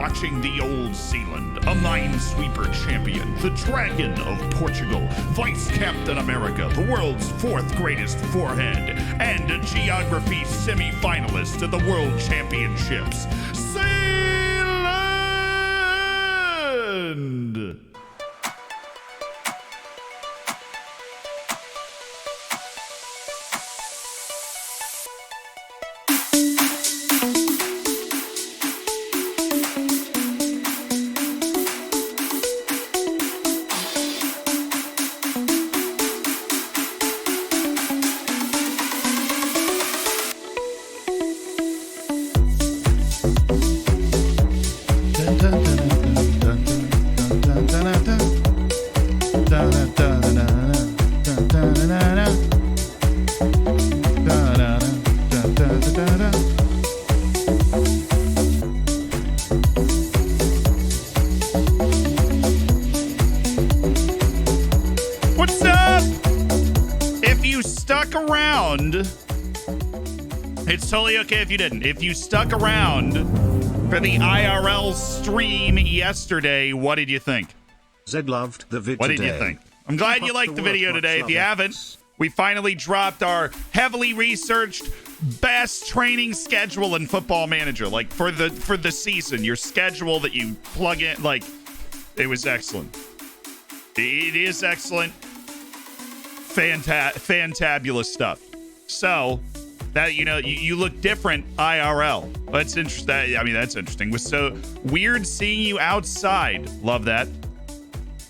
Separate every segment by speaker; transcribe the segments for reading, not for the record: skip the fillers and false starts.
Speaker 1: watching the Old Zealand, a minesweeper champion, the Dragon of Portugal, Vice Captain America, the world's fourth greatest forehead, and a geography semi-finalist at the World Championships, Zealand! What's up? If you stuck around, it's totally okay if you didn't. If you stuck around for the IRL stream yesterday, what did you think?
Speaker 2: Zed loved the video.
Speaker 1: What did you think? I'm glad you liked the video today. If you haven't, we finally dropped our heavily researched best training schedule in Football Manager. Like for the season, your schedule that you plug in, like it was excellent. It is excellent. Fantabulous stuff. So that, you know, you look different IRL. That's interesting. I mean, that's interesting. It was so weird seeing you outside. Love that.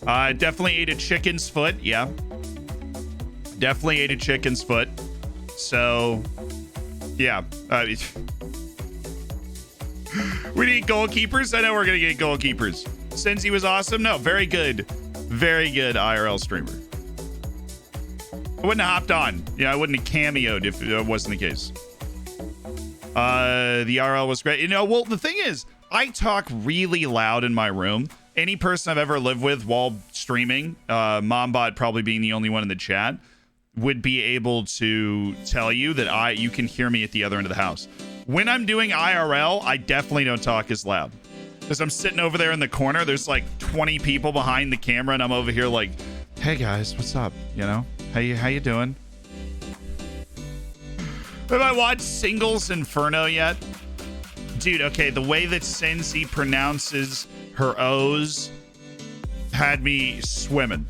Speaker 1: Definitely ate a chicken's foot. Yeah. Definitely ate a chicken's foot. So, yeah. We need goalkeepers. I know we're going to get goalkeepers. Since he was awesome. No, very good. Very good IRL streamer. I wouldn't have hopped on. Yeah, I wouldn't have cameoed if it wasn't the case. The IRL was great. You know, well, the thing is, I talk really loud in my room. Any person I've ever lived with while streaming, Mombot probably being the only one in the chat, would be able to tell you that you can hear me at the other end of the house. When I'm doing IRL, I definitely don't talk as loud. Because I'm sitting over there in the corner, there's like 20 people behind the camera, and I'm over here like, hey guys, what's up? You know? How you doing? Have I watched Singles Inferno yet? Dude, okay, the way that Sensi pronounces her O's had me swimming.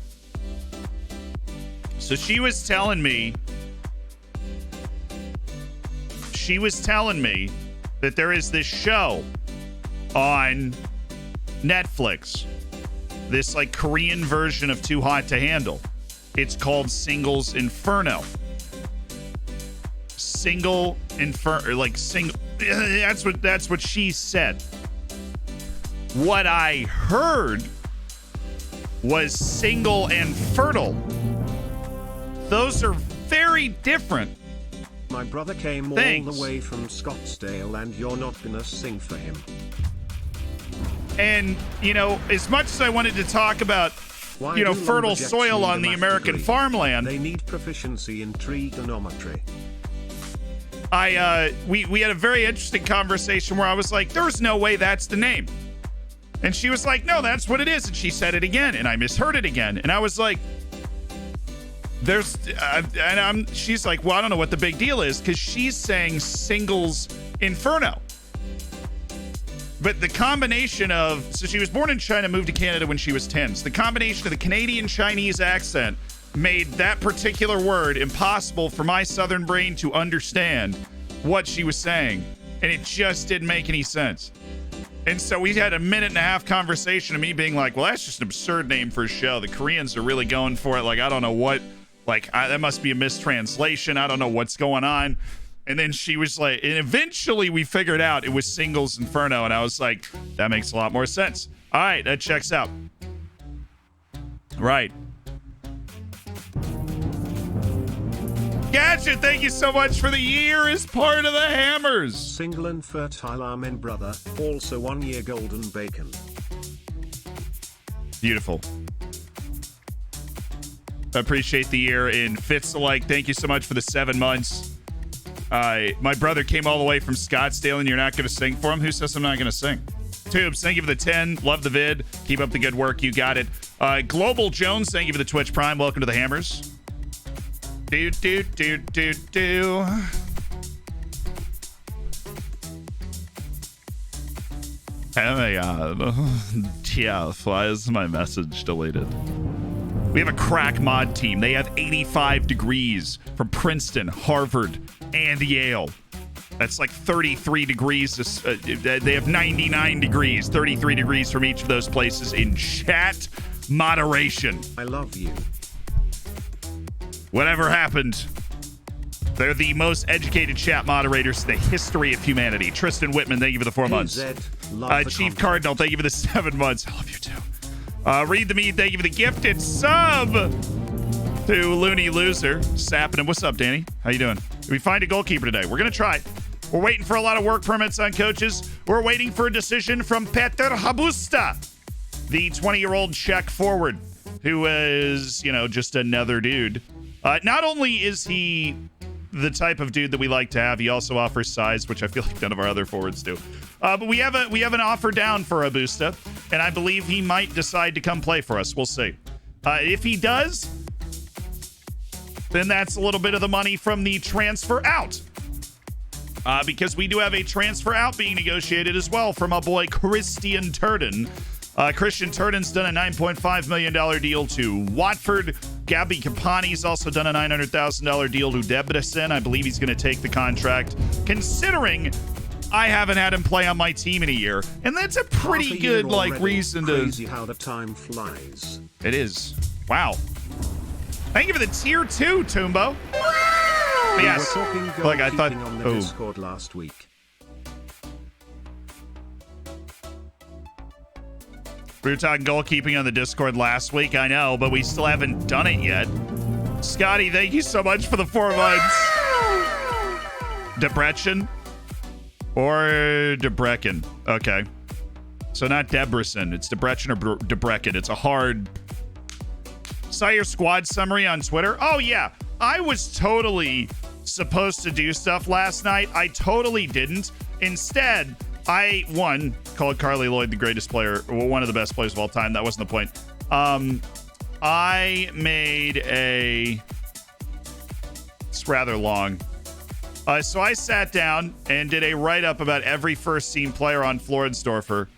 Speaker 1: So she was telling me that there is this show on Netflix, this like Korean version of Too Hot to Handle. It's called Singles Inferno. Single Inferno, like single. That's what she said. What I heard was single and fertile. Those are very different.
Speaker 2: My brother came
Speaker 1: things.
Speaker 2: all the way from Scottsdale, and you're not gonna sing for him.
Speaker 1: And, you know, as much as I wanted to talk about,
Speaker 2: Why
Speaker 1: you know,
Speaker 2: do
Speaker 1: fertile
Speaker 2: lumberjacks
Speaker 1: soil
Speaker 2: need
Speaker 1: on
Speaker 2: a
Speaker 1: the
Speaker 2: math
Speaker 1: American
Speaker 2: degree?
Speaker 1: farmland,
Speaker 2: They need proficiency in trigonometry.
Speaker 1: we had a very interesting conversation where I was like, there's no way that's the name. And she was like, no, that's what it is. And she said it again, and I misheard it again. And I was like, she's like, well, I don't know what the big deal is, because she's saying Singles Inferno. But the combination of, so she was born in China, moved to Canada when she was 10. So the combination of the Canadian Chinese accent made that particular word impossible for my southern brain to understand what she was saying. And it just didn't make any sense. And so we had a 1.5-minute conversation of me being like, well, that's just an absurd name for a show. The Koreans are really going for it. Like, I don't know what, like, that must be a mistranslation. I don't know what's going on. And then she was like, and eventually we figured out it was Singles Inferno. And I was like, that makes a lot more sense. All right, that checks out. Right. Gadget, thank you so much for the year as part of the Hammers.
Speaker 2: Single and fertile amen, brother. Also 1 year golden bacon.
Speaker 1: Beautiful. Appreciate the year in fits alike. Thank you so much for the 7 months. My brother came all the way from Scottsdale, and you're not going to sing for him? Who says I'm not going to sing? Tubes, thank you for the 10. Love the vid. Keep up the good work. You got it. Global Jones, thank you for the Twitch Prime. Welcome to the Hammers. Do. Oh my god. Yeah, why is my message deleted? We have a crack mod team. They have 85 degrees from Princeton, Harvard, and Yale. That's like 33 degrees. They have 99 degrees, 33 degrees from each of those places in chat moderation.
Speaker 2: I love you.
Speaker 1: Whatever happened, they're the most educated chat moderators in the history of humanity. Tristan Whitman, thank you for the 4 months. Chief Cardinal, thank you for the 7 months. I love you too. Read the Mead, thank you for the gifted sub to Looney Loser. Sapping. What's up, Danny? How you doing? Did we find a goalkeeper today? We're going to try. We're waiting for a lot of work permits on coaches. We're waiting for a decision from Petr Habusta, the 20-year-old Czech forward, who is, just another dude. Not only is he the type of dude that we like to have, he also offers size, which I feel like none of our other forwards do. But we have an offer down for Habusta, and I believe he might decide to come play for us. We'll see. If he does, then that's a little bit of the money from the transfer out. Because we do have a transfer out being negotiated as well from our boy Christian Turden. Christian Turden's done a $9.5 million deal to Watford. Gabby Campani's also done a $900,000 deal to Debrecen. I believe he's going to take the contract, considering I haven't had him play on my team in a year. And that's a pretty good, reason to...
Speaker 2: Crazy how the time flies.
Speaker 1: It is. Wow. Thank you for the tier 2, Toombo. Wow! Yes.
Speaker 2: We were talking
Speaker 1: Look, I thought...
Speaker 2: on the Discord last week.
Speaker 1: We were talking goalkeeping on the Discord last week, I know, but we still haven't done it yet. Scotty, thank you so much for the 4 months. Debrecen or Debrecen? Okay. So not Debrecen. It's Debrecen or Debrecen. It's a hard... Saw your squad summary on Twitter? Oh, yeah. I was totally supposed to do stuff last night. I totally didn't. Instead... I, called Carly Lloyd the greatest player, one of the best players of all time. That wasn't the point. I made it's rather long. So I sat down and did a write-up about every first-team player on Floridsdorfer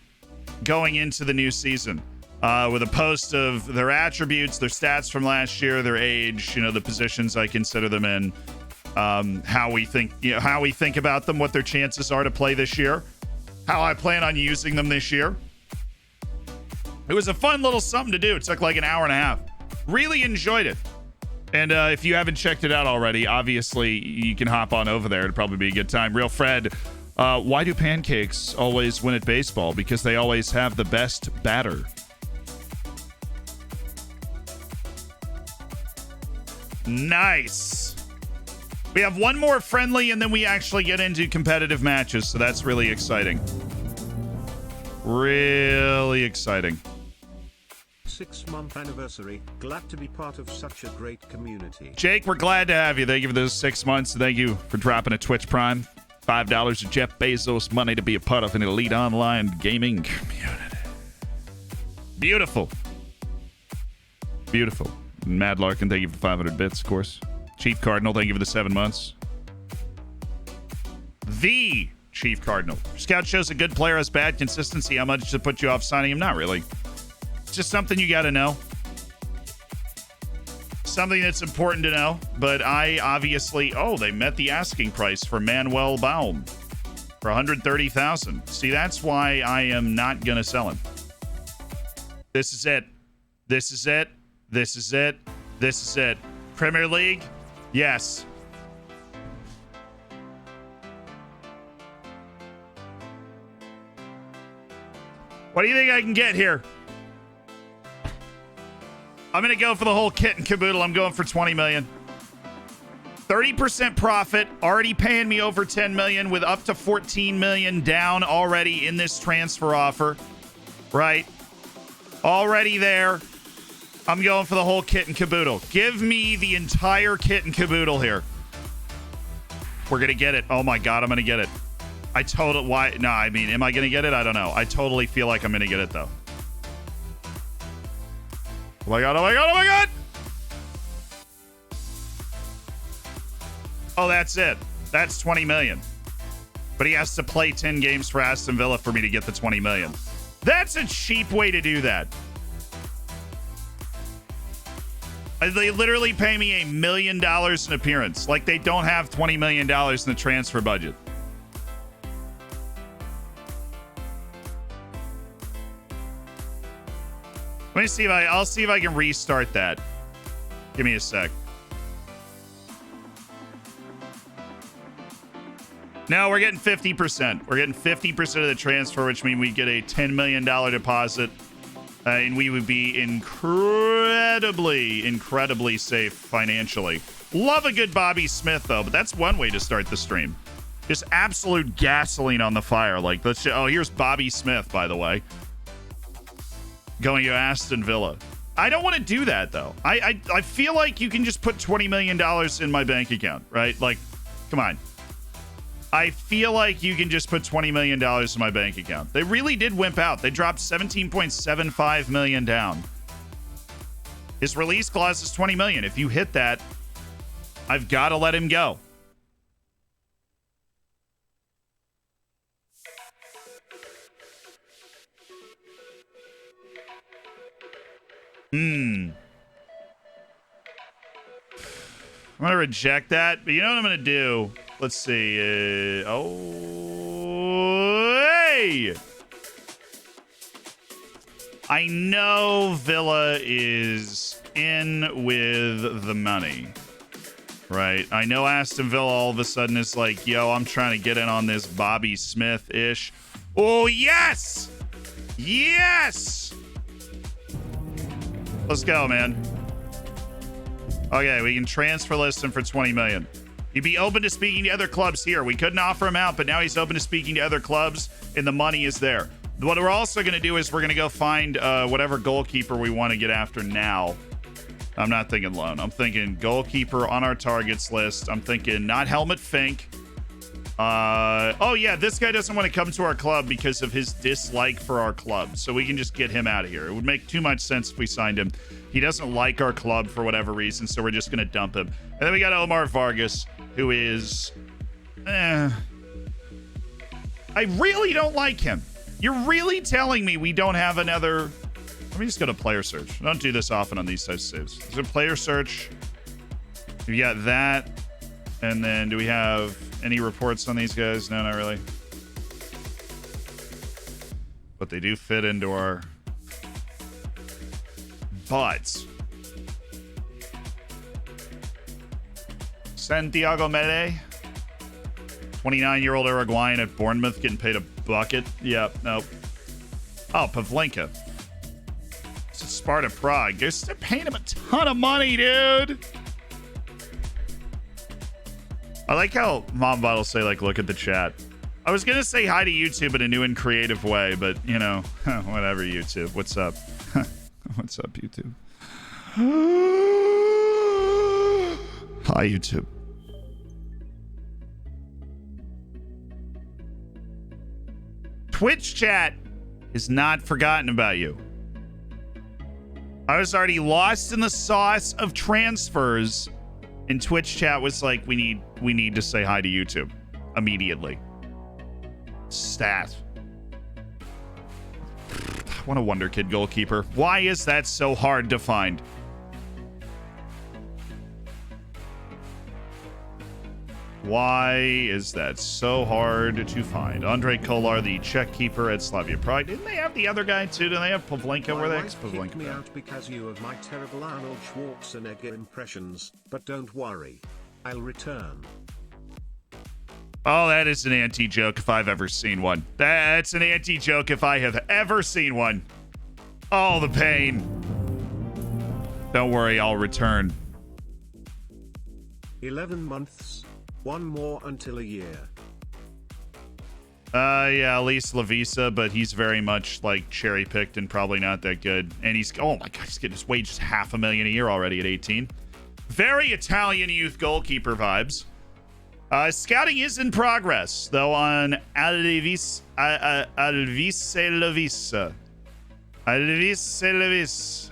Speaker 1: going into the new season with a post of their attributes, their stats from last year, their age, the positions I consider them in, how we think about them, what their chances are to play this year. How I plan on using them this year. It was a fun little something to do. It took like an hour and a half. Really enjoyed it. And if you haven't checked it out already, obviously you can hop on over there. It'd probably be a good time. Real Fred, why do pancakes always win at baseball? Because they always have the best batter. Nice. We have one more friendly, and then we actually get into competitive matches, so that's really exciting. Really exciting.
Speaker 2: 6-month anniversary. Glad to be part of such a great community.
Speaker 1: Jake, we're glad to have you. Thank you for those 6 months. Thank you for dropping a Twitch Prime. $5 to Jeff Bezos money to be a part of an elite online gaming community. Beautiful. Beautiful. Mad Larkin, thank you for 500 bits, of course. Chief Cardinal, thank you for the 7 months. The Chief Cardinal. Scout shows a good player has bad consistency. How much does it put you off signing him? Not really. It's just something you got to know. Something that's important to know. But I obviously... Oh, they met the asking price for Manuel Baum for $130,000. See, that's why I am not going to sell him. This is it. This is it. This is it. This is it. Premier League? Yes. What do you think I can get here? I'm going to go for the whole kit and caboodle. I'm going for 20 million. 30% profit, already paying me over 10 million with up to 14 million down already in this transfer offer. Right? Already there. I'm going for the whole kit and caboodle. Give me the entire kit and caboodle here. We're going to get it. Oh my God, I'm going to get it. I totally, why? No, I mean, am I going to get it? I don't know. I totally feel like I'm going to get it, though. Oh my God, oh my God, oh my God! Oh, that's it. That's 20 million. But he has to play 10 games for Aston Villa for me to get the 20 million. That's a cheap way to do that. They literally pay me $1 million an appearance. Like they don't have $20 million in the transfer budget. Let me see if I'll see if I can restart that. Give me a sec. No, we're getting 50%. We're getting 50% of the transfer, which means we get a $10 million deposit. And we would be incredibly safe financially. Love a good Bobby Smith, though, but that's one way to start the stream. Just absolute gasoline on the fire. Like, let's. Oh, here's Bobby Smith, by the way. Going to Aston Villa. I don't want to do that, though. I feel like you can just put $20 million in my bank account, right? Like, come on. I feel like you can just put $20 million in my bank account. They really did wimp out. They dropped 17.75 million down. His release clause is 20 million. If you hit that, I've got to let him go. I'm going to reject that, but you know what I'm going to do? Let's see. Hey! I know Villa is in with the money, right? I know Aston Villa all of a sudden is like, yo, I'm trying to get in on this Bobby Smith-ish. Oh, yes! Yes! Let's go, man. Okay, we can transfer list him for 20 million. He'd be open to speaking to other clubs here. We couldn't offer him out, but now he's open to speaking to other clubs, and the money is there. What we're also going to do is we're going to go find whatever goalkeeper we want to get after now. I'm not thinking loan. I'm thinking goalkeeper on our targets list. I'm thinking not Helmut Fink. Oh, yeah, this guy doesn't want to come to our club because of his dislike for our club. So we can just get him out of here. It would make too much sense if we signed him. He doesn't like our club for whatever reason, so we're just going to dump him. And then we got Omar Vargas, who is... I really don't like him. You're really telling me we don't have another... Let me just go to player search. I don't do this often on these types of saves. Is it player search? We got that. And then do we have any reports on these guys? No, not really. But they do fit into our... But Santiago Mele, 29-year-old Uruguayan at Bournemouth, getting paid a bucket. Yep, nope. Oh, Pavlenka. It's at Sparta Prague. They're paying him a ton of money, dude. I like how Mom Bottle say, like, look at the chat. I was going to say hi to YouTube in a new and creative way, but, you know, whatever, YouTube. What's up? What's up, YouTube? Hi, YouTube. Twitch chat is not forgotten about you. I was already lost in the sauce of transfers, and Twitch chat was like, we need to say hi to YouTube immediately. Stat. I want a Wonder Kid goalkeeper. Why is that so hard to find? Why is that so hard to find? Andre Kolar, the Czech keeper at Slavia Prague. Didn't they have the other guy too? Didn't they have Pavlenka? Where they Pavlenka?
Speaker 2: Me out because you of my terrible Arnold Schwarzenegger impressions, but don't worry, I'll return.
Speaker 1: Oh, that is an anti-joke if I've ever seen one. That's an anti-joke if I have ever seen one. Oh, the pain. Don't worry, I'll return.
Speaker 2: 11 months. One more until a year.
Speaker 1: Yeah, at least Lavisa, but he's very much like cherry-picked and probably not that good. And he's, oh my God, he's getting his wages $500,000 a year already at 18. Very Italian youth goalkeeper vibes. Scouting is in progress, though, on Alvis Levis. Alvis Levis.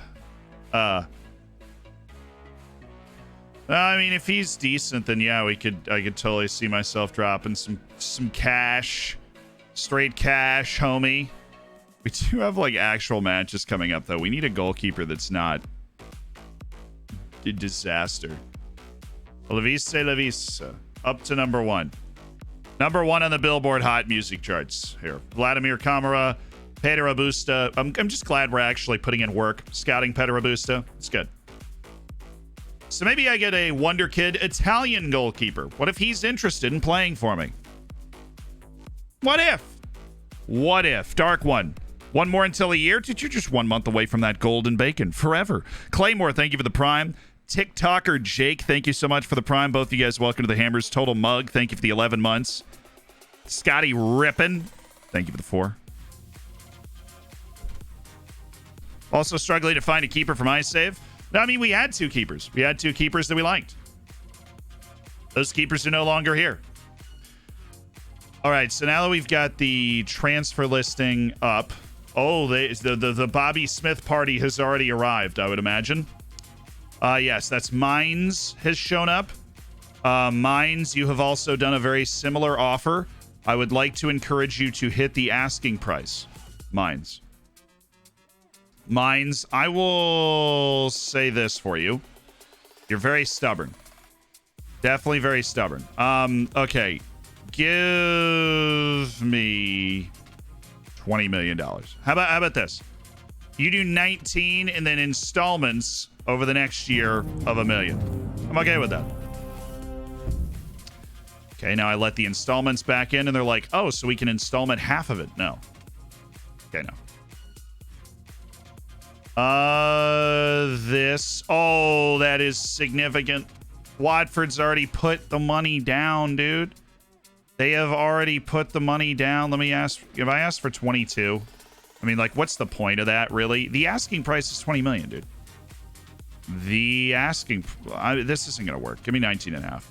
Speaker 1: I mean, if he's decent, then yeah, I could totally see myself dropping some cash, straight cash, homie. We do have like actual matches coming up, though. We need a goalkeeper that's not a disaster. Levis, up to number 1. Number 1 on the Billboard Hot Music charts. Here, Vladimir Kamara, Peter Robusta. I'm just glad we're actually putting in work scouting Peter Robusta. It's good. So maybe I get a wonder kid Italian goalkeeper. What if he's interested in playing for me? What if? What if? Dark one. One more until a year? Dude, you're just 1 month away from that golden bacon. Forever. Claymore, thank you for the prime. TikToker Jake, thank you so much for the prime. Both of you guys, welcome to the Hammers. Total Mug, thank you for the 11 months. Scotty Rippin, thank you for the 4. Also struggling to find a keeper for my save. No, I mean, we had 2 keepers. We had 2 keepers that we liked. Those keepers are no longer here. All right, so now that we've got the transfer listing up. Oh, the Bobby Smith party has already arrived, I would imagine. Yes, that's Mines has shown up. Mines, you have also done a very similar offer. I would like to encourage you to hit the asking price. Mines, I will say this for you. You're very stubborn. Definitely very stubborn. Okay. Give me $20 million. How about this? You do 19 and then installments over the next year of $1 million. I'm okay with that. Okay, now I let the installments back in and they're like, oh, so we can installment half of it. No. Okay, no. Oh, that is significant. Watford's already put the money down, dude. They have already put the money down. Let me ask, if I ask for 22, I mean, like, what's the point of that, really? The asking price is 20 million, dude. The asking, this isn't going to work. Give me 19 and a half.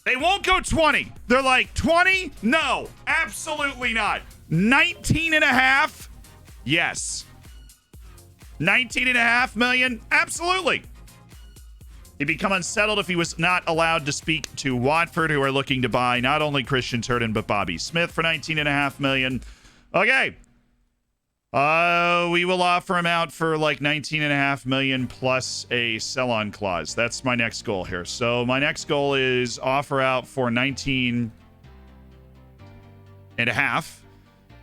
Speaker 1: They won't go 20. They're like, 20? No, absolutely not. 19 and a half? Yes. 19 and a half million? Absolutely. He'd become unsettled if he was not allowed to speak to Watford, who are looking to buy not only Christian Turden, but Bobby Smith for 19 and a half million. Okay. We will offer him out for like 19 and a half million plus a sell-on clause. That's my next goal here. So my next goal is offer out for 19 and a half.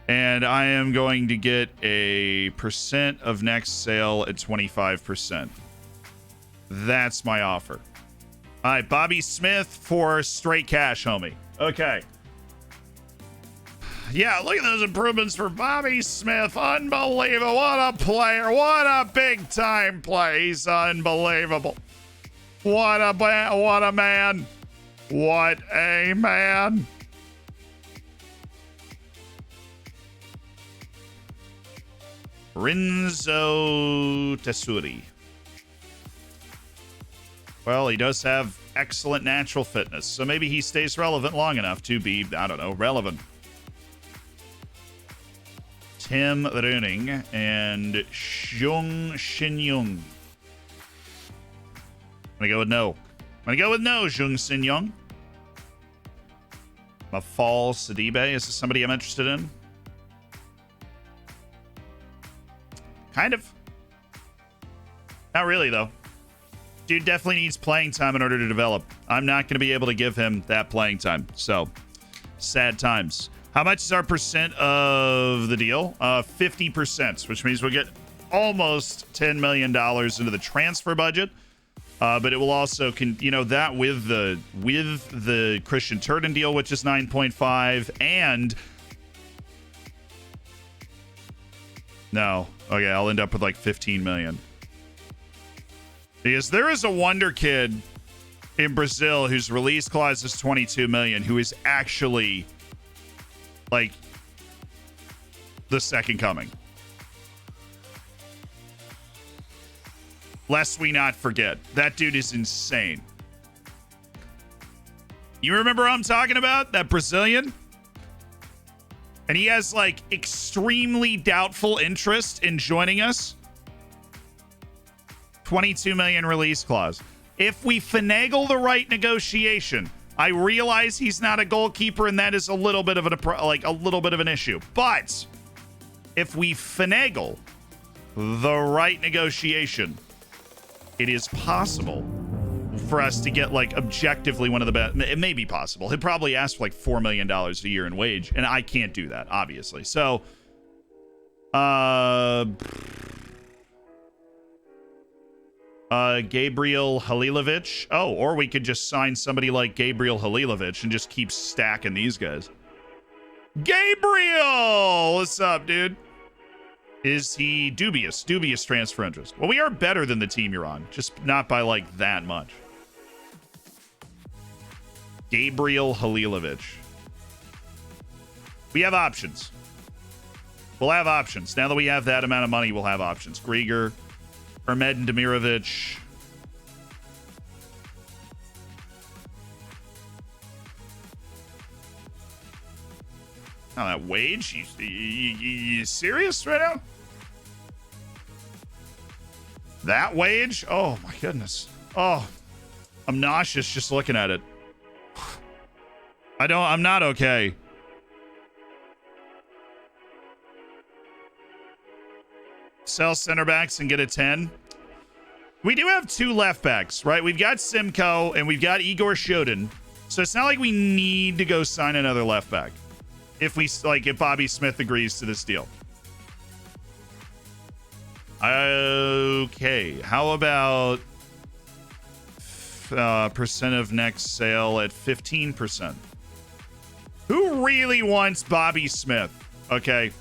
Speaker 1: And I am going to get a percent of next sale at 25%. That's my offer. All right, Bobby Smith for straight cash, homie. Okay. Yeah, look at those improvements for Bobby Smith. Unbelievable. What a player. What a big-time play. He's unbelievable. What a man. What a man. What a man. Renzo Tessuri. Well, he does have excellent natural fitness, so maybe he stays relevant long enough to be, I don't know, relevant. Tim Runing and Xiong Shin-Young. I'm going to go with no. Xiong Shin-Young. Mafal Sidibe, is this somebody I'm interested in? Kind of. Not really, though. Dude definitely needs playing time in order to develop. I'm not going to be able to give him that playing time. So, sad times. How much is our percent of the deal? 50%, which means we'll get almost $10 million into the transfer budget. But it will also, that with the Christian Turden deal, which is 9.5, and no, okay, I'll end up with like 15 million. Because there is a wonder kid in Brazil whose release clause is 22 million, who is actually like the second coming. Lest we not forget. That dude is insane. You remember who I'm talking about? That Brazilian? And he has, like, extremely doubtful interest in joining us. 22 million release clause. If we finagle the right negotiation, I realize he's not a goalkeeper, and that is a little bit of an issue. But if we finagle the right negotiation, it is possible for us to get, like, objectively one of the best. It may be possible. He'll probably ask for like $4 million a year in wage, and I can't do that, obviously. So, Gabriel Halilovic. Oh, or we could just sign somebody like Gabriel Halilovic and just keep stacking these guys. Gabriel! What's up, dude? Is he dubious? Dubious transfer interest. Well, we are better than the team you're on, just not by, like, that much. Gabriel Halilovic. We have options. We'll have options. Now that we have that amount of money, we'll have options. Grieger, Hermed Demirovic. Oh, that wage? You serious right now? That wage? Oh, my goodness. Oh, I'm nauseous just looking at it. I'm not okay. Sell center backs and get a 10. We do have 2 left backs, right? We've got Simcoe and we've got Igor Shoden. So it's not like we need to go sign another left back. If Bobby Smith agrees to this deal. Okay. How about percent of next sale at 15%? Who really wants Bobby Smith? Okay.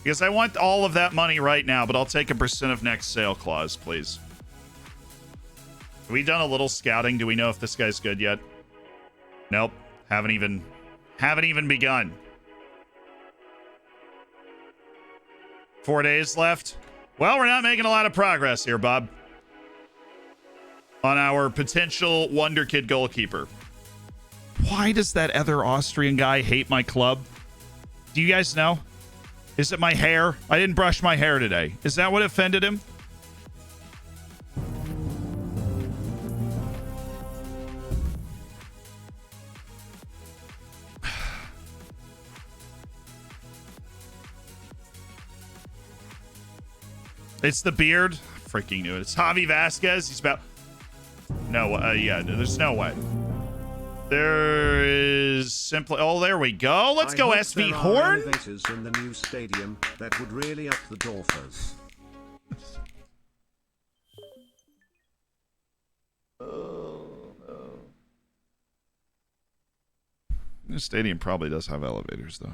Speaker 1: Because I want all of that money right now, but I'll take a percent of next sale clause, please. Have we done a little scouting? Do we know if this guy's good yet? Nope. Haven't even begun. 4 days left. Well, we're not making a lot of progress here, Bob. On our potential wonder kid goalkeeper. Why does that other Austrian guy hate my club? Do you guys know? Is it my hair? I didn't brush my hair today. Is that what offended him? It's the beard. I freaking knew it. It's Javi Vasquez. He's about... No, yeah, there's no way. There is simply... Oh, there we go. Let's go, SV Horn.
Speaker 2: Elevators in the new stadium that would really up the Dolphins.
Speaker 1: Oh, no. New stadium probably does have elevators, though.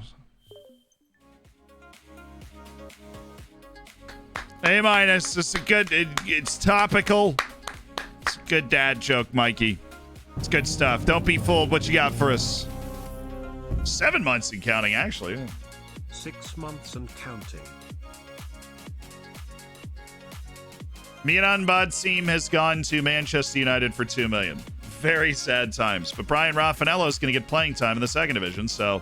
Speaker 1: A minus. It's a good... it's topical. It's a good dad joke, Mikey. It's good stuff. Don't be fooled. What you got for us? 7 months and counting, actually.
Speaker 2: 6 months and counting.
Speaker 1: Miran Badsim has gone to Manchester United for $2 million. Very sad times. But Brian Raffanello is going to get playing time in the second division, so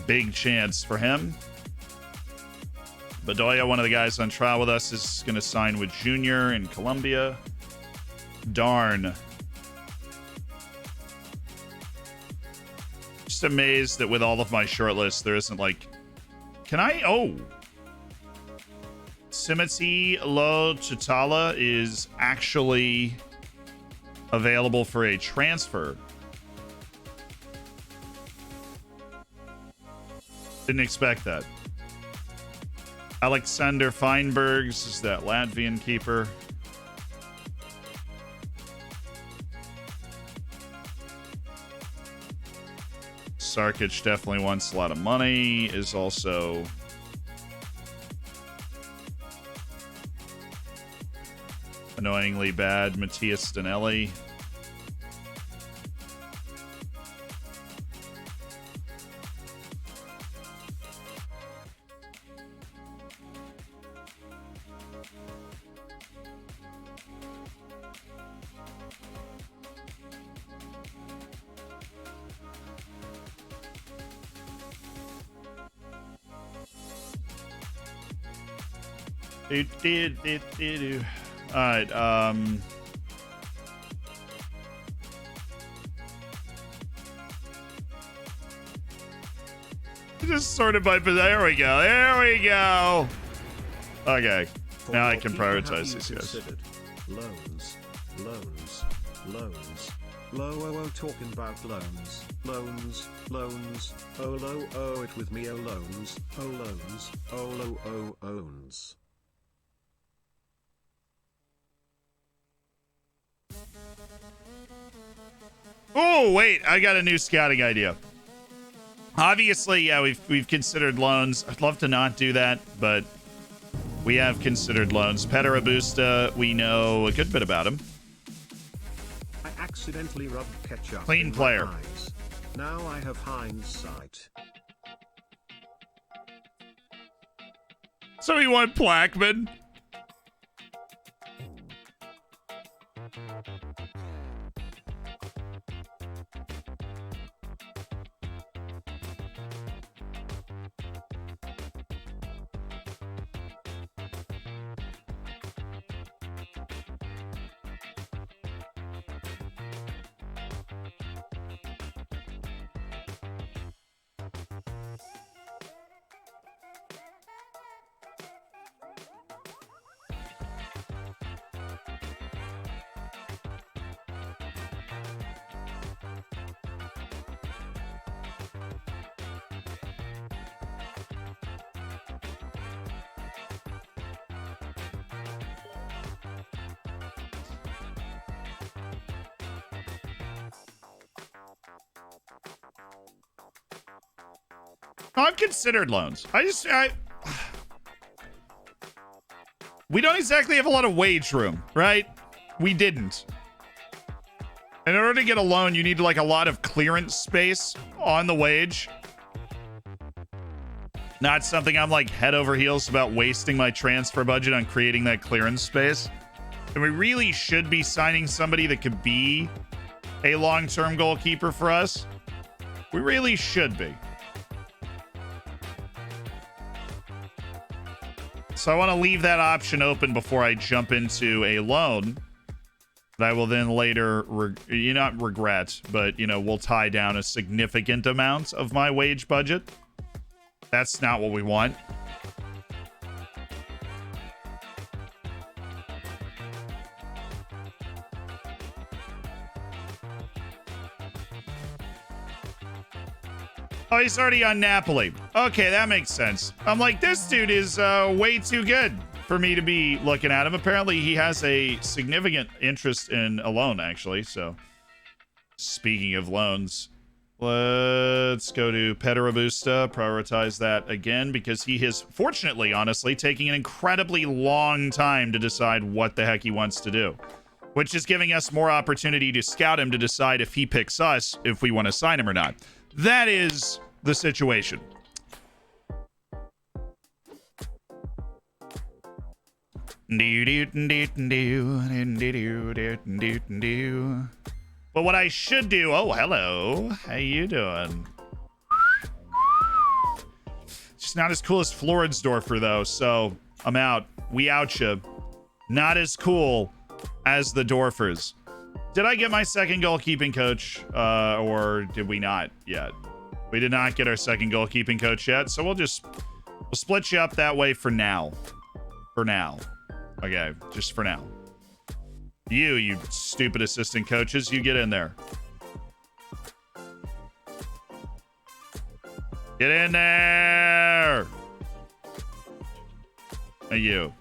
Speaker 1: big chance for him. Bedoya, one of the guys on trial with us, is going to sign with Junior in Colombia. Darn. Just amazed that with all of my short lists, there isn't like... Can I... Oh. Simati Lo Chitala is actually available for a transfer. Didn't expect that. Alexander Feinbergs is that Latvian keeper. Sarkic definitely wants a lot of money. Is also annoyingly bad. Matthias Danelli. All right. Just sorted by. There we go. There we go. Okay. Now I can prioritize these guys.
Speaker 2: Loans. Talking about loans. Oh, it with me, oh, loans. Owns.
Speaker 1: Oh, wait. I got a new scouting idea. Obviously, yeah, we've considered loans. I'd love to not do that, but we have considered loans. Peterabusta, we know a good bit about him.
Speaker 2: I accidentally rubbed ketchup
Speaker 1: Clean
Speaker 2: in my
Speaker 1: player.
Speaker 2: eyes. Now I have hindsight.
Speaker 1: So we want Blackman. I've considered loans. We don't exactly have a lot of wage room, right? We didn't. And in order to get a loan, you need like a lot of clearance space on the wage. Not something I'm like head over heels about wasting my transfer budget on creating that clearance space. And we really should be signing somebody that could be a long-term goalkeeper for us. We really should be. So I want to leave that option open before I jump into a loan that I will then later, not regret, but, we'll tie down a significant amount of my wage budget. That's not what we want. Oh, he's already on Napoli. Okay, that makes sense. I'm like, this dude is way too good for me to be looking at him. Apparently, he has a significant interest in a loan, actually. So, speaking of loans, let's go to Peterabusta. Prioritize that again, because he is, fortunately, honestly, taking an incredibly long time to decide what the heck he wants to do, which is giving us more opportunity to scout him to decide if he picks us, if we want to sign him or not. That is the situation. But what I should do... Oh, hello. How you doing? Just not as cool as Floridsdorfer, though, so I'm out. We out ya. Not as cool as the Dorfers. Did I get my second goalkeeping coach, or did we not yet? We did not get our second goalkeeping coach yet, so we'll split you up that way for now. For now. Okay, just for now. You stupid assistant coaches, you get in there. Get in there! Hey, you.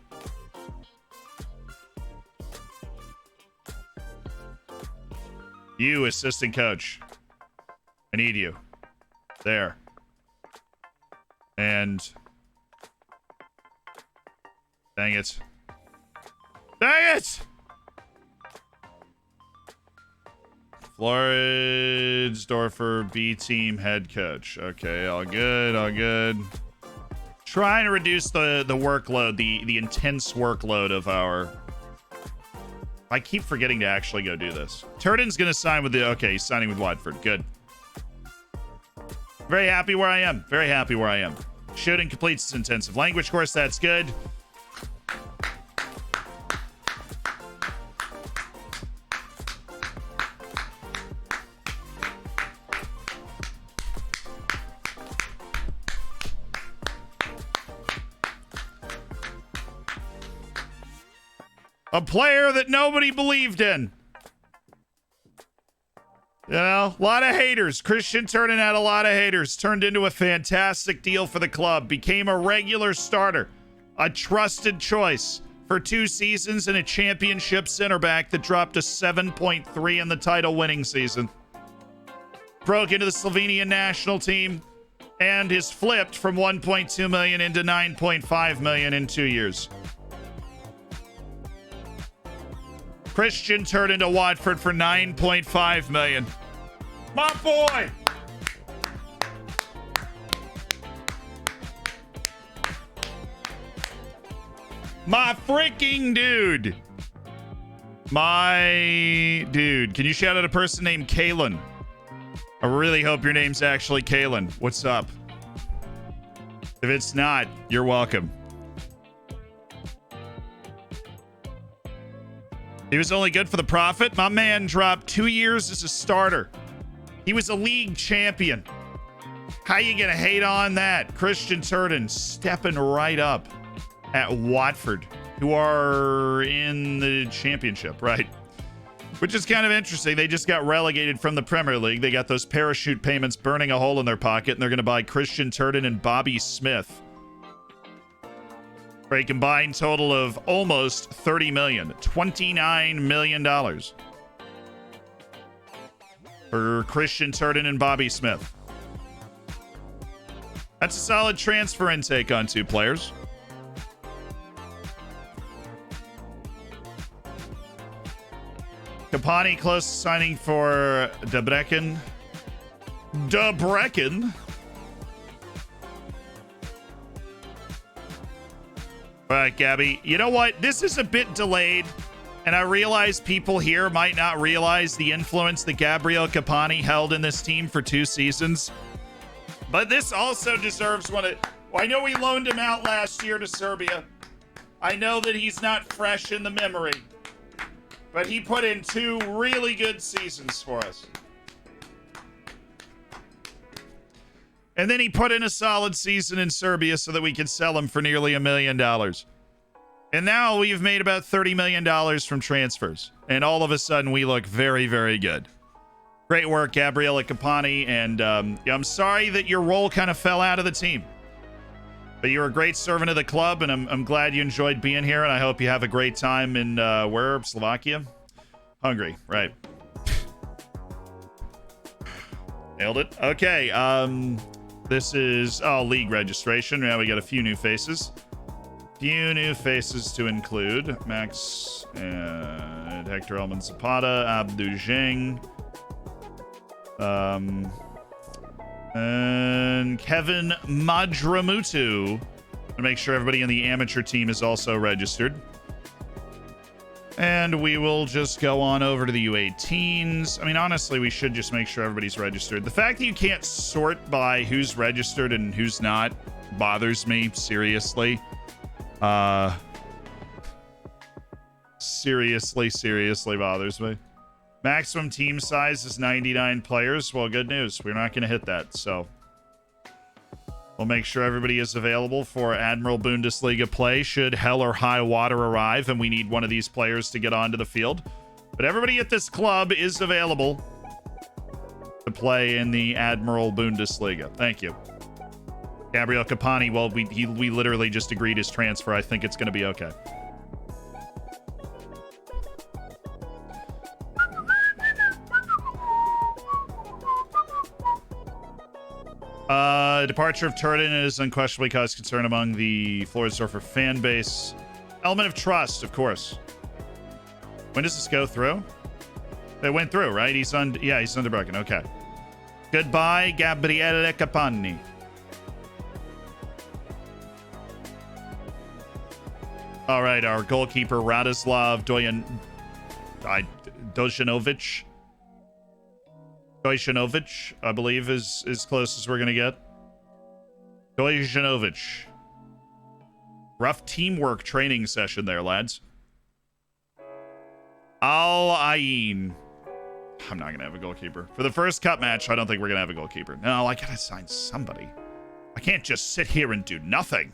Speaker 1: You, assistant coach. I need you. There. And... Dang it. Dang it! Floridsdorfer, B-team head coach. Okay, all good, all good. Trying to reduce the workload, the intense workload of our... I keep forgetting to actually go do this. Turden's gonna sign with the... Okay, he's signing with Watford. Good. Very happy where I am. Very happy where I am. Shooting completes his intensive language course. That's good. A player that nobody believed in. You know, a lot of haters. Christian Turden had a lot of haters. Turned into a fantastic deal for the club. Became a regular starter. A trusted choice for 2 seasons and a championship center back that dropped to 7.3 in the title winning season. Broke into the Slovenian national team and is flipped from 1.2 million into 9.5 million in 2 years. Christian turned into Watford for 9.5 million. My boy! My freaking dude. My dude. Can you shout out a person named Kalen? I really hope your name's actually Kalen. What's up? If it's not, you're welcome. He was only good for the profit. My man dropped 2 years as a starter. He was a league champion. How you gonna hate on that? Christian Turden stepping right up at Watford, who are in the championship, right? Which is kind of interesting. They just got relegated from the Premier League. They got those parachute payments burning a hole in their pocket, and they're going to buy Christian Turden and Bobby Smith for a combined total of almost 30 million, $29 million for Christian Turden and Bobby Smith. That's a solid transfer intake on 2 players. Kapani close to signing for Debrecen. All right, Gabby. You know what? This is a bit delayed, and I realize people here might not realize the influence that Gabriel Kapani held in this team for 2 seasons. But this also deserves one of... Well, I know we loaned him out last year to Serbia. I know that he's not fresh in the memory. But he put in 2 really good seasons for us. And then he put in a solid season in Serbia so that we could sell him for nearly $1 million. And now we've made about $30 million from transfers. And all of a sudden, we look very, very good. Great work, Gabriela Capani. And I'm sorry that your role kind of fell out of the team. But you're a great servant of the club, and I'm glad you enjoyed being here, and I hope you have a great time in, where? Slovakia? Hungary, right. Nailed it. Okay, this is, league registration. Now we got a few new faces. Few new faces to include. Max and Hector Elman Zapata, Abdu Zheng, and Kevin Madramutu, to make sure everybody in the amateur team is also registered. And we will just go on over to the U18s. I mean, honestly, we should just make sure everybody's registered. The fact that you can't sort by who's registered and who's not bothers me, seriously. Seriously bothers me. Maximum team size is 99 players. Well, good news. We're not going to hit that, so we'll make sure everybody is available for Admiral Bundesliga play should hell or high water arrive and we need one of these players to get onto the field. But everybody at this club is available to play in the Admiral Bundesliga. Thank you. Gabriel Capani, well, we literally just agreed his transfer. I think it's going to be okay. Departure of Turden is unquestionably caused concern among the Floridsdorfer fan base. Element of trust, of course. When does this go through? It went through, right? He's Underbroken. Okay. Goodbye, Gabriele Capani. All right, our goalkeeper, Radislav Dojanovic. Dojanovic, I believe, is as close as we're going to get. Dojanovic. Rough teamwork training session there, lads. Al Ain. I'm not going to have a goalkeeper. For the first cup match, I don't think we're going to have a goalkeeper. No, I got to sign somebody. I can't just sit here and do nothing.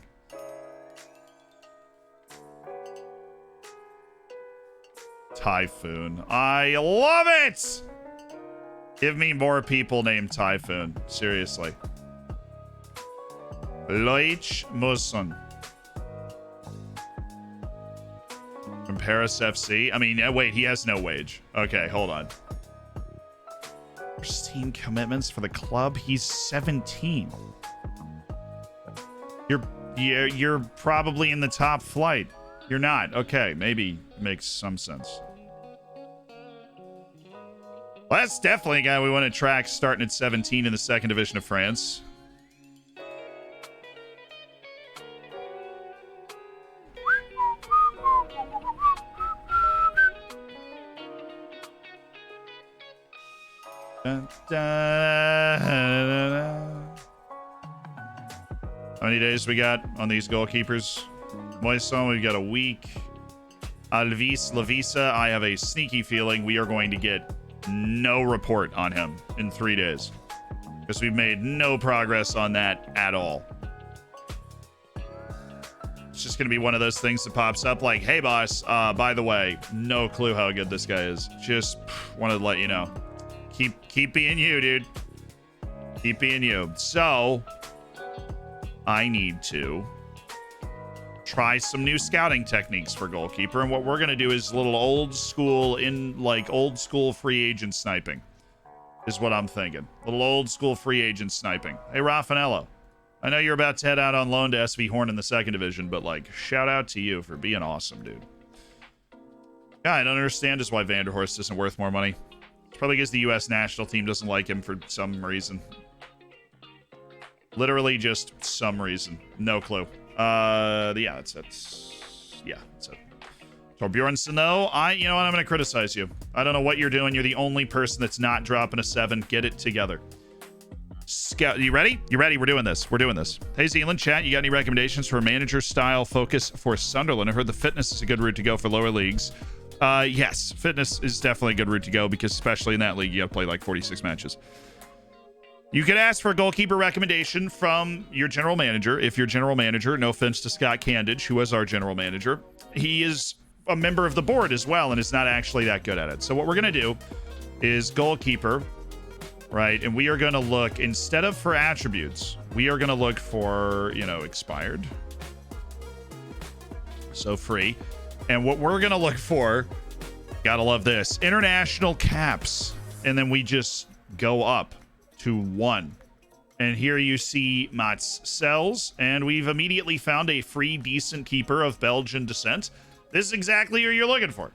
Speaker 1: Typhoon. I love it! Give me more people named Typhoon. Seriously. Leich Musun. From Paris FC. I mean, wait, he has no wage. Okay, hold on. First team commitments for the club. He's 17. You're probably in the top flight. You're not. Okay, maybe makes some sense. Well, that's definitely a guy we want to track starting at 17 in the second division of France. Dun, dun, dun, dun. How many days we got on these goalkeepers? Moisson, we've got a week. Alvis Lavisa, I have a sneaky feeling we are going to get no report on him in 3 days. Because we've made no progress on that at all. It's just going to be one of those things that pops up like, hey boss, by the way, no clue how good this guy is. Just wanted to let you know. Keep being you, dude. Keep being you. So, I need to try some new scouting techniques for goalkeeper. And what we're going to do is a little old school free agent sniping is what I'm thinking. A little old school free agent sniping. Hey, Raffanello, I know you're about to head out on loan to SV Horn in the second division, but like, shout out to you for being awesome, dude. Yeah, I don't understand just why Vanderhorst isn't worth more money. It's probably because the U.S. national team doesn't like him for some reason. Literally just some reason. No clue. Yeah, that's it. Torbjornsson, though, you know what? I'm going to criticize you. I don't know what you're doing. You're the only person that's not dropping a 7. Get it together. Scout, you ready? You ready? We're doing this. We're doing this. Hey, Zealand, chat, you got any recommendations for a manager-style focus for Sunderland? I heard the fitness is a good route to go for lower leagues. Yes, fitness is definitely a good route to go because especially in that league, you have to play like 46 matches. You could ask for a goalkeeper recommendation from your general manager. If your general manager, no offense to Scott Candidge, who was our general manager, he is a member of the board as well and is not actually that good at it. So what we're going to do is goalkeeper, right? And we are going to look, instead of for attributes, we are going to look for, expired. So free. And what we're going to look for, gotta love this, international caps. And then we just go up to 1. And here you see Mats Sells. And we've immediately found a free, decent keeper of Belgian descent. This is exactly what you're looking for.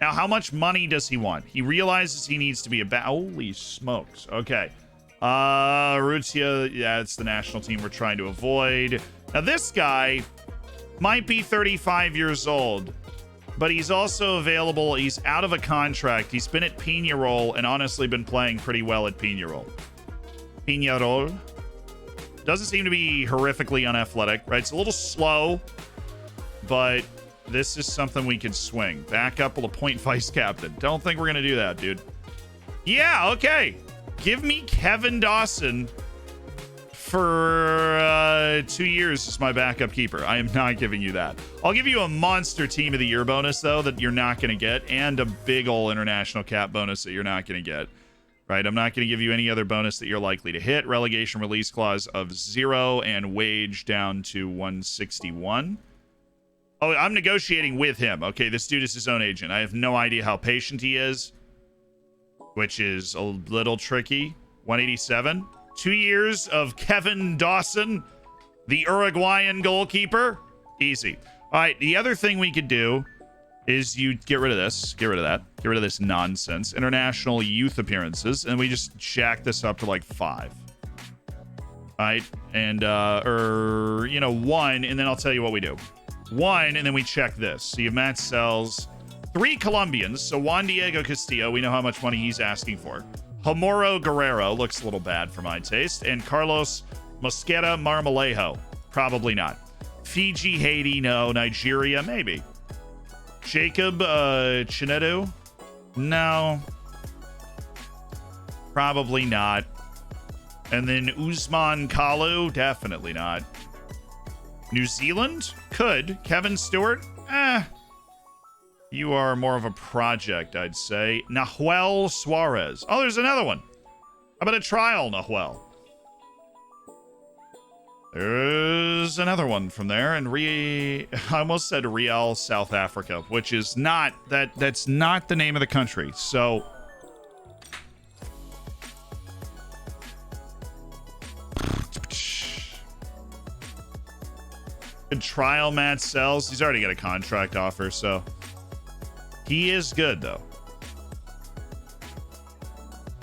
Speaker 1: Now, how much money does he want? He realizes he needs to be holy smokes. Okay. Rutia, yeah, it's the national team we're trying to avoid. Now, this guy might be 35 years old. But he's also available. He's out of a contract. He's been at Peñarol and honestly been playing pretty well at Peñarol. Peñarol doesn't seem to be horrifically unathletic, right? It's a little slow, but this is something we could swing. Backup will appoint vice captain. Don't think we're going to do that, dude. Yeah, okay. Give me Kevin Dawson for 2 years as my backup keeper. I am not giving you that. I'll give you a monster team of the year bonus, though, that you're not going to get, and a big ol' international cap bonus that you're not going to get. Right? I'm not going to give you any other bonus that you're likely to hit. Relegation release clause of 0 and wage down to 161. Oh, I'm negotiating with him. Okay, this dude is his own agent. I have no idea how patient he is, which is a little tricky. 187. 2 years of Kevin Dawson, the Uruguayan goalkeeper. Easy. All right, the other thing we could do is you get rid of this, get rid of that, get rid of this nonsense. International youth appearances, and we just jack this up to like 5. All right, and 1, and then I'll tell you what we do. 1, and then we check this. So you have Matt Sells, 3 Colombians. So Juan Diego Castillo, we know how much money he's asking for. Homoro Guerrero looks a little bad for my taste. And Carlos Mosquera Marmolejo, probably not. Fiji, Haiti, no. Nigeria, maybe. Jacob Chinedu, no. Probably not. And then Usman Kalu, definitely not. New Zealand, could. Kevin Stewart, You are more of a project, I'd say. Nahuel Suarez. Oh, there's another one. How about a trial, Nahuel? There's another one from there. And I almost said Real, South Africa, which is not, that's not the name of the country. So... Good trial, Matt Sells. He's already got a contract offer, so... He is good, though.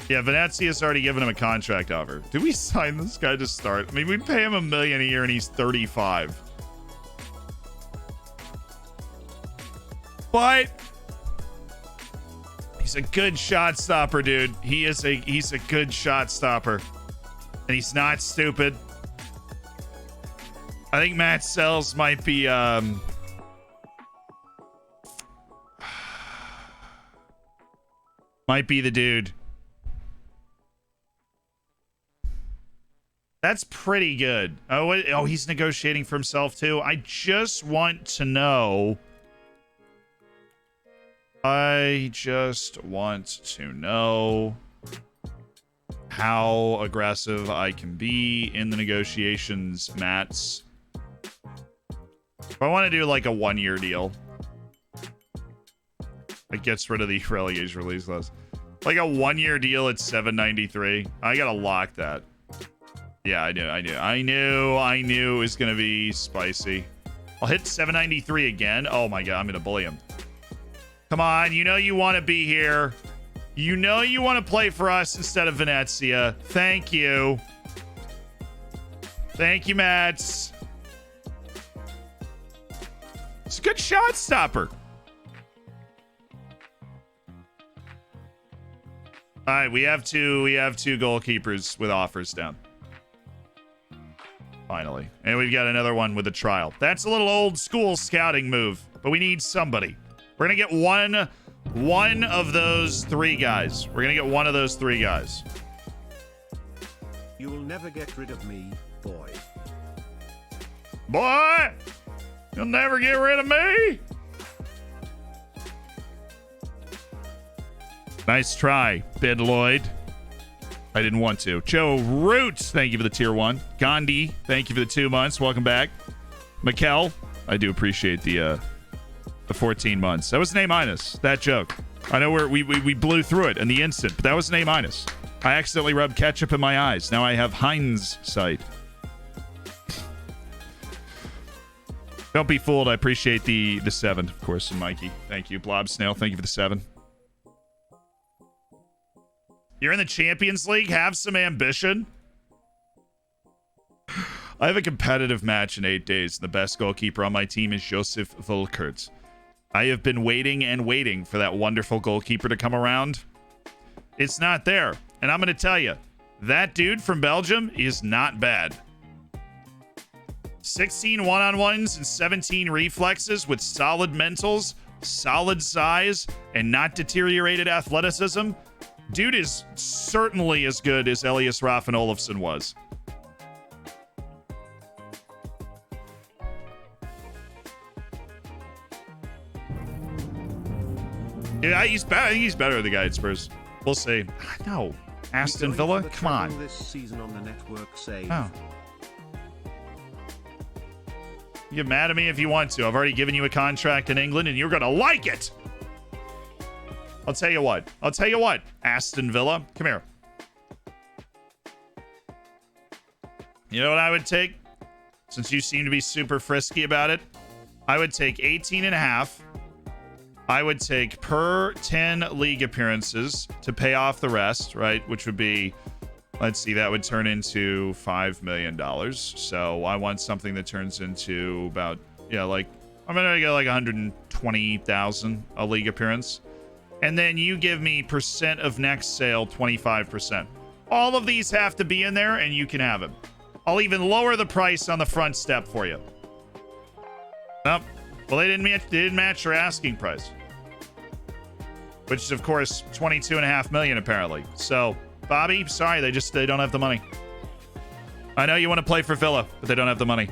Speaker 1: Yeah, Venezia's already given him a contract offer. Did we sign this guy to start? I mean, we pay him $1 million a year and he's 35. But he's a good shot stopper, dude. He's a good shot stopper. And he's not stupid. I think Matt Sells might be might be the dude. That's pretty good. Oh, he's negotiating for himself too. I just want to know. I just want to know how aggressive I can be in the negotiations, Matt's. If I want to do like a 1-year deal, it gets rid of the relegation release clause. Like a 1-year deal at 793. I gotta lock that. Yeah, I knew it was gonna be spicy. I'll hit 793 again. Oh my god, I'm gonna bully him. Come on, you know you want to be here. You know you want to play for us instead of Venezia. Thank you. Thank you, Mats. It's a good shot stopper. All right, we have two goalkeepers with offers down. Finally. And we've got another one with a trial. That's a little old school scouting move, but we need somebody. We're going to get one of those 3 guys. We're going to get one of those 3 guys.
Speaker 2: You will never get rid of me, boy.
Speaker 1: Boy! You'll never get rid of me! Nice try, Ben Lloyd. I didn't want to. Joe Roots, thank you for the tier 1. Gandhi, thank you for the 2 months. Welcome back. Mikkel, I do appreciate the 14 months. That was an A-. That joke. I know we blew through it in the instant, but that was an A-. I accidentally rubbed ketchup in my eyes. Now I have hindsight. Don't be fooled. I appreciate the 7, of course, and Mikey. Thank you. Blob Snail, thank you for the 7. You're in the Champions League? Have some ambition. I have a competitive match in 8 days. The best goalkeeper on my team is Josef Volkert. I have been waiting and waiting for that wonderful goalkeeper to come around. It's not there. And I'm going to tell you, that dude from Belgium is not bad. 16 one-on-ones and 17 reflexes with solid mentals, solid size, and not deteriorated athleticism. Dude is certainly as good as Elias Raffin Olafsson was. Yeah, he's better. I think he's better than the guy at Spurs. We'll see. No, Aston Villa. Come on.
Speaker 2: This season on the network save.
Speaker 1: Oh. You get mad at me if you want to. I've already given you a contract in England, and you're gonna like it. I'll tell you what. Aston Villa, come here. You know what I would take? Since you seem to be super frisky about it, I would take 18.5. I would take per 10 league appearances to pay off the rest, right? Which would be, let's see, that would turn into $5 million. So I want something that turns into about, yeah, like, I'm going to get like 120,000 a league appearance. And then you give me percent of next sale, 25%. All of these have to be in there and you can have them. I'll even lower the price on the front step for you. Oh, well, they didn't match your asking price. Which is, of course, 22.5 million apparently. So, Bobby, sorry, they don't have the money. I know you want to play for Villa, but they don't have the money.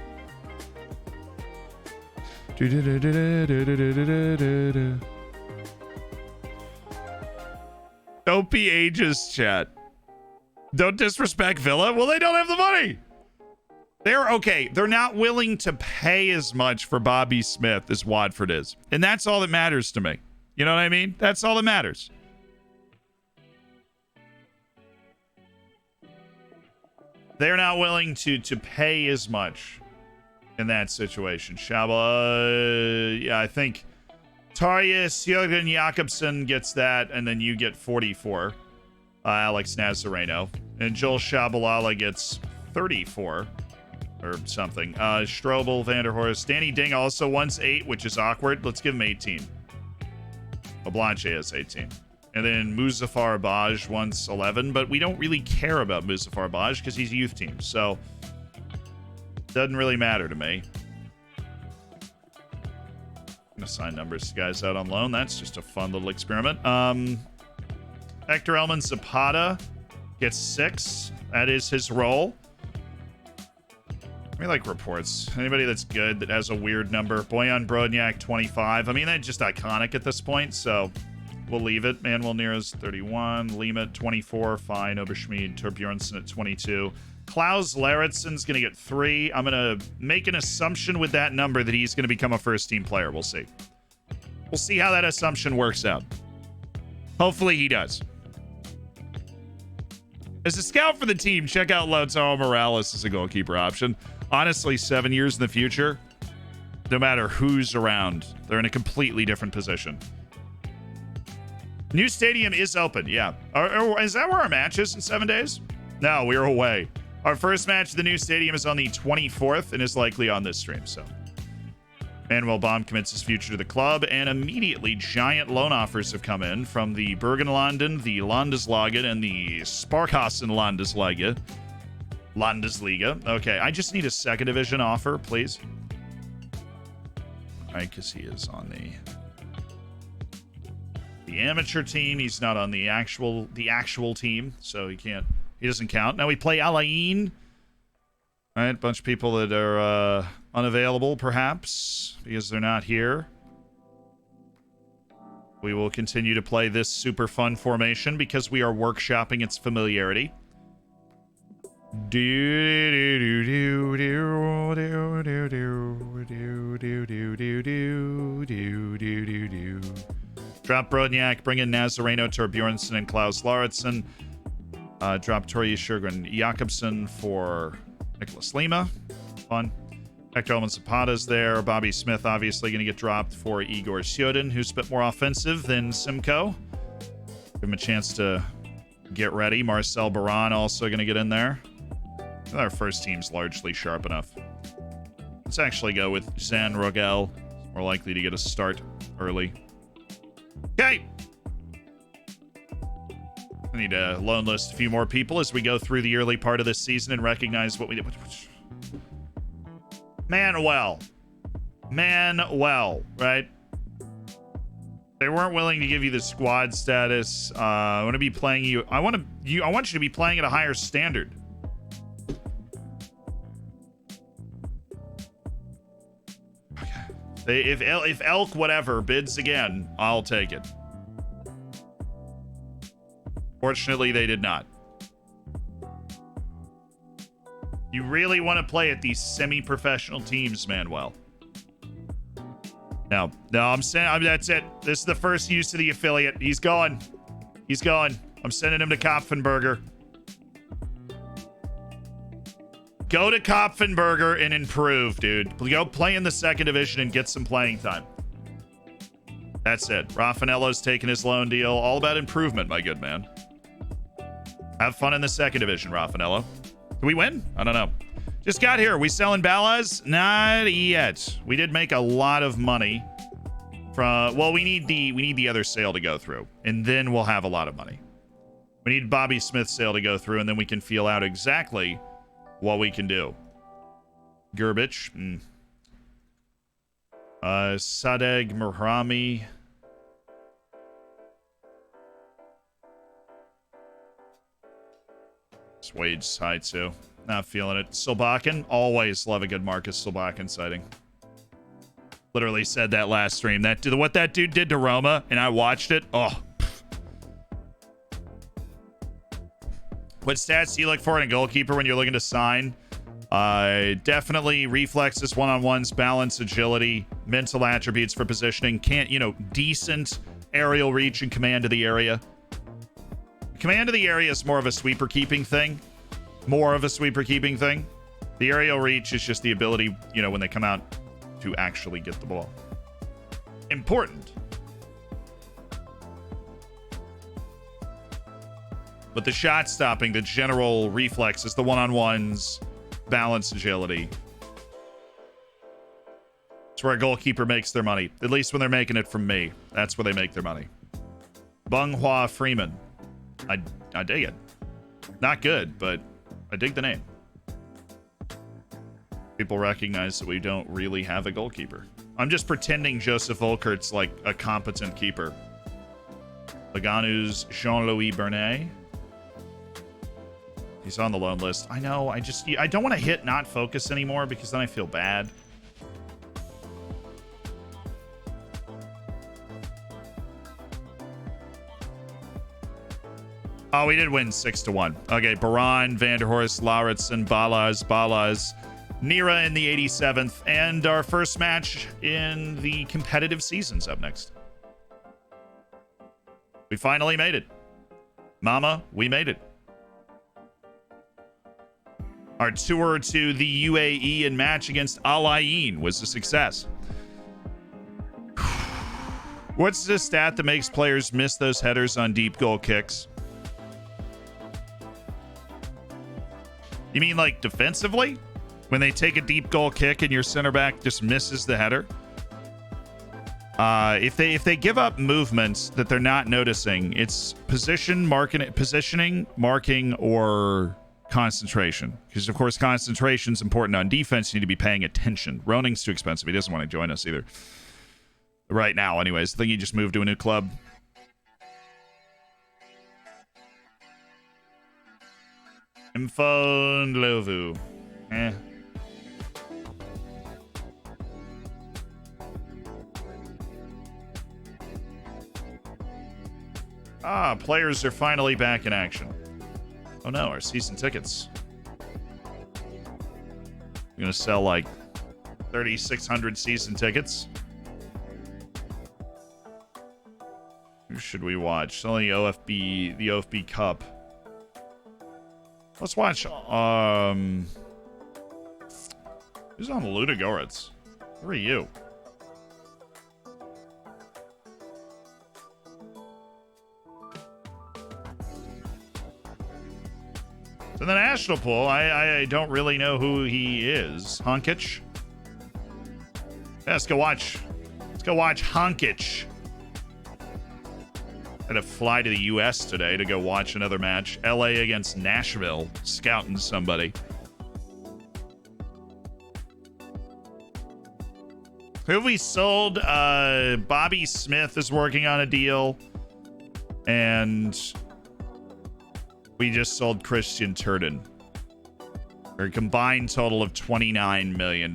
Speaker 1: Don't be ageist, chat. Don't disrespect Villa. Well, they don't have the money. They're okay. They're not willing to pay as much for Bobby Smith as Watford is. And that's all that matters to me. You know what I mean? That's all that matters. They're not willing to pay as much in that situation. Shabba, yeah, I think Tarjas Jürgen Jakobsen gets that, and then you get 44. Alex Nazareno. And Joel Shabalala gets 34 or something. Strobel, Vanderhorst. Danny Ding also wants 8, which is awkward. Let's give him 18. Blanche has 18. And then Muzaffar Baj wants 11, but we don't really care about Muzaffar Baj because he's a youth team, so doesn't really matter to me. I'm gonna sign numbers to guys out on loan. That's just a fun little experiment. Hector Elman Zapata gets 6. That is his role. Let me like reports. Anybody that's good that has a weird number. Boyan Brodniak 25. I mean, that's just iconic at this point, so we'll leave it. Manuel Neres 31. Lima 24. Fine. Oberschmied. Torbjornsen at 22. Klaus Laritsen's going to get 3. I'm going to make an assumption with that number that he's going to become a first-team player. We'll see. We'll see how that assumption works out. Hopefully he does. As a scout for the team, check out Lautaro Morales as a goalkeeper option. Honestly, 7 years in the future, no matter who's around, they're in a completely different position. New stadium is open, yeah. Is that where our match is in 7 days? No, we're away. Our first match at the new stadium is on the 24th and is likely on this stream, so. Manuel Baum commits his future to the club, and immediately giant loan offers have come in from the Burgenlanden, the Landeslagen, and the Sparkassen Landesliga. Okay, I just need a second division offer, please. All right, because he is on the amateur team. He's not on the actual team, so he doesn't count. Now we play Alain. All right, a bunch of people that are unavailable, perhaps, because they're not here. We will continue to play this super fun formation because we are workshopping its familiarity. Drop Brodniak, bring in Nazareno, Torbjornsen, and Klaus Laritsen. Drop Torje Sjurgren Jakobsen for Nicholas Lima. Fun. Hector Elman Zapata's there. Bobby Smith obviously going to get dropped for Igor Sjoden, who's a bit more offensive than Simcoe. Give him a chance to get ready. Marcel Baran also going to get in there. Our first team's largely sharp enough. Let's actually go with Zan Rogel. More likely to get a start early. Okay. I need to loan list a few more people as we go through the early part of this season and recognize what we did. Manuel, right? They weren't willing to give you the squad status. I want to be playing you. I want you to be playing at a higher standard. Okay. If Elk whatever bids again, I'll take it. Fortunately, they did not. You really want to play at these semi-professional teams, Manuel. No, I'm saying that's it. This is the first use of the affiliate. He's going. I'm sending him to Kopfenberger. Go to Kopfenberger and improve, dude. Go play in the second division and get some playing time. That's it. Raffanello's taking his loan deal. All about improvement, my good man. Have fun in the second division, Raffanello. Did we win? I don't know. Just got here. We selling Ballas? Not yet. We did make a lot of money from. Well, we need the other sale to go through, and then we'll have a lot of money. We need Bobby Smith's sale to go through, and then we can feel out exactly what we can do. Gerbich. Sadegh Mehrami. Wade's high too. Not feeling it. Solbakken. Always love a good Marcus Solbakken sighting. Literally said that last stream. What that dude did to Roma, and I watched it. Oh. What stats do you look for in a goalkeeper when you're looking to sign? Definitely reflexes, one-on-ones, balance, agility, mental attributes for positioning. Decent aerial reach and command of the area. Command of the area is more of a sweeper keeping thing. The aerial reach is just the ability, when they come out to actually get the ball. Important. But the shot stopping, the general reflexes, the one-on-ones, balance, agility. It's where a goalkeeper makes their money. At least when they're making it from me. That's where they make their money. Bung Hua Freeman. I dig it. Not good, but I dig the name. People recognize that we don't really have a goalkeeper. I'm just pretending Joseph Volkert's like a competent keeper. Laganu's Jean-Louis Bernet. He's on the loan list. I know. I don't want to hit not focus anymore because then I feel bad. Oh, we did win 6-1. Okay, Baran, Vanderhorst, Lauritsen, Balaz, Nira in the 87th, and our first match in the competitive season's up next. We finally made it. Mama, we made it. Our tour to the UAE and match against Al Ain was a success. What's the stat that makes players miss those headers on deep goal kicks? You mean like defensively? When they take a deep goal kick and your center back just misses the header? If they give up movements that they're not noticing, it's positioning, marking, or concentration. Because of course concentration is important on defense. You need to be paying attention. Roning's too expensive. He doesn't want to join us either. Right now, anyways. I think he just moved to a new club. Info Lovu. Players are finally back in action. Oh no, our season tickets. We're gonna sell like 3,600 season tickets. Who should we watch? It's only the OFB Cup. Let's watch, who's on Ludogorets? Who are you? So in the national pool, I don't really know who he is. Honkic? Yeah, let's go watch Honkic. I had to fly to the U.S. today to go watch another match. L.A. against Nashville. Scouting somebody. Who have we sold? Bobby Smith is working on a deal. And we just sold Christian Turden. For a combined total of $29 million.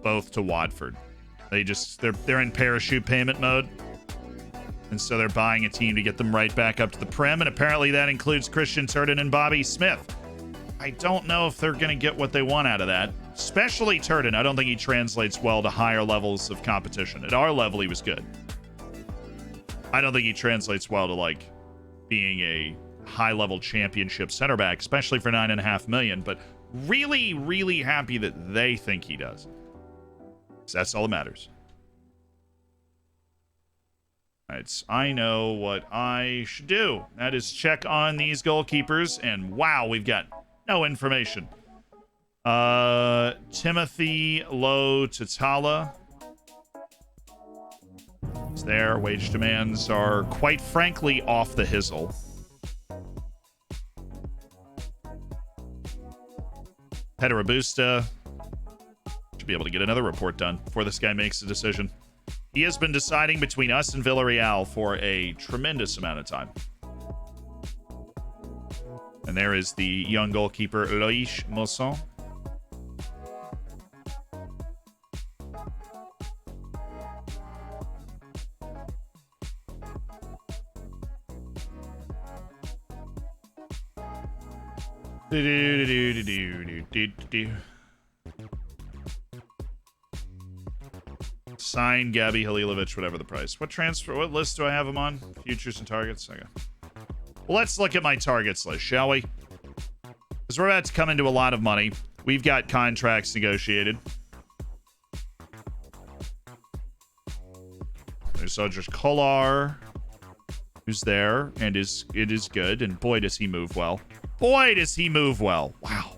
Speaker 1: Both to Watford. They're in parachute payment mode. And so they're buying a team to get them right back up to the Prem. And apparently that includes Christian Turden and Bobby Smith. I don't know if they're going to get what they want out of that. Especially Turden. I don't think he translates well to higher levels of competition. At our level, he was good. I don't think he translates well to, like, being a high-level championship center back, especially for $9.5 million. But really, really happy that they think he does. So that's all that matters. I know what I should do. That is check on these goalkeepers, and wow, we've got no information. Timothy Low Tatala is there. Wage demands are quite frankly off the hizzle. Pedro Robusta should be able to get another report done before this guy makes a decision. He has been deciding between us and Villarreal for a tremendous amount of time. And there is the young goalkeeper, Loish Mosson. Sign Gabby Halilovic, whatever the price. What list do I have him on? Futures and targets. Okay. Well, let's look at my targets list, shall we? Because we're about to come into a lot of money. We've got contracts negotiated. There's Odric Kolar, who's there, and it is good. And boy, does he move well. Boy, does he move well. Wow.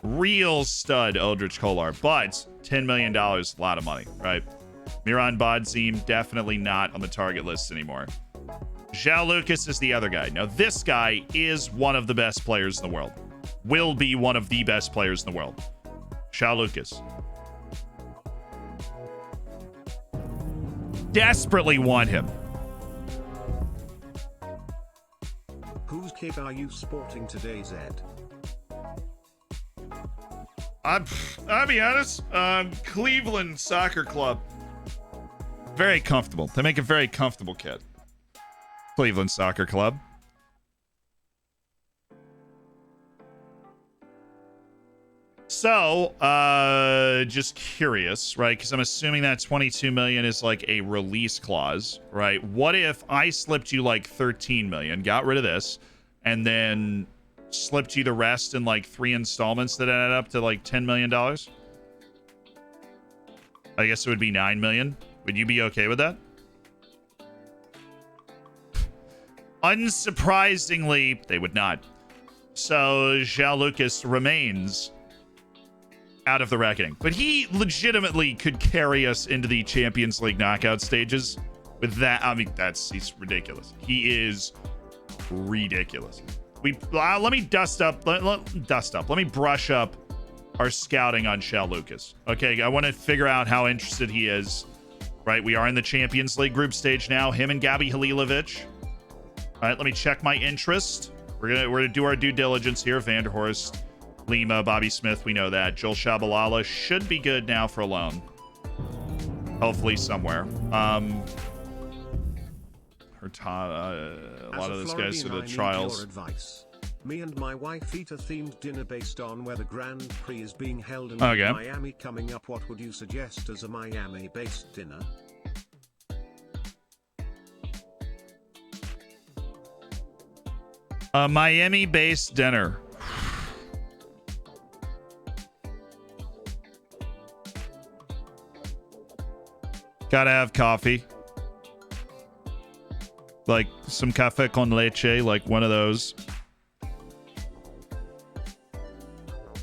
Speaker 1: Real stud, Eldritch Kolar. But $10 million, a lot of money, right? Miran Badzim, definitely not on the target list anymore. Zhao Lucas is the other guy. Now, this guy is one of the best players in the world. Will be one of the best players in the world. Zhao Lucas. Desperately want him.
Speaker 2: Whose kit are you sporting today, Zed?
Speaker 1: I'll be honest, Cleveland Soccer Club. Very comfortable. They make a very comfortable kit. Cleveland Soccer Club. So, just curious, right? Because I'm assuming that 22 million is like a release clause, right? What if I slipped you like 13 million, got rid of this, and then slipped you the rest in like 3 installments that added up to like $10 million? I guess it would be 9 million. Would you be okay with that? Unsurprisingly, they would not. So Zhao Lucas remains out of the reckoning. But he legitimately could carry us into the Champions League knockout stages. With that, I mean, he's ridiculous. He is ridiculous. Let me dust up. Let me brush up our scouting on Zhao Lucas. Okay, I want to figure out how interested he is. Right, we are in the Champions League group stage now. Him and Gabby Halilovic. All right, let me check my interest. We're gonna do our due diligence here. Vanderhorst, Lima, Bobby Smith, we know that. Joel Shabalala should be good now for a loan. Hopefully somewhere. A lot of those guys are the trials.
Speaker 2: Me and my wife eat a themed dinner based on where the Grand Prix is being held in Miami coming up. What would you suggest as a Miami-based dinner?
Speaker 1: A Miami-based dinner. Gotta have coffee. Like some cafe con leche, like one of those.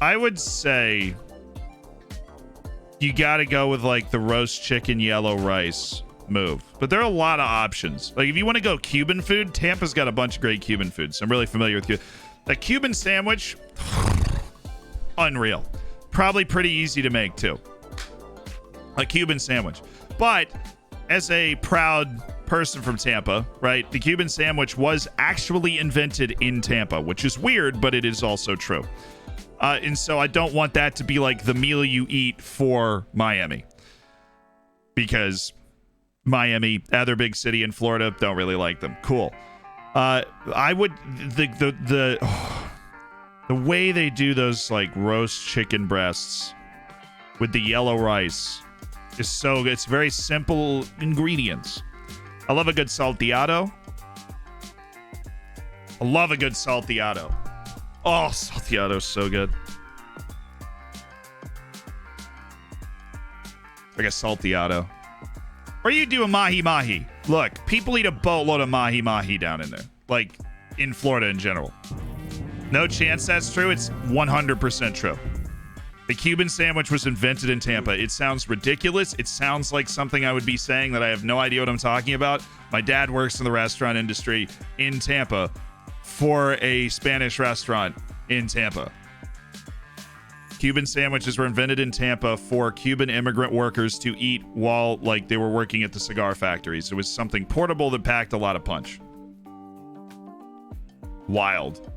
Speaker 1: I would say you gotta go with like the roast chicken yellow rice move. But there are a lot of options. Like if you want to go Cuban food, Tampa's got a bunch of great Cuban food. So I'm really familiar with you. The Cuban sandwich, unreal. Probably pretty easy to make too. A Cuban sandwich. But as a proud person from Tampa, right? The Cuban sandwich was actually invented in Tampa, which is weird, but it is also true. And so I don't want that to be like the meal you eat for Miami. Because Miami, other big city in Florida, don't really like them. Cool. I would the way they do those like roast chicken breasts with the yellow rice is so good. It's very simple ingredients. I love a good salteado. I love a good salteado. Oh, salteado's so good. Like a salteado. Or you do a mahi-mahi. Look, people eat a boatload of mahi-mahi down in there. Like, in Florida in general. No chance that's true. It's 100% true. The Cuban sandwich was invented in Tampa. It sounds ridiculous. It sounds like something I would be saying that I have no idea what I'm talking about. My dad works in the restaurant industry in Tampa for a Spanish restaurant in Tampa. Cuban sandwiches were invented in Tampa for Cuban immigrant workers to eat while like they were working at the cigar factories. It was something portable that packed a lot of punch. Wild.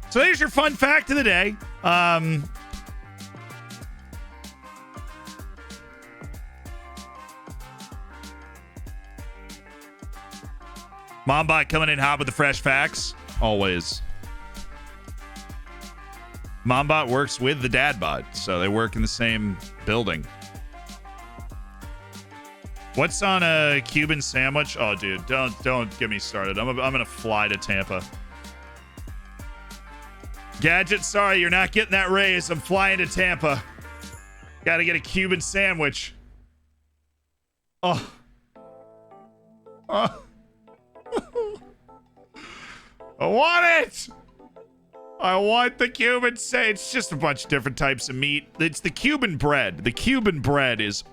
Speaker 1: So there's your fun fact of the day. Mombot coming in hot with the fresh facts. Always. Mombot works with the Dadbot, so they work in the same building. What's on a Cuban sandwich? Oh, dude, don't get me started. I'm gonna fly to Tampa. Gadget, sorry, you're not getting that raise. I'm flying to Tampa. Gotta get a Cuban sandwich. Oh. Oh. I want it. I want the Cuban sandwich. It's just a bunch of different types of meat. It's the Cuban bread. The Cuban bread is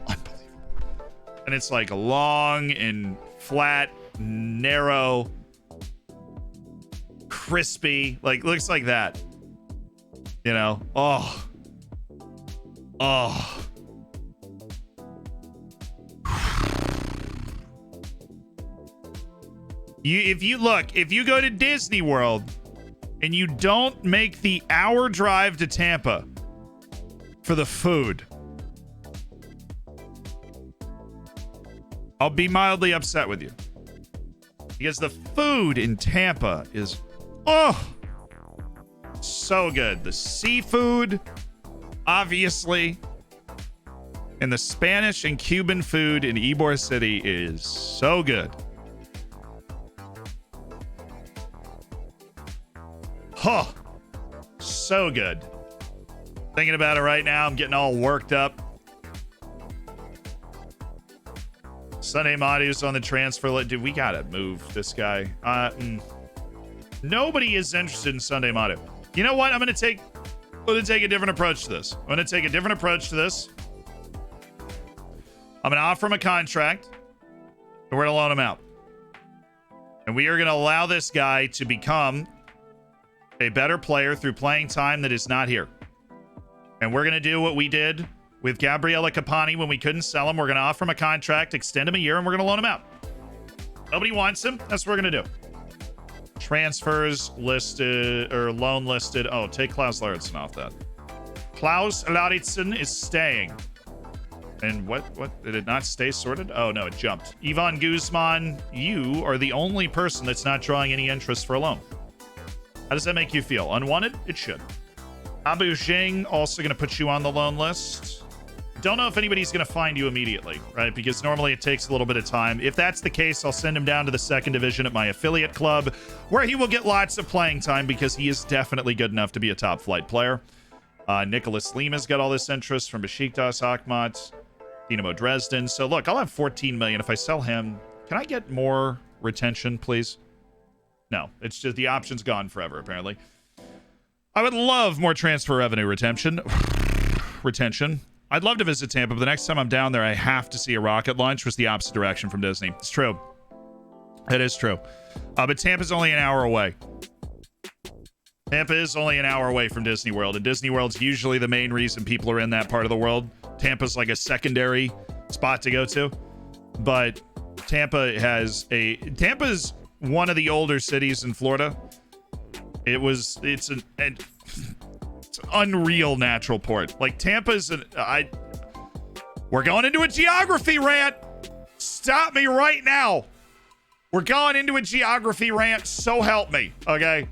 Speaker 1: unbelievable. And it's like long and flat, narrow, crispy. Like, looks like that. You know? Oh. Oh. If you go to Disney World and you don't make the hour drive to Tampa for the food, I'll be mildly upset with you. Because the food in Tampa is, so good. The seafood, obviously, and the Spanish and Cuban food in Ybor City is so good. Huh. So good. Thinking about it right now, I'm getting all worked up. Sunday Madu's on the transfer list. Dude, we gotta move this guy. Nobody is interested in Sunday Madu. You know what? I'm gonna take a different approach to this. I'm gonna offer him a contract, and we're gonna loan him out. And we are gonna allow this guy to become a better player through playing time that is not here. And we're going to do what we did with Gabriella Capani when we couldn't sell him. We're going to offer him a contract, extend him a year, and we're going to loan him out. Nobody wants him. That's what we're going to do. Transfers listed, or loan listed. Oh, take Klaus Lauritsen off that. Klaus Lauritsen is staying. And what? Did it not stay sorted? Oh, no, it jumped. Ivan Guzman, you are the only person that's not drawing any interest for a loan. How does that make you feel? Unwanted? It should. Abu Jing, also going to put you on the loan list. Don't know if anybody's going to find you immediately, right? Because normally it takes a little bit of time. If that's the case, I'll send him down to the second division at my affiliate club, where he will get lots of playing time because he is definitely good enough to be a top flight player. Nicholas Lima's got all this interest from Besiktas, Akhmat, Dinamo Dresden. So look, I'll have 14 million. If I sell him, can I get more retention, please? No, it's just the option's gone forever, apparently. I would love more transfer revenue retention. I'd love to visit Tampa, but the next time I'm down there, I have to see a rocket launch, which was the opposite direction from Disney. It's true. It is true. But Tampa's only an hour away. Tampa is only an hour away from Disney World, and Disney World's usually the main reason people are in that part of the world. Tampa's like a secondary spot to go to. But Tampa's one of the older cities in Florida. It's an unreal natural port. Like Tampa's we're going into a geography rant. Stop me right now. We're going into a geography rant. So help me. Okay.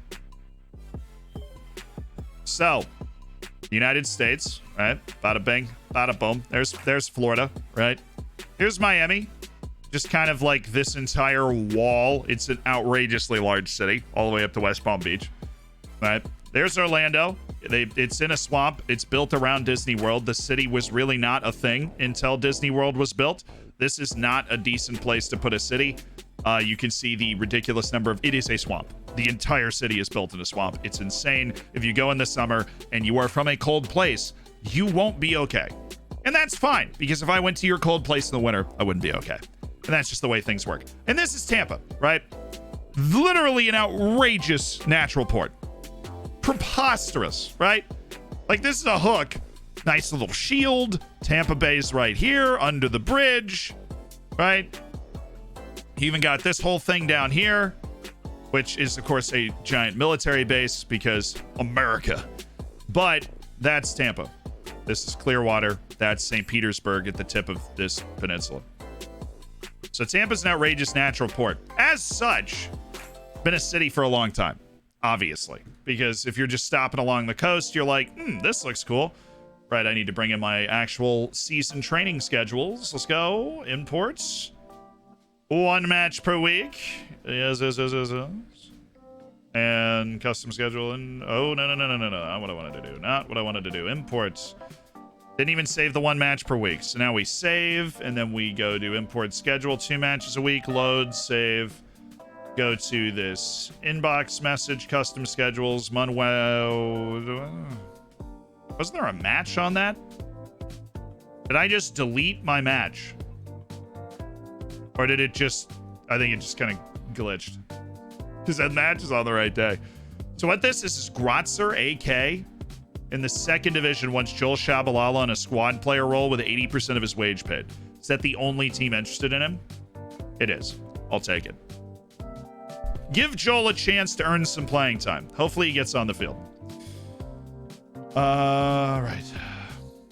Speaker 1: So, United States, right? Bada bing, bada boom. There's Florida, right? Here's Miami. Just kind of like this entire wall. It's an outrageously large city, all the way up to West Palm Beach. Right? There's Orlando. It's in a swamp. It's built around Disney World. The city was really not a thing until Disney World was built. This is not a decent place to put a city. You can see the ridiculous number of... It is a swamp. The entire city is built in a swamp. It's insane. If you go in the summer and you are from a cold place, you won't be okay. And that's fine, because if I went to your cold place in the winter, I wouldn't be okay. And that's just the way things work. And this is Tampa, right? Literally an outrageous natural port. Preposterous, right? Like, this is a hook. Nice little shield. Tampa Bay's right here under the bridge, right? You even got this whole thing down here. which is, of course, a giant military base because America. But that's Tampa. This is Clearwater. That's St. Petersburg at the tip of this peninsula. So Tampa's an outrageous natural port. As such, been a city for a long time, obviously. Because if you're just stopping along the coast, you're like, this looks cool. Right, I need to bring in my actual season training schedules. Let's go. Imports. 1 match per week. Yes. And custom schedule. And oh, no. Not what I wanted to do. Not what I wanted to do. Imports. Didn't even save the 1 match per week. So now we save, and then we go to import schedule. 2 matches a week. Load, save. Go to this inbox message, custom schedules. Manuel. Wasn't there a match on that? Did I just delete my match? Or did it just... I think it just kind of glitched. Because that match is on the right day. So what this is Grotzer AK in the 2nd division wants Joel Shabalala on a squad player role with 80% of his wage paid. Is that the only team interested in him? It is. I'll take it. Give Joel a chance to earn some playing time. Hopefully he gets on the field. Right.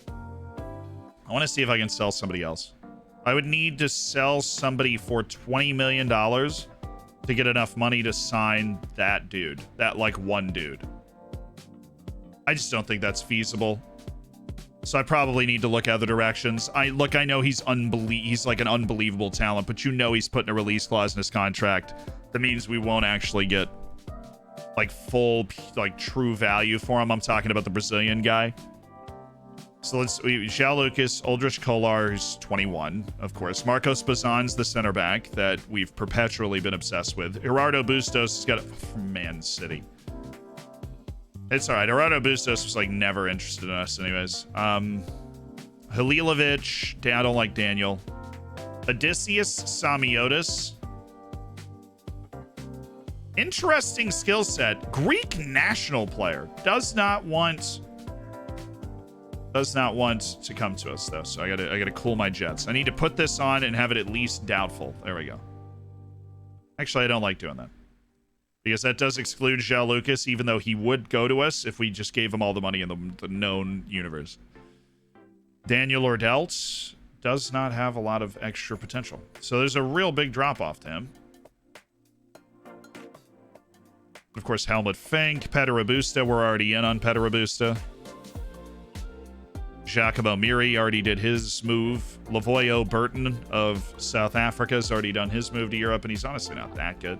Speaker 1: I want to see if I can sell somebody else. I would need to sell somebody for $20 million to get enough money to sign that dude. That, like, one dude. I just don't think that's feasible. So I probably need to look other directions. I know he's like an unbelievable talent, but you know he's putting a release clause in his contract. That means we won't actually get like full, like true value for him. I'm talking about the Brazilian guy. So João Lucas, Uldrich Kolar, who's 21, of course. Marcos Bazan's the center back that we've perpetually been obsessed with. Gerardo Bustos has got a Man City. It's all right. Gerardo Bustos was like never interested in us anyways. Halilovic, I don't like Daniel. Odysseus Samiotis. Interesting skill set. Greek national player. Does not want to come to us though. So I gotta cool my jets. I need to put this on and have it at least doubtful. There we go. Actually, I don't like doing that. Because that does exclude João Lucas, even though he would go to us if we just gave him all the money in the known universe. Daniel Ordelt does not have a lot of extra potential. So there's a real big drop-off to him. Of course, Helmut Fink, Peter Robusta, we're already in on Peter Robusta. Giacomo Miri already did his move. Lavoyo Burton of South Africa has already done his move to Europe, and he's honestly not that good.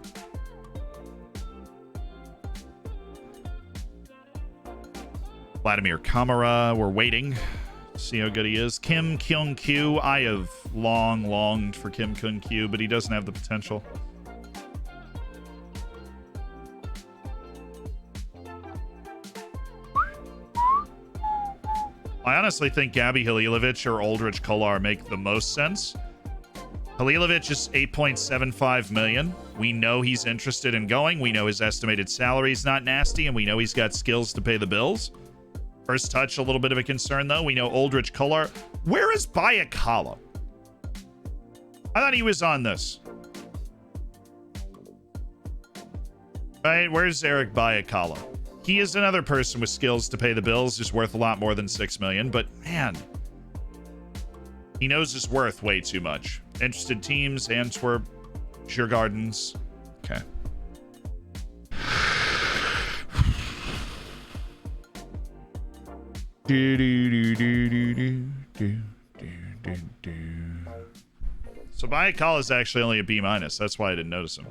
Speaker 1: Vladimir Kamara, we're waiting to see how good he is. Kim Kyung-kyu, I have long longed for Kim Kyung-kyu, but he doesn't have the potential. I honestly think Gabi Halilovic or Uldrich Kolar make the most sense. Halilovic is 8.75 million. We know he's interested in going. We know his estimated salary is not nasty, and we know he's got skills to pay the bills. First touch, a little bit of a concern, though. We know Uldrich Kolar. Where is Bayakala? I thought he was on this. Right, where's Eric Bayakala? He is another person with skills to pay the bills, who's worth a lot more than 6 million, but man, he knows his worth way too much. Interested teams, Antwerp, Djurgardens. Okay. So Bayakala is actually only a B-. That's why I didn't notice him.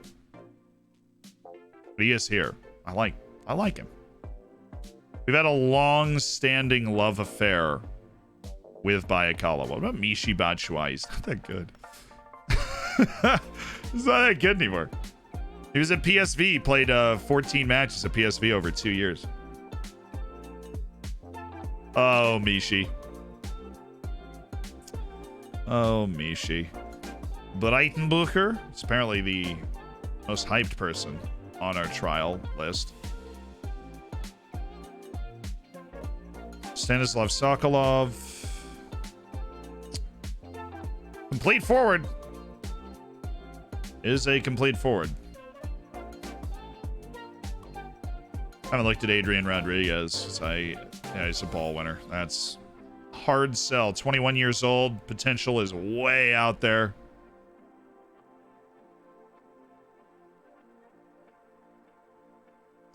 Speaker 1: But he is here. I like him. We've had a long-standing love affair with Bayakala. What about Mishi Batshuayi? He's not that good. He's not that good anymore. He was at PSV. He played 14 matches at PSV over 2 years. Oh, Mishi. Oh, Mishi. Breitenbucher. It's apparently the most hyped person on our trial list. Stanislav Sokolov. Complete forward. Is a complete forward. I haven't looked at Adrian Rodriguez. He's a ball winner. That's hard sell. 21 years old. Potential is way out there.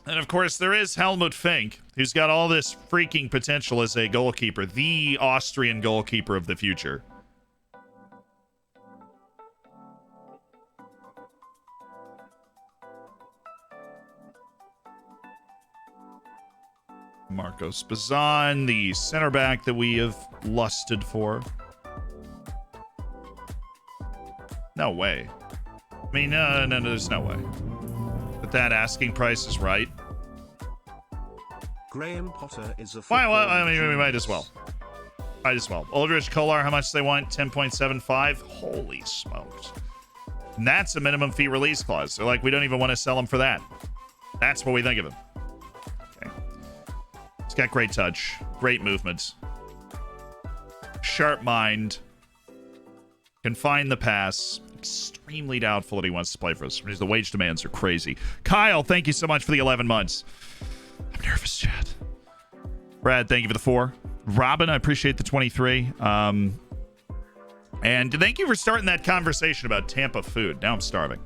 Speaker 1: And of course, there is Helmut Fink, who's got all this freaking potential as a goalkeeper, the Austrian goalkeeper of the future. Marcos Bazan, the center back that we have lusted for. No way. I mean, no, there's no way. But that asking price is right.
Speaker 2: Graham Potter is a
Speaker 1: Well, I mean, we might as well. Might as well. Aldrich Kolar, how much they want? 10.75? Holy smokes. And that's a minimum fee release clause. They're like, we don't even want to sell him for that. That's what we think of him. Okay. He's got great touch. Great movement. Sharp mind. Can find the pass. Extremely doubtful that he wants to play for us. Because the wage demands are crazy. Kyle, thank you so much for the 11 months. I'm nervous, Chad. Brad, thank you for the 4. Robin, I appreciate the 23. And thank you for starting that conversation about Tampa food. Now I'm starving.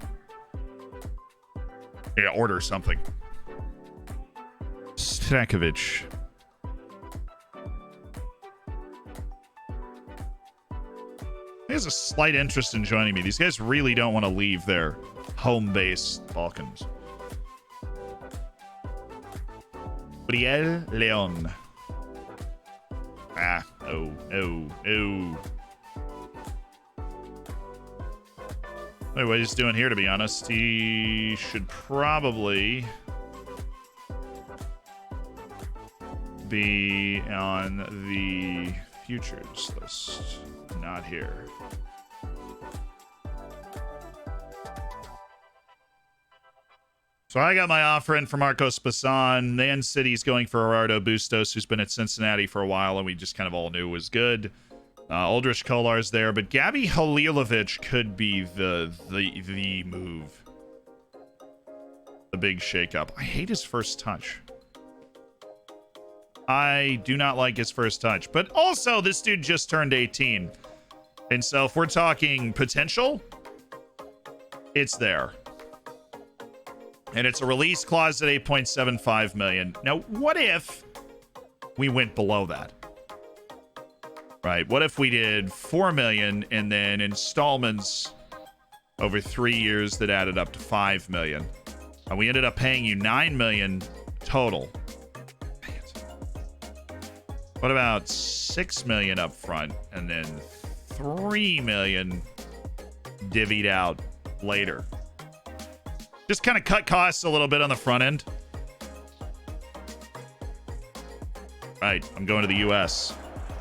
Speaker 1: Yeah, order something. Strakovic. He has a slight interest in joining me. These guys really don't want to leave their home base, Balkans. Brielle Leon. No. Wait, what he's doing here, to be honest, he should probably be on the futures list. Not here. So I got my offer in for Marcos Bassan. Man City's going for Gerardo Bustos, who's been at Cincinnati for a while, and we just kind of all knew was good. Aldrich Kolar's there, but Gabi Halilovic could be the move. The big shakeup. I hate his first touch. I do not like his first touch. But also, this dude just turned 18. And so if we're talking potential, it's there. And it's a release clause at 8.75 million. Now, what if we went below that? Right? What if we did 4 million and then installments over 3 years that added up to 5 million? And we ended up paying you 9 million total. Dang it. What about 6 million up front and then 3 million divvied out later? Just kind of cut costs a little bit on the front end. Right, I'm going to the U.S.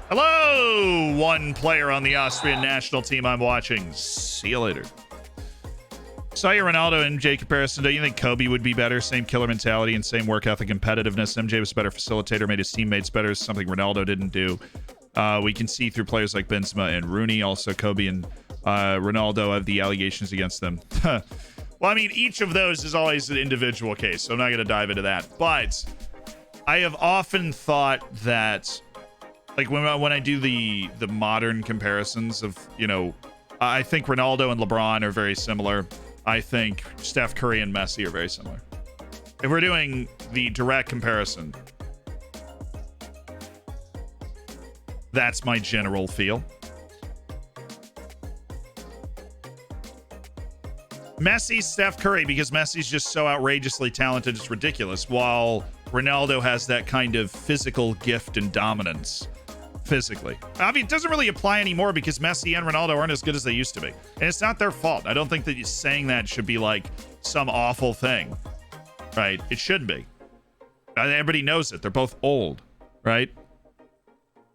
Speaker 1: Hello, one player on the Austrian national team I'm watching. See you later. Saw your Ronaldo MJ comparison. Don't you think Kobe would be better? Same killer mentality and same work ethic, competitiveness. MJ was a better facilitator, made his teammates better, something Ronaldo didn't do. We can see through players like Benzema and Rooney. Also, Kobe and Ronaldo have the allegations against them. Well, I mean, each of those is always an individual case, so I'm not going to dive into that. But I have often thought that, like, when I do the modern comparisons of, you know, I think Ronaldo and LeBron are very similar. I think Steph Curry and Messi are very similar. If we're doing the direct comparison, that's my general feel. Messi, Steph Curry, because Messi's just so outrageously talented, it's ridiculous, while Ronaldo has that kind of physical gift and dominance physically. I mean, it doesn't really apply anymore because Messi and Ronaldo aren't as good as they used to be. And it's not their fault. I don't think that saying that should be like some awful thing, right? It shouldn't be. Everybody knows it. They're both old, right?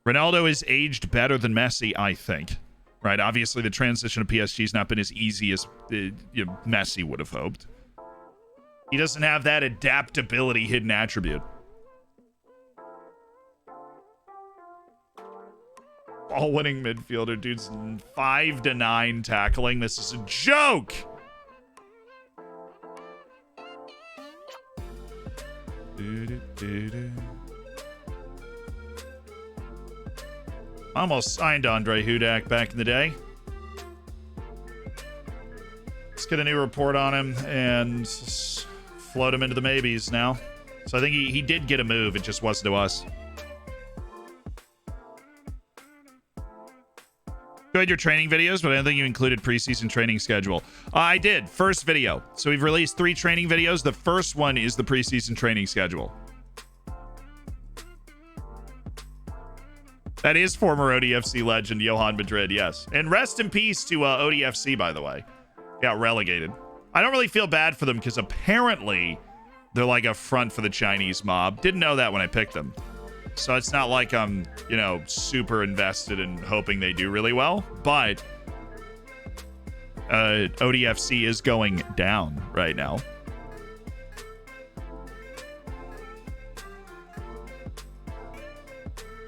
Speaker 1: Ronaldo is aged better than Messi, I think. Right, obviously the transition to PSG has not been as easy as Messi would have hoped. He doesn't have that adaptability hidden attribute. Ball-winning midfielder, dude's 5-9 tackling. This is a joke. Almost signed Andre Hudak back in the day. Let's get a new report on him and float him into the maybes now. So I think he did get a move. It just wasn't to us. Enjoyed your training videos, but I don't think you included preseason training schedule. I did. First video. So we've released 3 training videos. The first one is the preseason training schedule. That is former ODFC legend Johan Madrid, yes. And rest in peace to ODFC, by the way. Got relegated. I don't really feel bad for them because apparently they're like a front for the Chinese mob. Didn't know that when I picked them. So it's not like I'm, you know, super invested in hoping they do really well. But ODFC is going down right now.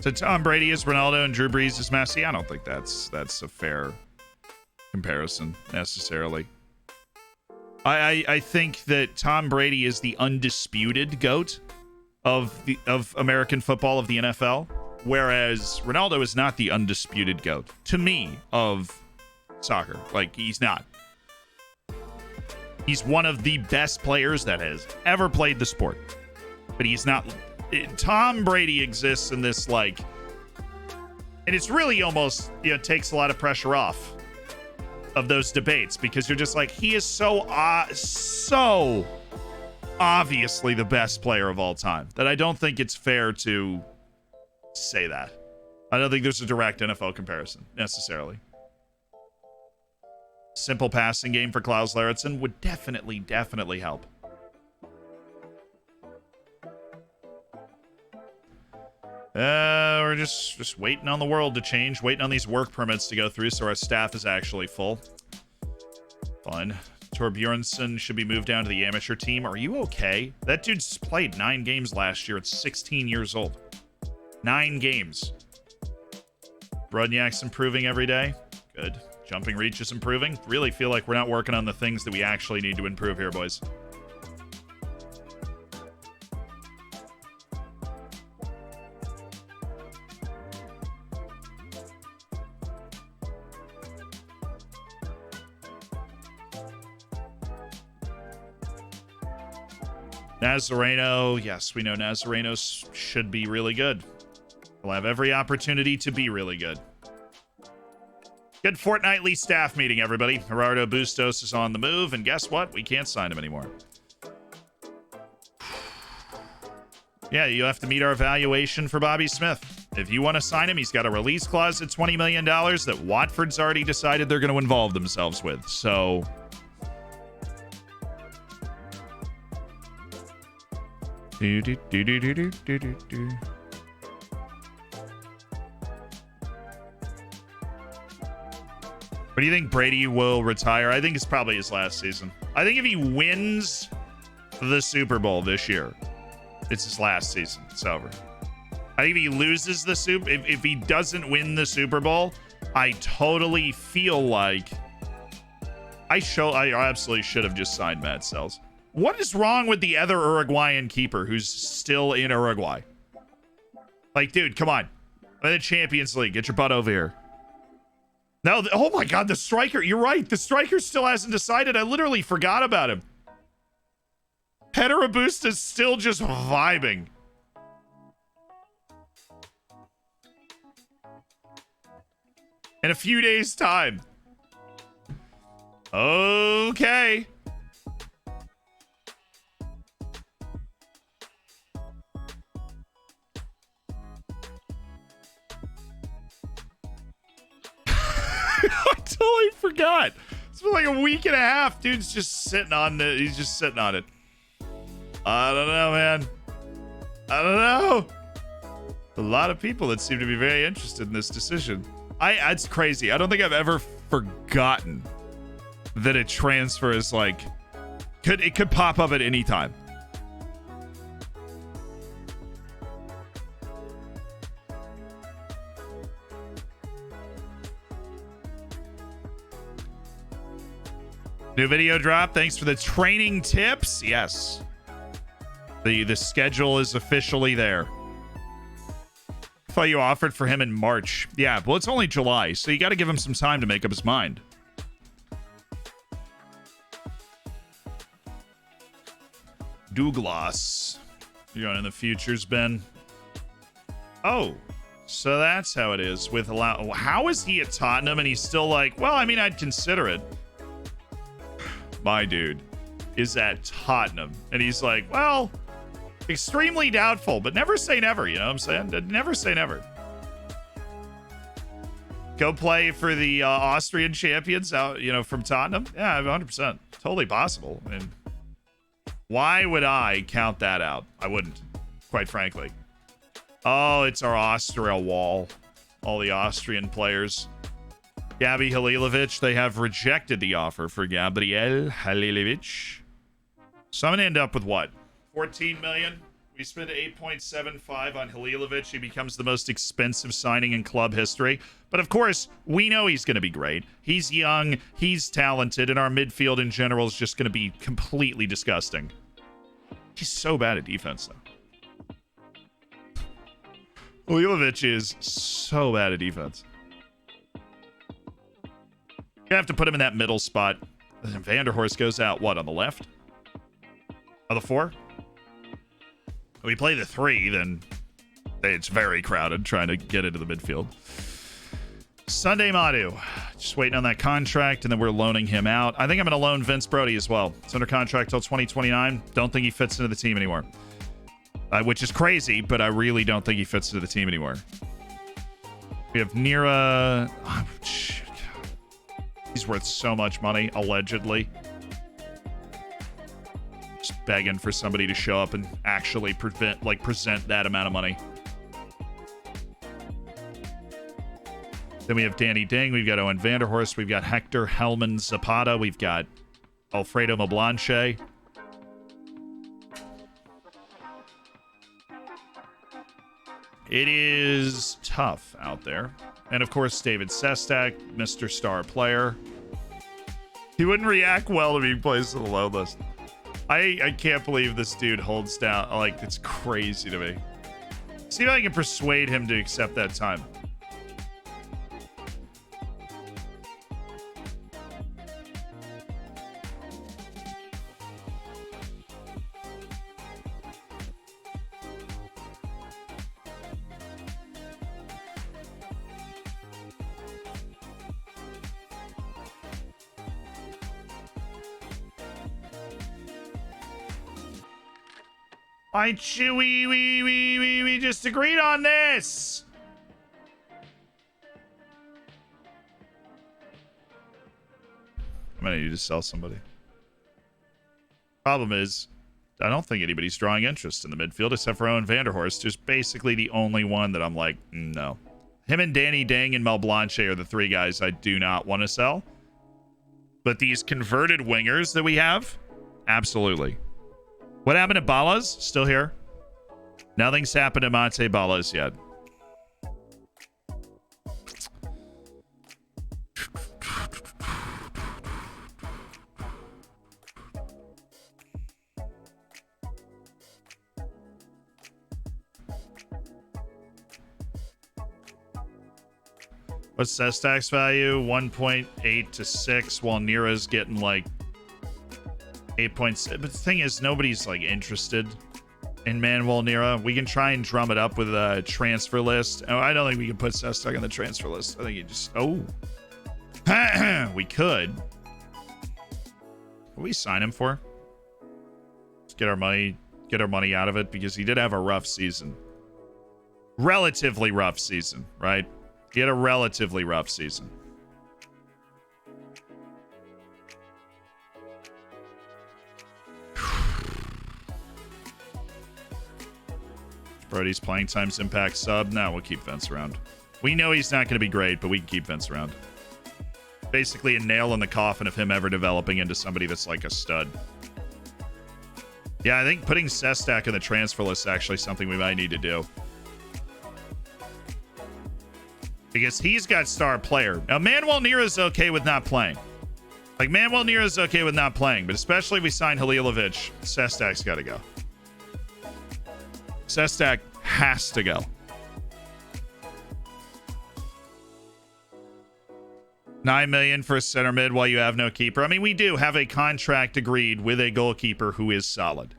Speaker 1: So Tom Brady is Ronaldo and Drew Brees is Messi. I don't think that's a fair comparison necessarily. I think that Tom Brady is the undisputed GOAT of American football, of the NFL, whereas Ronaldo is not the undisputed GOAT to me of soccer. Like, he's not. He's one of the best players that has ever played the sport, but he's not. Tom Brady exists in this, like, and it's really almost, you know, takes a lot of pressure off of those debates because you're just like, he is so obviously the best player of all time that I don't think it's fair to say that. I don't think there's a direct NFL comparison necessarily. Simple passing game for Klaus Lauritsen would definitely help. We're just waiting on the world to change, waiting on these work permits to go through so our staff is actually full. Fun. Tor Bjornsson should be moved down to the amateur team. Are you okay? That dude's played 9 games last year at 16 years old. 9 games. Brodniak's improving every day. Good. Jumping reach is improving. Really feel like we're not working on the things that we actually need to improve here, boys. Nazareno, yes, we know Nazareno should be really good. We'll have every opportunity to be really good. Good fortnightly staff meeting, everybody. Gerardo Bustos is on the move, and guess what? We can't sign him anymore. Yeah, you have to meet our valuation for Bobby Smith. If you want to sign him, he's got a release clause at $20 million that Watford's already decided they're going to involve themselves with. So... What do you think Brady will retire? I think it's probably his last season. I think if he wins the Super Bowl this year, it's his last season. It's over. I think if he loses the if he doesn't win the Super Bowl, I totally feel like I absolutely should have just signed Matt Sells. What is wrong with the other Uruguayan keeper who's still in Uruguay? Like, dude, come on. The Champions League. Get your butt over here. No, oh my God, the striker. You're right. The striker still hasn't decided. I literally forgot about him. Peter Robusta's still just vibing. In a few days' time. Okay. I totally forgot. It's been like a week and a half. Dude's just sitting on it. He's just sitting on it. I don't know, man. I don't know. A lot of people that seem to be very interested in this decision. It's crazy. I don't think I've ever forgotten that a transfer is like it could pop up at any time. New video drop. Thanks for the training tips. Yes. The schedule is officially there. I thought you offered for him in March. Yeah, well, it's only July, so you got to give him some time to make up his mind. Douglas. You're going in the futures, Ben. Oh, so that's how it is with how is he at Tottenham and he's still like, well, I mean, I'd consider it. My dude is at Tottenham and he's like, well, extremely doubtful, but never say never. You know what I'm saying? Never say never. Go play for the Austrian champions out, you know, from Tottenham. Yeah, 100%. Totally possible. I mean, why would I count that out? I wouldn't, quite frankly. Oh, it's our Austria wall. All the Austrian players. Gabi Halilovic, they have rejected the offer for Gabriel Halilovic. So I'm going to end up with what? 14 million? We spend 8.75 on Halilovic. He becomes the most expensive signing in club history. But of course, we know he's going to be great. He's young. He's talented. And our midfield in general is just going to be completely disgusting. He's so bad at defense, though. Halilovic is so bad at defense. Gonna have to put him in that middle spot. And Vanderhorst goes out, what, on the left? On the 4? If we play the 3, then it's very crowded trying to get into the midfield. Sunday Madu. Just waiting on that contract, and then we're loaning him out. I think I'm going to loan Vince Brody as well. It's under contract till 2029. Don't think he fits into the team anymore. Which is crazy, but I really don't think he fits into the team anymore. We have Nira. Oh, shit. He's worth so much money, allegedly. Just begging for somebody to show up and actually present that amount of money. Then we have Danny Ding. We've got Owen Vanderhorst. We've got Hector Helman Zapata. We've got Alfredo Mablanche. It is tough out there. And of course, David Sestak, Mr. Star Player. He wouldn't react well to being placed on the low list. I can't believe this dude holds down. Like, it's crazy to me. See if I can persuade him to accept that time. We just agreed on this. I'm gonna need to sell somebody. Problem is, I don't think anybody's drawing interest in the midfield except for Owen Vanderhorst, who's basically the only one that I'm like, no. Him and Danny Dang and Mel Blanche are the 3 guys I do not want to sell. But these converted wingers that we have, absolutely. What happened to Ballas? Still here. Nothing's happened to Mate Ballas yet. What's Sestak's value? 1.8 to 6, while Nira's getting like 8.6. But the thing is, nobody's like interested in Manuel Nira. We can try and drum it up with a transfer list. Oh, I don't think we can put Sestak on the transfer list. I think you just we could. What do we sign him for? Let's get our money out of it, because he did have a rough season. Relatively rough season, right? He had a relatively rough season. Brody's playing times impact sub. No, we'll keep Vince around. We know he's not going to be great, but we can keep Vince around. Basically a nail in the coffin of him ever developing into somebody that's like a stud. Yeah, I think putting Sestak in the transfer list is actually something we might need to do. Because he's got star player. Now, Manuel Nira's okay with not playing. Like, Manuel Nira's okay with not playing, but especially if we sign Halilovic, Sestak's got to go. Sestak has to go. 9 million for a center mid while you have no keeper. I mean, we do have a contract agreed with a goalkeeper who is solid.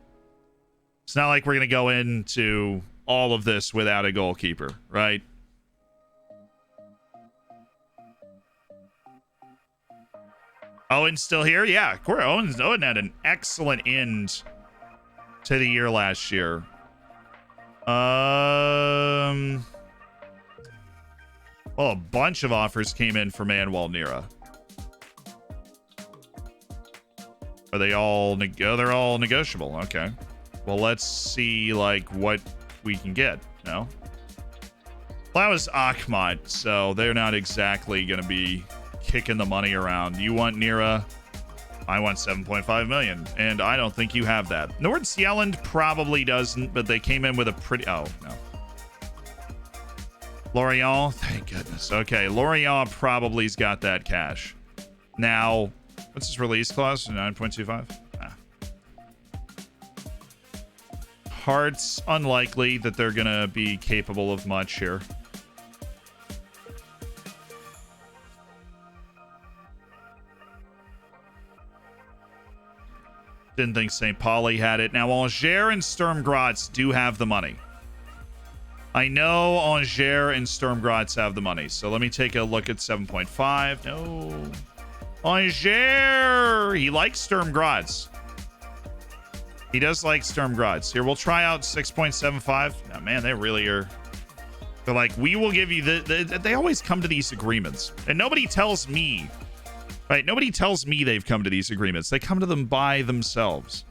Speaker 1: It's not like we're going to go into all of this without a goalkeeper, right? Owen's still here? Yeah, of course. Owen had an excellent end to the year last year. Well, a bunch of offers came in for Manuel Nira. Are they all? They're all negotiable. Okay. Well, let's see like what we can get. No. Well, that was Akhmat, so they're not exactly going to be kicking the money around. You want Nira? I want 7.5 million, and I don't think you have that. Nordsjælland probably doesn't, but they came in with a pretty. Oh no. Lorient, thank goodness. Okay, Lorient probably's got that cash. Now, what's his release clause? 9.25? Ah. Hearts, unlikely that they're going to be capable of much here. Didn't think St. Pauli had it. Now, Angers and Sturm Graz do have the money. I know Angers and Sturm Graz have the money. So let me take a look at 7.5. No. Angers! He likes Sturm Graz. He does like Sturm Graz. Here, we'll try out 6.75. Oh, man, they really are. They're like, we will give you they always come to these agreements. And nobody tells me. Right? Nobody tells me they've come to these agreements. They come to them by themselves.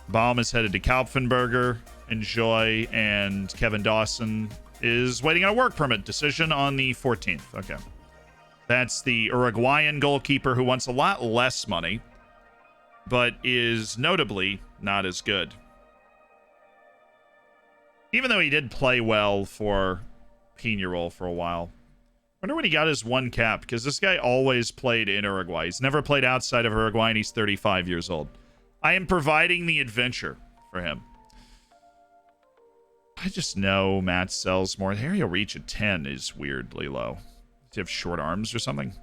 Speaker 1: Baum is headed to Kaupfenberger. Enjoy, and Kevin Dawson is waiting on a work permit decision on the 14th. Okay. That's the Uruguayan goalkeeper who wants a lot less money, but is notably not as good. Even though he did play well for Peñarol for a while. Wonder when he got his one cap, because this guy always played in Uruguay. He's never played outside of Uruguay, and he's 35 years old. I am providing the adventure for him. I just know Matt sells more. Aerial reach at 10 is weirdly low. Does he have short arms or something?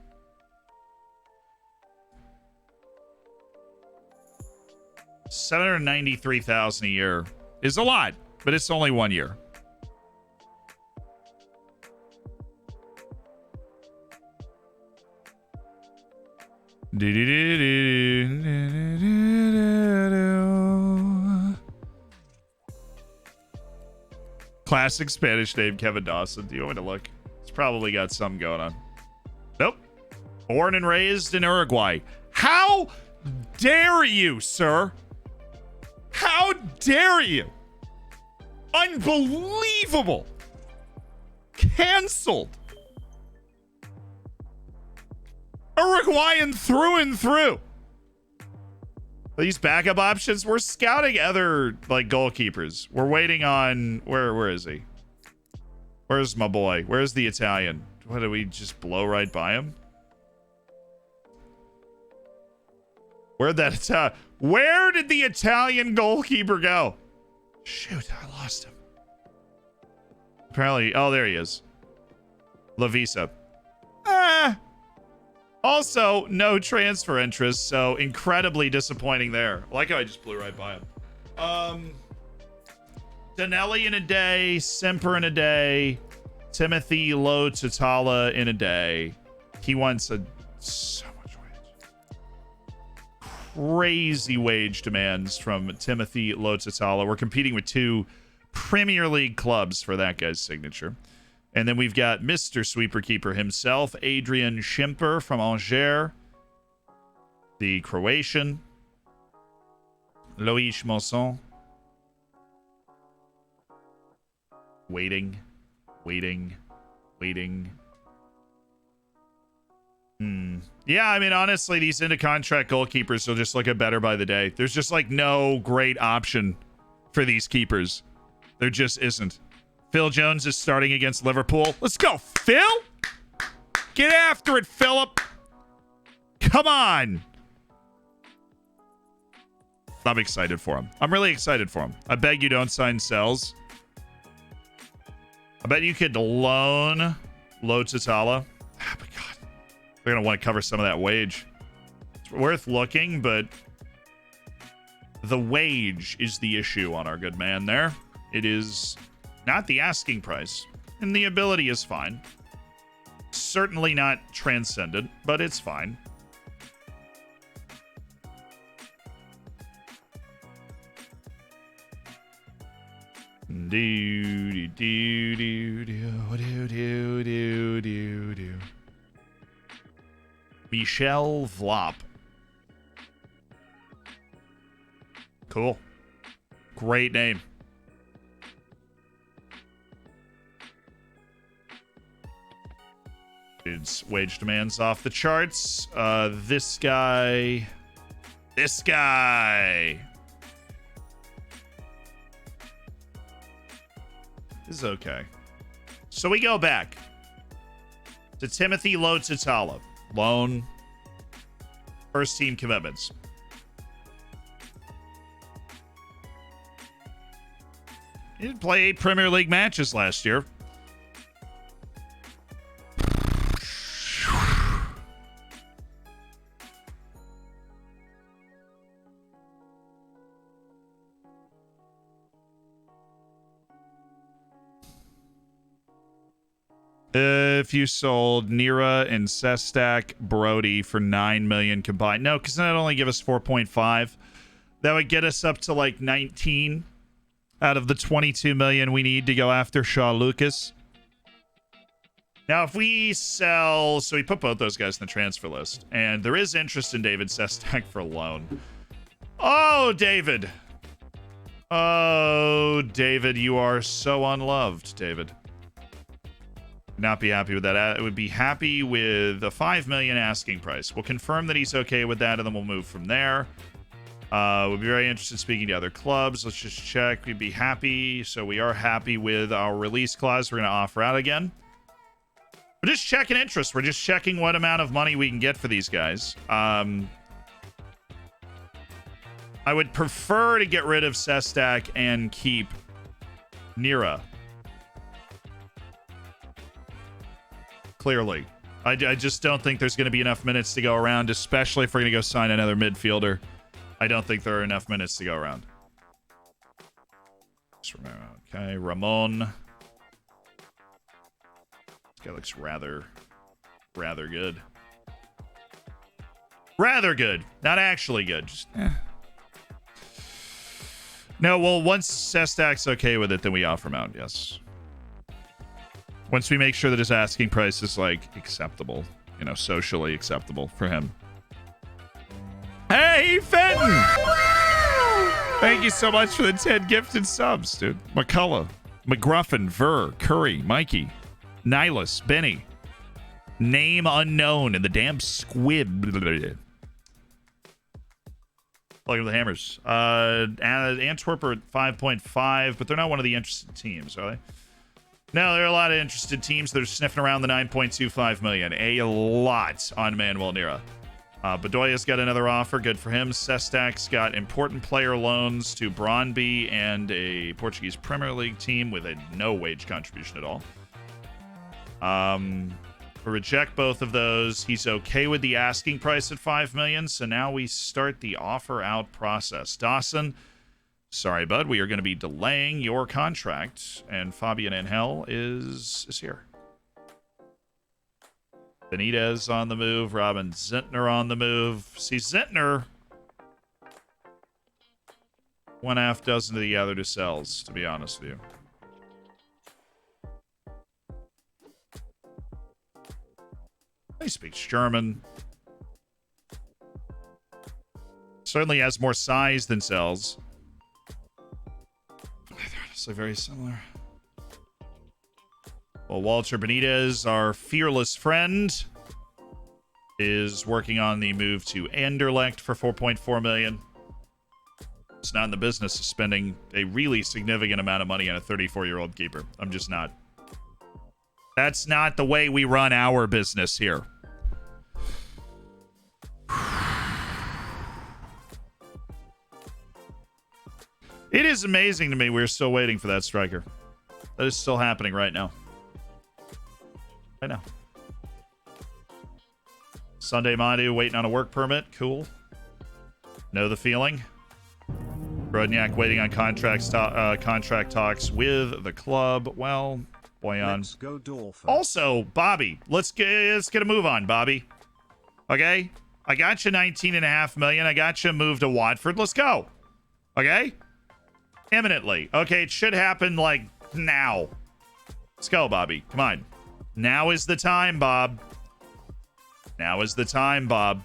Speaker 1: $793,000 a year is a lot, but it's only 1 year. Classic Spanish name, Kevin Dawson. Do you want me to look? It's probably got something going on. Nope. Born and raised in Uruguay. How dare you, sir? How dare you? Unbelievable. Canceled. Uruguayan through and through. These backup options, we're scouting other like goalkeepers. We're waiting on where is he? Where's my boy? Where's the Italian? What, do we just blow right by him? Where did the Italian goalkeeper go? Shoot, I lost him. Apparently, oh, there he is. La Visa. Also, no transfer interest, so incredibly disappointing there. I like how I just blew right by him. Danelli in a day, Semper in a day, Timothy Lo-Tatala in a day. He wants so much wage. Crazy wage demands from Timothy Lo-Tatala. We're competing with 2 Premier League clubs for that guy's signature. And then we've got Mr. Sweeper Keeper himself, Adrian Schimper from Angers, the Croatian, Loïc Mosson. Waiting. Yeah, I mean, honestly, these into-contract goalkeepers will just look at better by the day. There's just, like, no great option for these keepers. There just isn't. Phil Jones is starting against Liverpool. Let's go, Phil! Get after it, Philip! Come on! I'm excited for him. I'm really excited for him. I beg you don't sign Cells. I bet you could loan Lotitala. Oh my God. They're going to want to cover some of that wage. It's worth looking, but the wage is the issue on our good man there. It is not the asking price. And the ability is fine. Certainly not transcendent, but it's fine. Do do do do do do do do do. Michelle Vlop. Cool. Great name. Dude's wage demands off the charts. This guy. This guy. This is okay. So we go back to Timothy Lotitala. Loan. First team commitments. He did play 8 Premier League matches last year. If you sold Nira and Sestak Brody for 9 million combined. No, because that'd only give us 4.5. That would get us up to like 19 out of the 22 million we need to go after Shaw Lucas. Now, if we sell... So we put both those guys in the transfer list. And there is interest in David Sestak for a loan. Oh, David. Oh, David, you are so unloved, David. Not be happy with that. It would be happy with a 5 million asking price. We'll confirm that he's okay with that, and then we'll move from there. We'll be very interested in speaking to other clubs. Let's just check. We'd be happy. So we are happy with our release clause. We're going to offer out again. We're just checking interest. We're just checking what amount of money we can get for these guys. I would prefer to get rid of Sestak and keep Nira. Clearly. I just don't think there's going to be enough minutes to go around, especially if we're going to go sign another midfielder. I don't think there are enough minutes to go around. Okay, Ramon. This guy looks rather good. Rather good. Not actually good. Just, No, well, once Sestak's okay with it, then we offer him out, yes. Once we make sure that his asking price is, like, acceptable. You know, socially acceptable for him. Hey, Fenton! Thank you so much for the 10 gifted subs, dude. McCullough, McGruffin, Ver, Curry, Mikey, Nihilus, Benny. Name unknown and the damn squib. Look at the Hammers. Antwerp are at 5.5, but they're not one of the interested teams, are they? No, there are a lot of interested teams that are sniffing around the 9.25 million. A lot on Manuel Nira. Bedoya's got another offer. Good for him. Sestak's got important player loans to Brøndby and a Portuguese Premier League team with a no wage contribution at all. We reject both of those. He's okay with the asking price at 5 million. So now we start the offer out process. Dawson, sorry, bud. We are going to be delaying your contract. And Fabian Angel is here. Benitez on the move. Robin Zentner on the move. See, Zentner, 1/2 dozen of the other to sells, to be honest with you. He speaks German. Certainly has more size than sells. They're honestly very similar. Well, Walter Benitez, our fearless friend, is working on the move to Anderlecht for 4.4 million. It's not in the business of spending a really significant amount of money on a 34-year-old keeper. I'm just not. That's not the way we run our business here. It is amazing to me we're still waiting for that striker. That is still happening right now. I know. Sunday Madu waiting on a work permit. Cool. Know the feeling. Brodniak waiting on contract talks with the club. Well, Boyan.
Speaker 2: Let's go Dolphin.
Speaker 1: Also, Bobby, let's get a move on, Bobby. Okay? I got you 19.5 million. I got you moved to Watford. Let's go. Okay? Imminently. Okay, it should happen like now. Let's go, Bobby. Come on. Now is the time, Bob. Now is the time, Bob.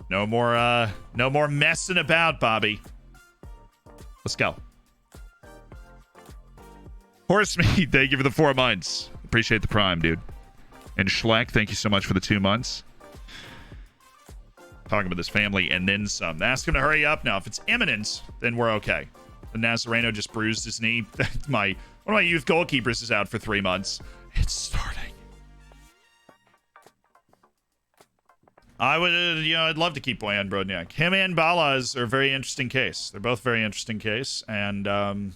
Speaker 1: No more messing about, Bobby. Let's go. Horsemeat, thank you for the 4 months. Appreciate the prime, dude. And Schleck, thank you so much for the 2 months. Talking about this family and then some. Ask him to hurry up now. If it's imminent, then we're okay. The Nazareno just bruised his knee. One of my youth goalkeepers is out for 3 months. It's starting. I'd love to keep Boyan Brodniak. Him and Balaz are a very interesting case. They're both very interesting case, and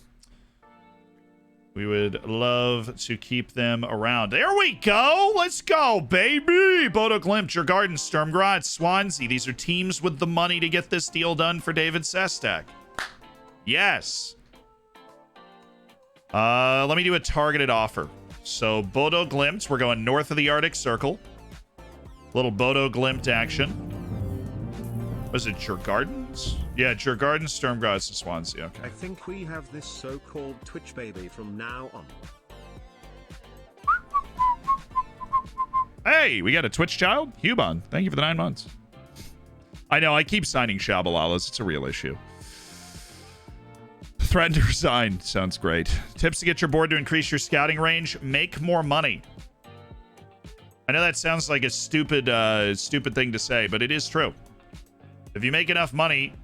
Speaker 1: we would love to keep them around. There we go. Let's go, baby. Bodo Glimt, Djurgården, Sturmgrad, Swansea. These are teams with the money to get this deal done for David Sestak. Yes. Let me do a targeted offer. So Bodo Glimt, we're going north of the Arctic Circle. Little Bodo Glimt action. Was it Djurgårdens? Yeah, Djurgården, Sturmgrad, and Swansea. Okay.
Speaker 2: I think we have this so-called Twitch baby from now on.
Speaker 1: Hey, we got a Twitch child? Huban, thank you for the 9 months. I know, I keep signing Shabalalas. It's a real issue. Threaten to resign. Sounds great. Tips to get your board to increase your scouting range. Make more money. I know that sounds like a stupid thing to say, but it is true. If you make enough money,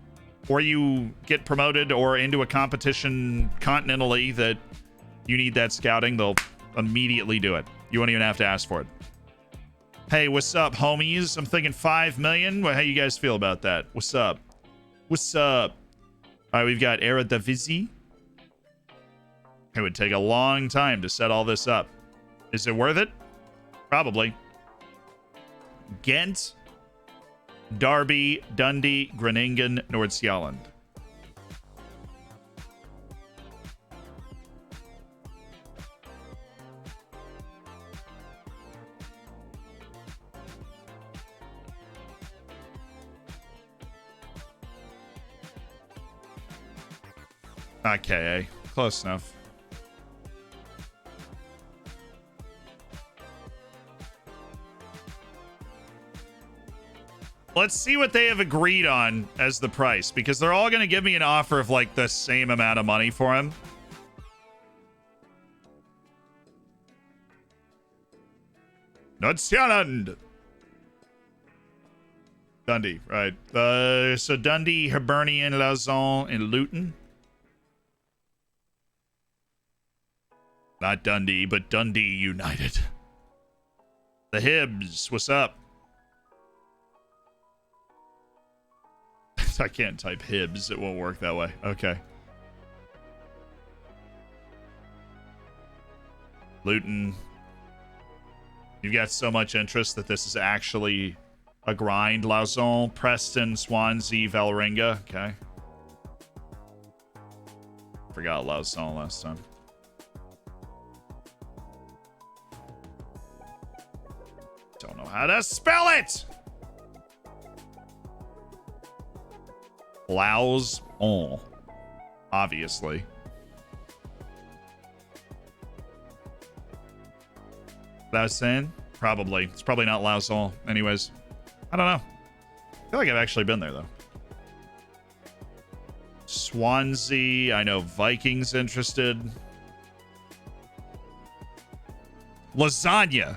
Speaker 1: or you get promoted or into a competition continentally that you need that scouting, they'll immediately do it. You won't even have to ask for it. Hey, what's up, homies? I'm thinking 5 million. How you guys feel about that? What's up? What's up? All right, we've got Eredivisie. It would take a long time to set all this up. Is it worth it? Probably. Ghent, Derby, Dundee, Groningen, Nordsjælland. Okay, close enough. Let's see what they have agreed on as the price, because they're all going to give me an offer of like the same amount of money for him. Nordsjælland. Dundee, right. So Dundee, Hibernian, Lausanne, and Luton. Not Dundee, but Dundee United. The Hibs, what's up? I can't type Hibs. It won't work that way. Okay. Luton. You've got so much interest that this is actually a grind. Lausanne, Preston, Swansea, Vålerenga. Okay. Forgot Lausanne last time. Don't know how to spell it! Laos on, obviously. Lausanne? Probably. It's probably not Lausanne. Anyways, I don't know. I feel like I've actually been there, though. Swansea. I know Vikings interested. Lasagna.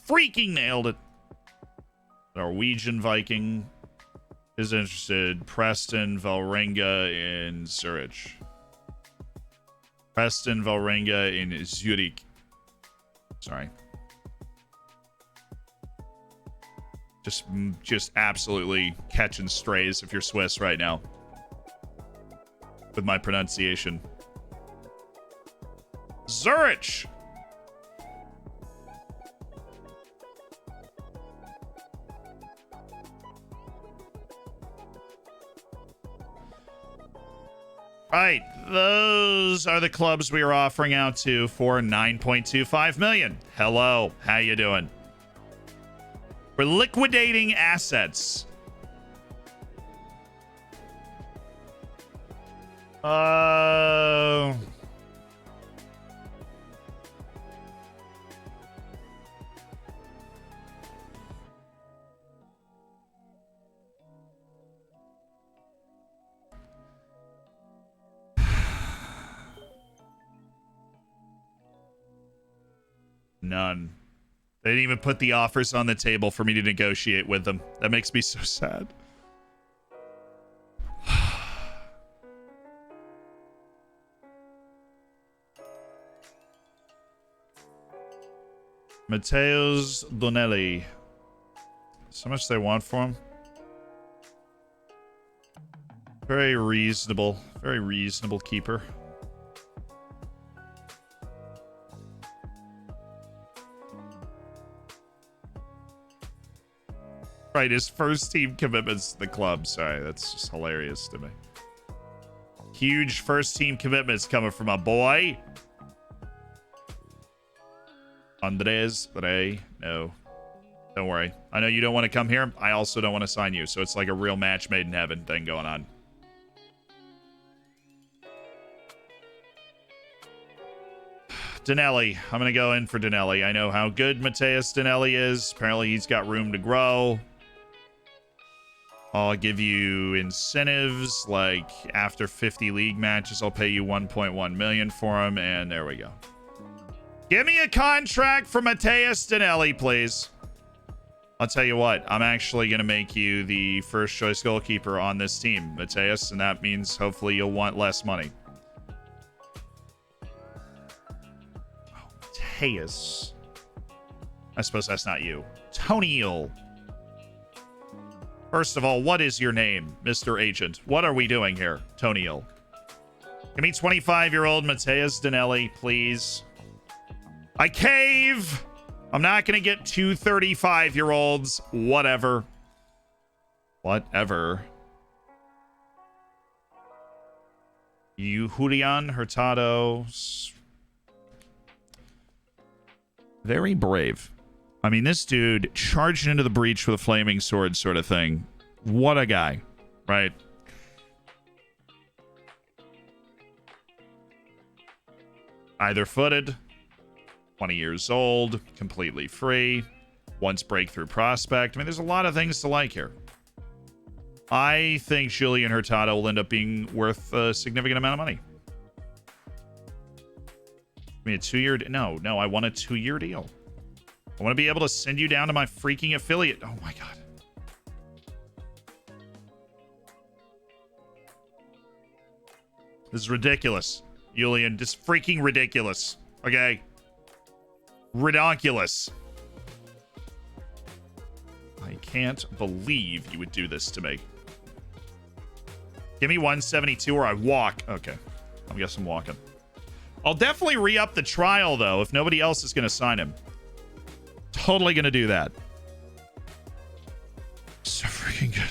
Speaker 1: Freaking nailed it. Norwegian Viking is interested. Preston, Vålerenga, and Zurich. Preston, Vålerenga, in Zurich. Sorry. Just absolutely catching strays if you're Swiss right now with my pronunciation. Zurich. Right, those are the clubs we are offering out to for 9.25 million. Hello, how you doing? We're liquidating assets. None. They didn't even put the offers on the table for me to negotiate with them. That makes me so sad. Matteo's Donelli. So much they want for him. Very reasonable. Very reasonable keeper. Right, his first team commitments to the club. Sorry, that's just hilarious to me. Huge first team commitments coming from a boy. Andres Rey. No. Don't worry. I know you don't want to come here. I also don't want to sign you. So it's like a real match made in heaven thing going on. Donelli. I'm going to go in for Donelli. I know how good Mateus Donelli is. Apparently he's got room to grow. I'll give you incentives, like after 50 league matches, I'll pay you 1.1 million for him, and there we go. Give me a contract for Mateus Donelli, please. I'll tell you what, I'm actually going to make you the first choice goalkeeper on this team, Mateus, and that means hopefully you'll want less money. Oh, Mateus. I suppose that's not you. Toniel. First of all, what is your name, Mr. Agent? What are we doing here, Toniel? Give me 25-year-old Mateus Donelli, please. I cave! I'm not going to get two 35-year-olds. Whatever. Whatever. You, Julian Hurtado. Very brave. I mean, this dude charged into the breach with a flaming sword sort of thing. What a guy, right? Either footed, 20 years old, completely free, once breakthrough prospect. I mean, there's a lot of things to like here. I think Julian Hurtado will end up being worth a significant amount of money. I mean, a 2-year... No, I want a 2-year deal. I want to be able to send you down to my freaking affiliate. Oh, my God. This is ridiculous, Julian. Just freaking ridiculous. Okay? Ridiculous. I can't believe you would do this to me. Give me 172 or I walk. Okay. I guess I'm walking. I'll definitely re-up the trial, though, if nobody else is going to sign him. Totally going to do that. So freaking good.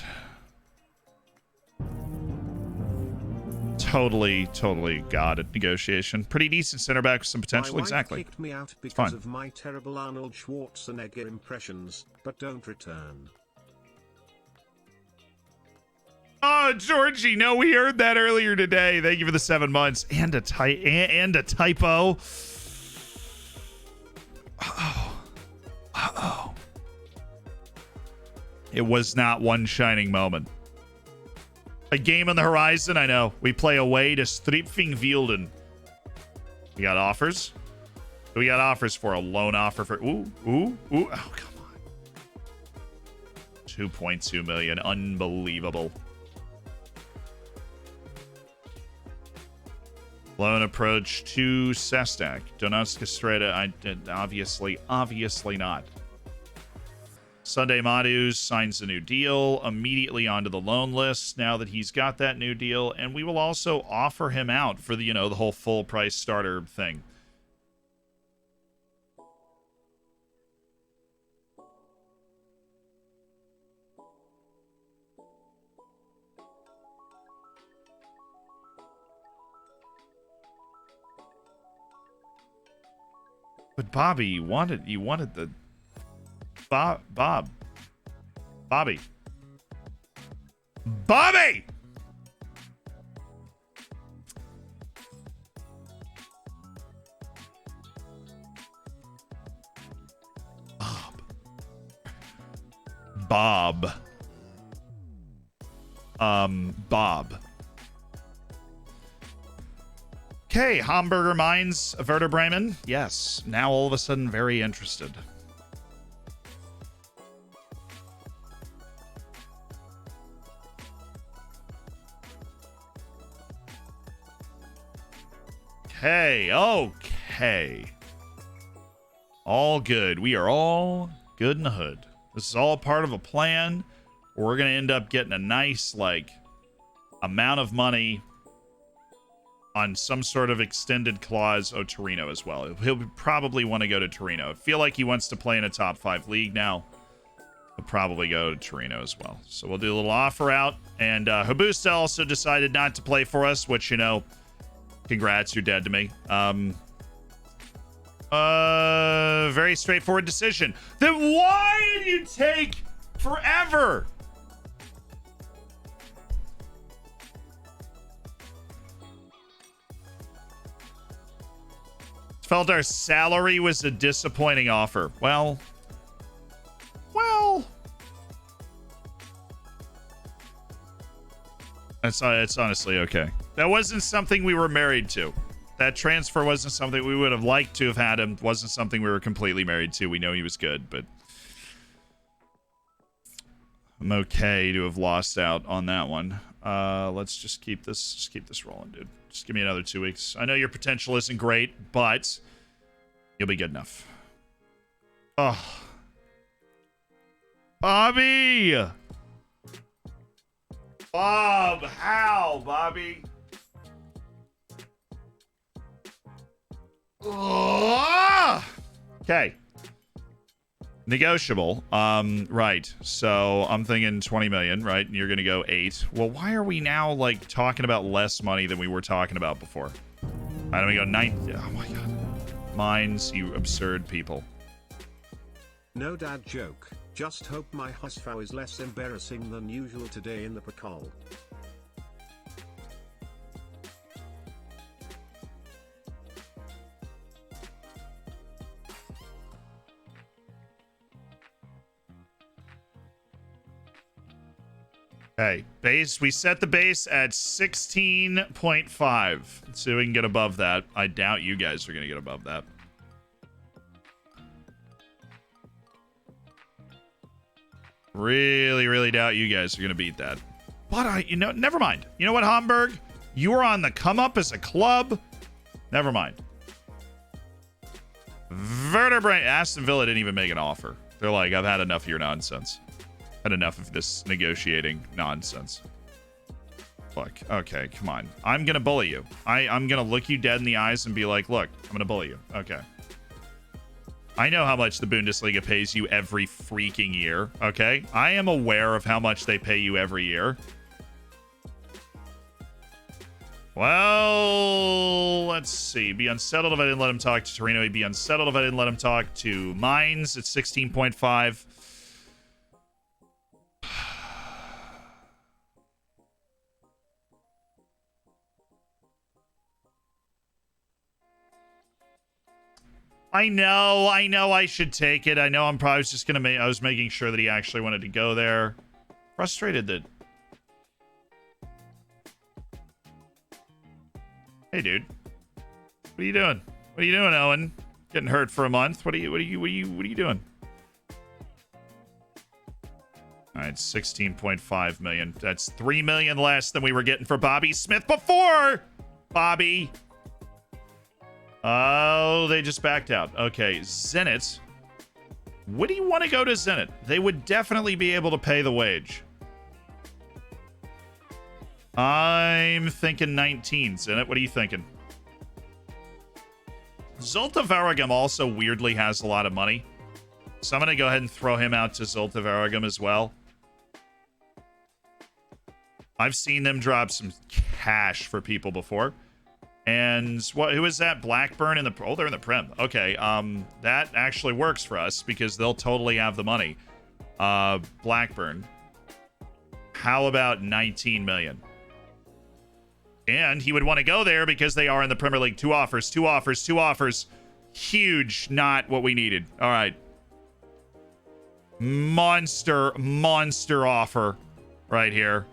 Speaker 1: Totally got it. Negotiation. Pretty decent center back with some potential. Exactly.
Speaker 2: Kicked me out because of my terrible Arnold Schwarzenegger impressions, but don't return.
Speaker 1: Oh, Georgie, no, we heard that earlier today. Thank you for the 7 months and a typo. Uh-oh. It was not one shining moment. A game on the horizon, I know. We play away to Stripfingvilden. We got offers? We got offers for a loan offer for... Ooh. Oh, come on. 2.2 million. Unbelievable. Loan approach to Sestak. Donetsk Streda. Obviously not. Sunday Madus signs a new deal immediately onto the loan list now that he's got that new deal, and we will also offer him out for the, the whole full price starter thing. But Bobby, you wanted the Bobby. Bobby. Bob. Bob. Okay, Hamburger Mines, Werder Bremen. Yes, now all of a sudden very interested. Okay. All good. We are all good in the hood. This is all part of a plan. We're going to end up getting a nice, amount of money on some sort of extended clause. Oh, Torino as well. He'll probably want to go to Torino. I feel like he wants to play in a top 5 league now. He'll probably go to Torino as well. So we'll do a little offer out. And Habusta also decided not to play for us, which, congrats, you're dead to me. Very straightforward decision. Then why did you take forever? Felt our salary was a disappointing offer. Well. It's honestly okay. That wasn't something we were married to. That transfer wasn't something we would have liked to have had him. Wasn't something we were completely married to. We know he was good, but I'm okay to have lost out on that one. Let's just keep this rolling, dude. Just give me another 2 weeks. I know your potential isn't great, but you'll be good enough. Oh. Bobby! Bob, how, Bobby? Okay. Negotiable. Right. So I'm thinking 20 million, right? And you're going to go 8. Well, why are we now, talking about less money than we were talking about before? Why don't we go 9? Oh, my God. Mines, you absurd people.
Speaker 2: No dad joke. Just hope my husfau is less embarrassing than usual today in the Pakal.
Speaker 1: Okay, base. We set the base at 16.5. Let's see if we can get above that. I doubt you guys are going to get above that. Really, really doubt you guys are going to beat that. But never mind. You know what, Hamburg? You are on the come up as a club. Never mind. Werder Bremen. Aston Villa didn't even make an offer. They're like, I've had enough of your nonsense. Had enough of this negotiating nonsense. Look, okay, come on. I'm going to bully you. I'm going to look you dead in the eyes and be like, look, I'm going to bully you. Okay. I know how much the Bundesliga pays you every freaking year, okay? I am aware of how much they pay you every year. Well, let's see. Be unsettled if I didn't let him talk to Torino. He'd be unsettled if I didn't let him talk to Mines at 16.5. I know I should take it. I know I'm probably just going to I was making sure that he actually wanted to go there. Frustrated that. Hey, dude. What are you doing? What are you doing, Owen? Getting hurt for a month. What are you doing? All right, 16.5 million. That's 3 million less than we were getting for Bobby Smith before. Bobby. Oh, they just backed out. Okay, Zenit Would he want to go to Zenit? They would definitely be able to pay the wage. I'm thinking 19. Zenit, what are you thinking? Zolta Varagam also weirdly has a lot of money. So I'm going to go ahead and throw him out to Zolta Varagam as well. I've seen them drop some cash for people before. And who is that? Blackburn in the... Oh, they're in the Prem. Okay, that actually works for us because they'll totally have the money. Blackburn. How about 19 million? And he would want to go there because they are in the Premier League. 2 offers, 2 offers, 2 offers. Huge, not what we needed. All right. Monster offer right here.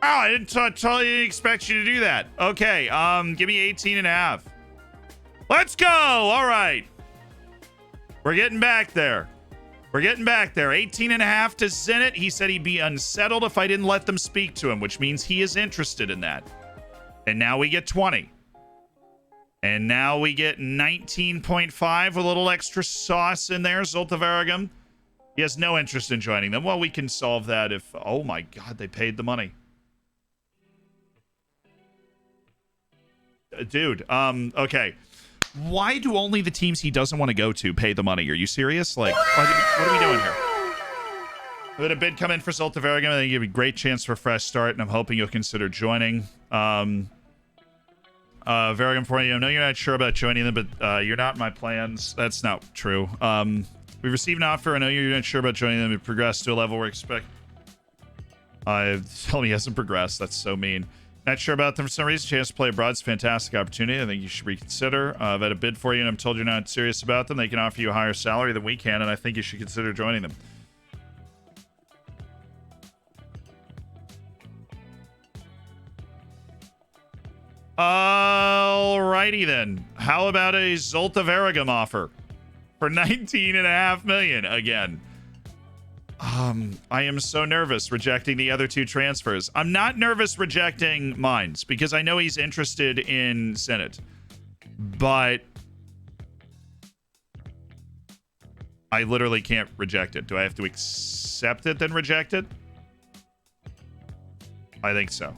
Speaker 1: Oh, I didn't totally expect you to do that. Okay, give me 18 and a half. Let's go. All right. We're getting back there. We're getting back there. 18 and a half to Zenit. He said he'd be unsettled if I didn't let them speak to him, which means he is interested in that. And now we get 20. And now we get 19.5 with a little extra sauce in there. Zolta Varagam. He has no interest in joining them. Well, we can solve that if... Oh my God, they paid the money. Dude, okay. Why do only the teams he doesn't want to go to pay the money? Are you serious? Like, what are we doing here? Let a bid come in for Zolta Varagam, and they give you a great chance for a fresh start, and I'm hoping you'll consider joining. Varagam for you. I know you're not sure about joining them, but you're not in my plans. That's not true. We've received an offer. I know you're not sure about joining them. It progressed to a level where expect. Tell me he hasn't progressed. That's so mean. Not sure about them for some reason. Chance to play abroad is a fantastic opportunity. I think you should reconsider. I've had a bid for you, and I'm told you're not serious about them. They can offer you a higher salary than we can, and I think you should consider joining them. Alrighty then. How about a Zolta Varagam offer for 19.5 million again? I am so nervous rejecting the other 2 transfers. I'm not nervous rejecting Mines because I know he's interested in Zenit. But I literally can't reject it. Do I have to accept it then reject it? I think so.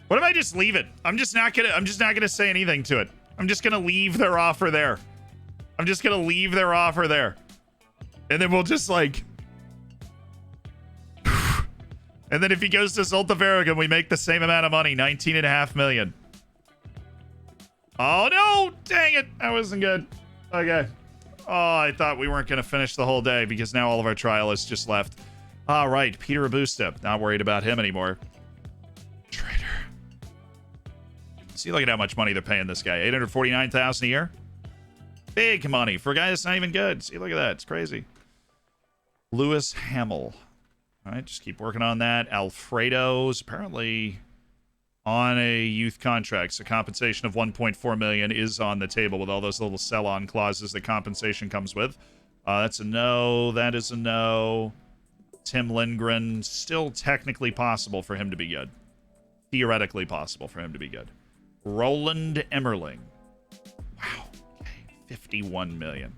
Speaker 1: What if I just leave it? I'm just not gonna say anything to it. I'm just gonna leave their offer there. I'm just gonna leave their offer there. And then we'll just like... And then if he goes to Zolta Varagam, we make the same amount of money, 19.5 million. Oh no! Dang it! That wasn't good. Okay. Oh, I thought we weren't gonna finish the whole day because now all of our trialists just left. All right, Peter Abusta. Not worried about him anymore. Traitor. See, look at how much money they're paying this guy. $849,000 a year. Big money for a guy that's not even good. See, look at that. It's crazy. Lewis Hamill. All right, just keep working on that. Alfredo's apparently on a youth contract, so compensation of 1.4 million is on the table with all those little sell-on clauses that compensation comes with. That's a no. That is a no. Tim Lindgren, still technically possible for him to be good. Theoretically possible for him to be good. Roland Emmerling. Wow. Okay. 51 million.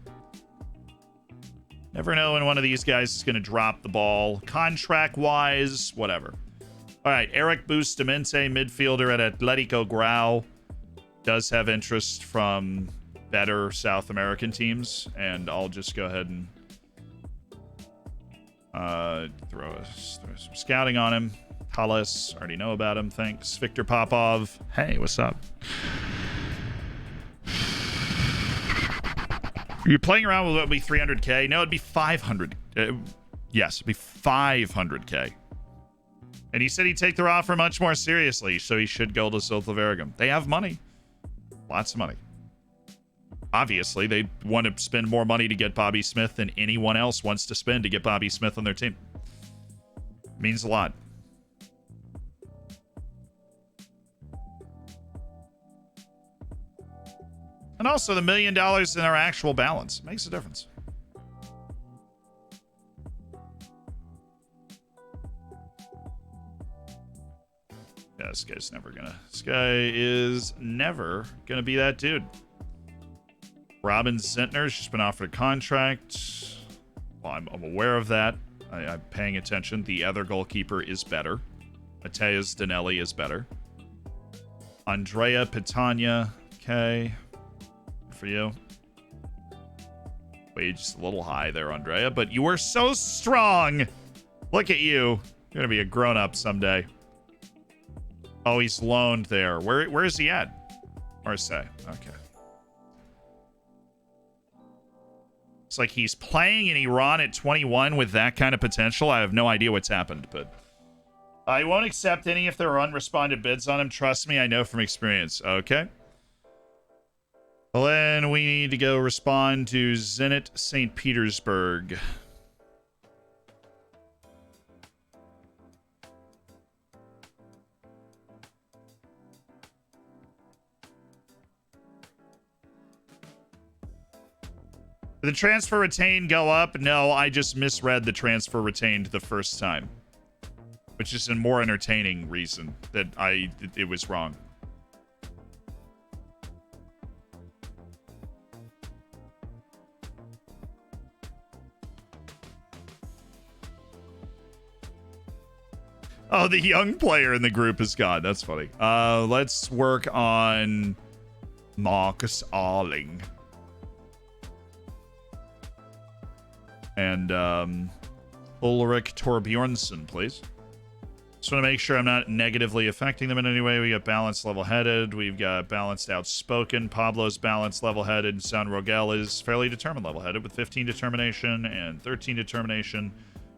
Speaker 1: Never know when one of these guys is going to drop the ball. Contract-wise, whatever. All right. Eric Bustamante, midfielder at Atletico Grau. Does have interest from better South American teams. And I'll just go ahead and throw some scouting on him. Hollis, already know about him, thanks. Victor Popov, hey, what's up? Are you playing around with what would be 300k? No, it'd be 500. Yes, it'd be 500k. And he said he'd take their offer much more seriously, so he should go to Zolta Varagam. They have money. Lots of money. Obviously, they want to spend more money to get Bobby Smith than anyone else wants to spend to get Bobby Smith on their team. Means a lot. And also the $1 million in our actual balance makes a difference. Yeah, this guy's never gonna. This guy is never gonna be that dude. Robin Zentner's just been offered a contract. Well, I'm aware of that. I'm paying attention. The other goalkeeper is better. Mateus Danelli is better. Andrea Pitania. Okay. Good for you. Wage is a little high there, Andrea, but you are so strong. Look at you. You're going to be a grown-up someday. Oh, he's loaned there. Where is he at? Marseille. Okay. It's like he's playing in Iran at 21 with that kind of potential. I have no idea what's happened, but I won't accept any if there are unresponded bids on him. Trust me, I know from experience. Okay. Well, then we need to go respond to Zenit St. Petersburg. Did the transfer retained go up? No, I just misread the transfer retained the first time, which is a more entertaining reason that it was wrong. Oh, the young player in the group is gone. That's funny. Let's work on Marcus Arling. And Ulrich Torbjornsson, please. Just want to make sure I'm not negatively affecting them in any way. We got balanced, level-headed. We've got balanced, outspoken. Pablo's balanced, level-headed. San Rogel is fairly determined, level-headed with 15 determination and 13 determination.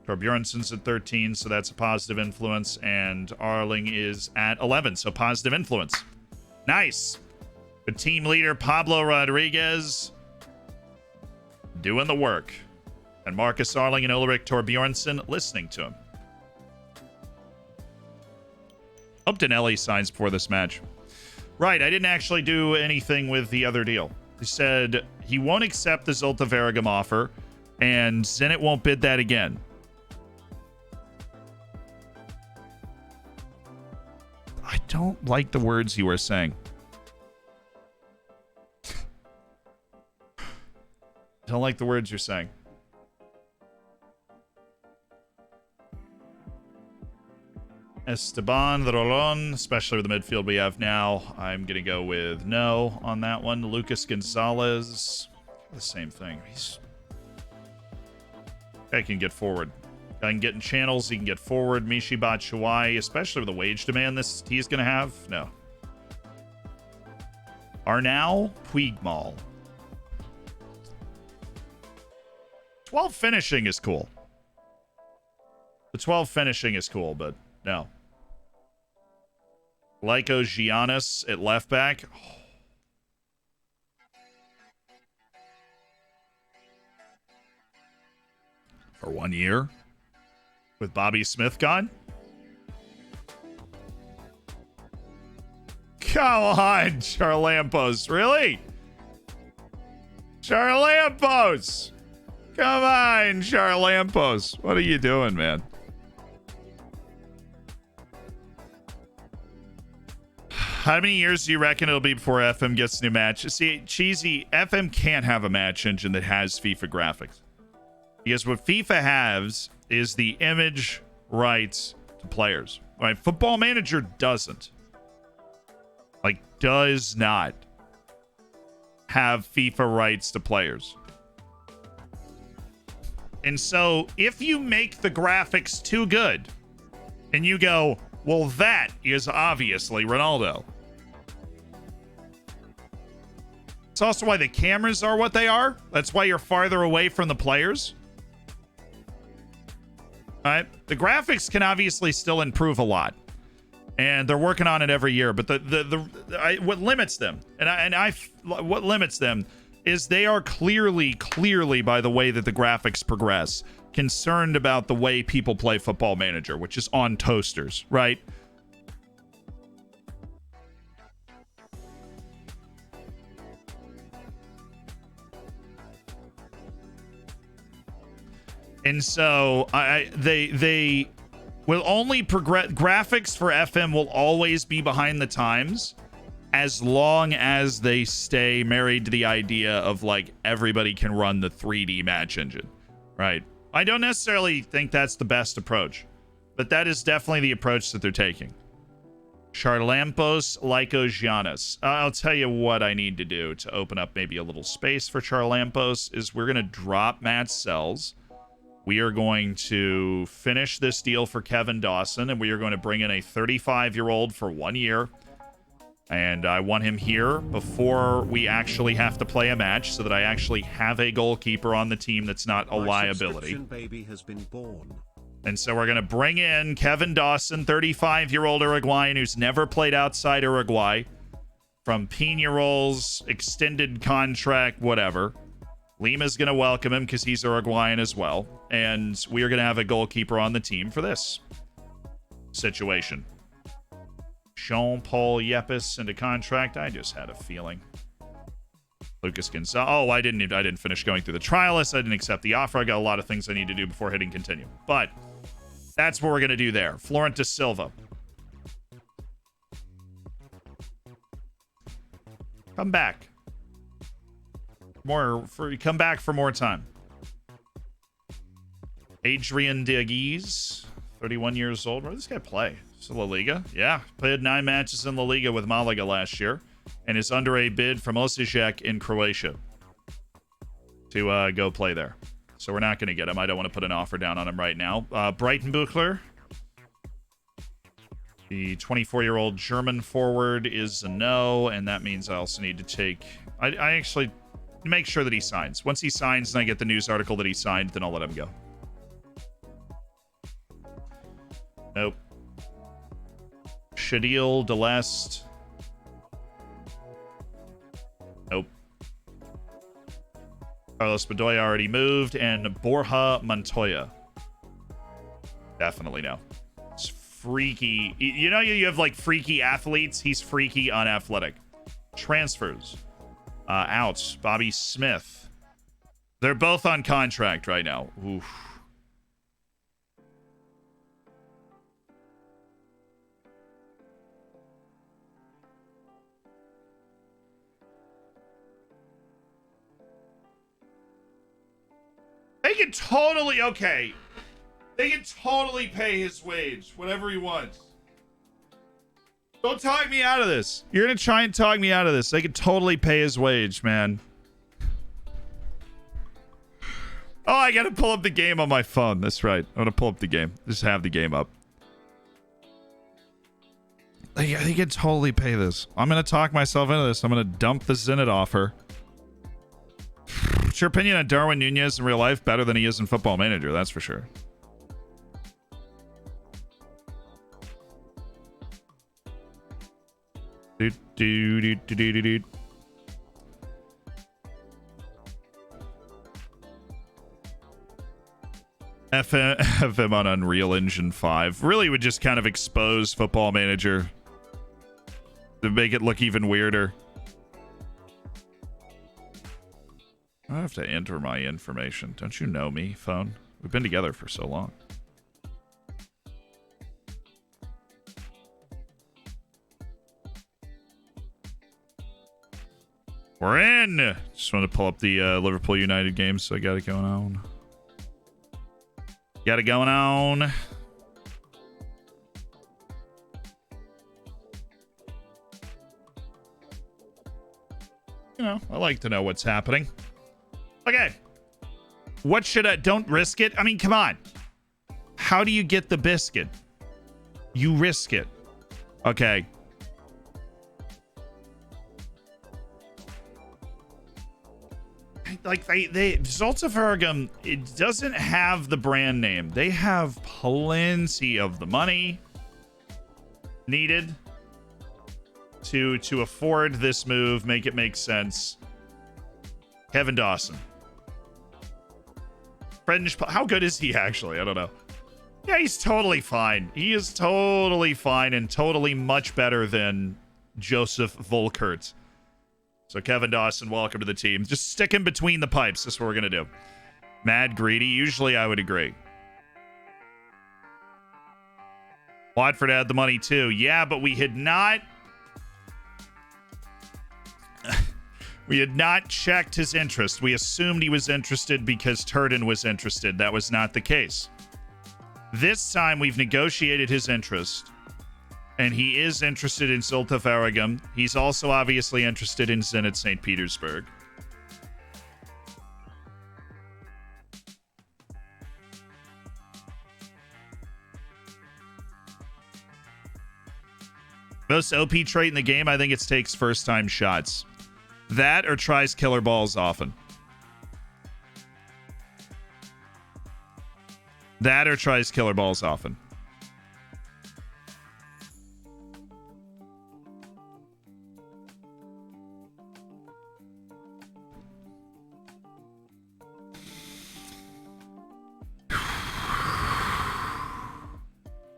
Speaker 1: Torbjornsson's at 13, so that's a positive influence. And Arling is at 11, so positive influence. Nice. The team leader, Pablo Rodriguez, doing the work. And Marcus Arling and Ulrich Torbjornsson listening to him. Hope Danelli signs before this match. Right, I didn't actually do anything with the other deal. He said he won't accept the Zulte Waregem offer, and Zenit won't bid that again. I don't like the words you were saying. Don't like the words you're saying. Esteban, the Rolon, especially with the midfield we have now. I'm going to go with no on that one. Lucas Gonzalez, the same thing. Guy can get forward. Guy can get in channels. He can get forward. Mishi Batshuayi, especially with the wage demand he's going to have. No. Arnau Puigmal. 12 finishing is cool. The 12 finishing is cool, but no. Lyko Giannis at left back. For 1 year? With Bobby Smith gone? Come on, Charlampos. Really? Charlampos! Come on, Charlampos. What are you doing, man? How many years do you reckon it'll be before FM gets a new match? See, Cheesy, FM can't have a match engine that has FIFA graphics. Because what FIFA has is the image rights to players. Right? Football Manager doesn't. Like, does not have FIFA rights to players. And so, if you make the graphics too good, and you go, well, that is obviously Ronaldo. It's also why the cameras are what they are. That's why you're farther away from the players. All right? The graphics can obviously still improve a lot. And they're working on it every year. But what limits them, what limits them is they are clearly, by the way that the graphics progress, concerned about the way people play Football Manager, which is on toasters, right? And so they will only progress. Graphics for FM will always be behind the times as long as they stay married to the idea of like everybody can run the 3D match engine, right? I don't necessarily think that's the best approach, but that is definitely the approach that they're taking. Charlampos Lycosianus. I'll tell you what I need to do to open up maybe a little space for Charlampos is we're going to drop Matt's cells. We are going to finish this deal for Kevin Dawson, and we are going to bring in a 35-year-old for 1 year. And I want him here before we actually have to play a match so that I actually have a goalkeeper on the team that's not a liability.
Speaker 2: Baby has been born.
Speaker 1: And so we're going to bring in Kevin Dawson, 35-year-old Uruguayan who's never played outside Uruguay, from Peñarol's extended contract, whatever. Lima's going to welcome him because he's Uruguayan as well. And we are going to have a goalkeeper on the team for this situation. Jean-Paul Yepes into contract. I just had a feeling. Lucas Gonzalez. Oh, I didn't finish going through the trial list. I didn't accept the offer. I got a lot of things I need to do before hitting continue. But that's what we're going to do there. Florent da Silva. Come back. Come back for more time. Adrian Dieguez, 31 years old. Where did this guy play? Is it La Liga? Yeah. Played 9 matches in La Liga with Malaga last year and is under a bid from Osijek in Croatia to go play there. So we're not going to get him. I don't want to put an offer down on him right now. Brighton Buchler, the 24-year-old German forward, is a no, and that means I also need to take... I actually make sure that he signs. Once he signs and I get the news article that he signed, then I'll let him go. Nope. Shadil Deleste. Nope. Carlos Bedoya already moved, and Borja Montoya. Definitely no. It's freaky. You know, you have like freaky athletes. He's freaky unathletic. Transfers. Out. Bobby Smith. They're both on contract right now. Oof. They can totally, okay. They can totally pay his wage, whatever he wants. Don't talk me out of this. You're going to try and talk me out of this. They can totally pay his wage, man. Oh, I got to pull up the game on my phone. That's right. I'm going to pull up the game. Just have the game up. They can totally pay this. I'm going to talk myself into this. I'm going to dump the Zenit offer. What's your opinion on Darwin Nunez in real life? Better than he is in Football Manager, that's for sure. FM on Unreal Engine 5 really would just kind of expose Football Manager to make it look even weirder. I have to enter my information. Don't you know me, phone? We've been together for so long. We're in! Just want to pull up the Liverpool United game, so I got it going on. Got it going on. You know, I like to know what's happening. Okay. What should I... Don't risk it? I mean, come on. How do you get the biscuit? You risk it. Okay. Like, they Zoltavergum, it doesn't have the brand name. They have plenty of the money needed to afford this move, make it make sense. Kevin Dawson. Fringe, how good is he actually? I don't know. Yeah, he's totally fine. He is totally fine and totally much better than Joseph Volkert. So Kevin Dawson, welcome to the team. Just stick him between the pipes. That's what we're going to do. Mad greedy. Usually I would agree. Watford had the money too. Yeah, but we had not checked his interest. We assumed he was interested because Turden was interested. That was not the case. This time we've negotiated his interest, and he is interested in Zulte Waregem. He's also obviously interested in Zenit St. Petersburg. Most OP trait in the game, I think it takes first-time shots. That or tries killer balls often. That or tries killer balls often.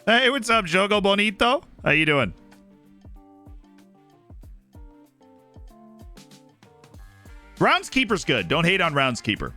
Speaker 1: Hey, what's up, Jogo Bonito? How you doing? Roundskeeper's good. Don't hate on Roundskeeper.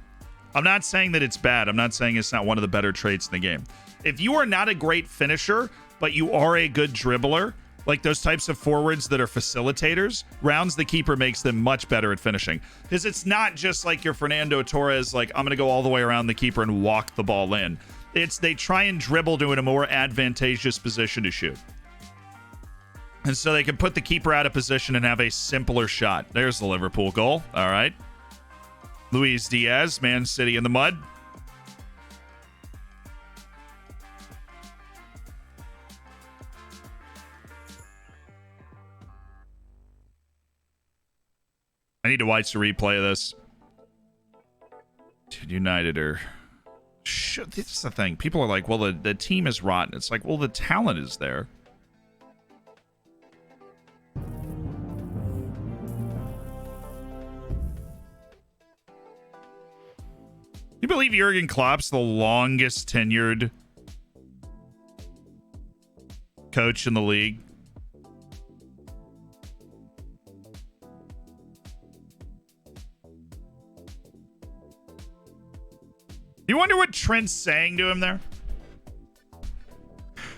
Speaker 1: I'm not saying that it's bad. I'm not saying it's not one of the better traits in the game. If you are not a great finisher, but you are a good dribbler, like those types of forwards that are facilitators, Rounds the Keeper makes them much better at finishing. Because it's not just like your Fernando Torres, like, I'm going to go all the way around the keeper and walk the ball in. It's they try and dribble to in a more advantageous position to shoot. And so they can put the keeper out of position and have a simpler shot. There's the Liverpool goal. All right. Luis Diaz, Man City in the mud. I need to watch the replay of this. Dude, United are... This is the thing. People are like, well, the team is rotten. It's like, well, the talent is there. You believe Jurgen Klopp's the longest tenured coach in the league? You wonder what Trent's saying to him there?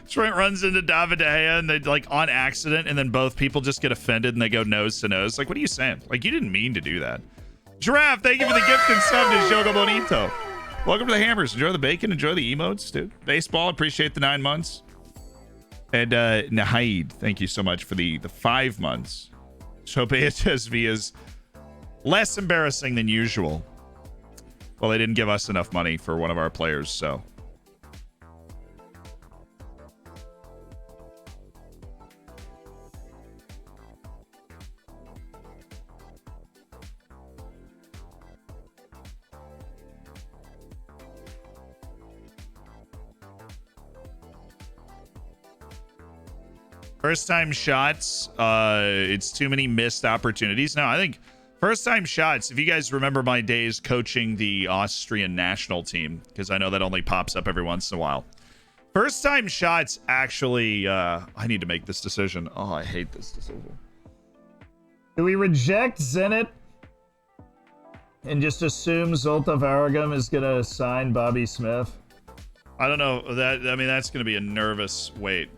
Speaker 1: Trent runs into David De Gea and they like on accident, and then both people just get offended and they go nose to nose. Like, what are you saying? Like, you didn't mean to do that. Giraffe, thank you for the gift and sub to Jogo Bonito. Welcome to the Hammers. Enjoy the bacon. Enjoy the emotes, dude. Baseball, appreciate the 9 months. And Nahaid, thank you so much for the 5 months. So BHSV is less embarrassing than usual. Well, they didn't give us enough money for one of our players, so... First time shots, it's too many missed opportunities. No, I think first time shots, if you guys remember my days coaching the Austrian national team, because I know that only pops up every once in a while. First time shots, actually, I need to make this decision. Oh, I hate this decision. Do we reject Zenit and just assume Zulte Waregem is going to sign Bobby Smith? I don't know. I mean, that's going to be a nervous wait.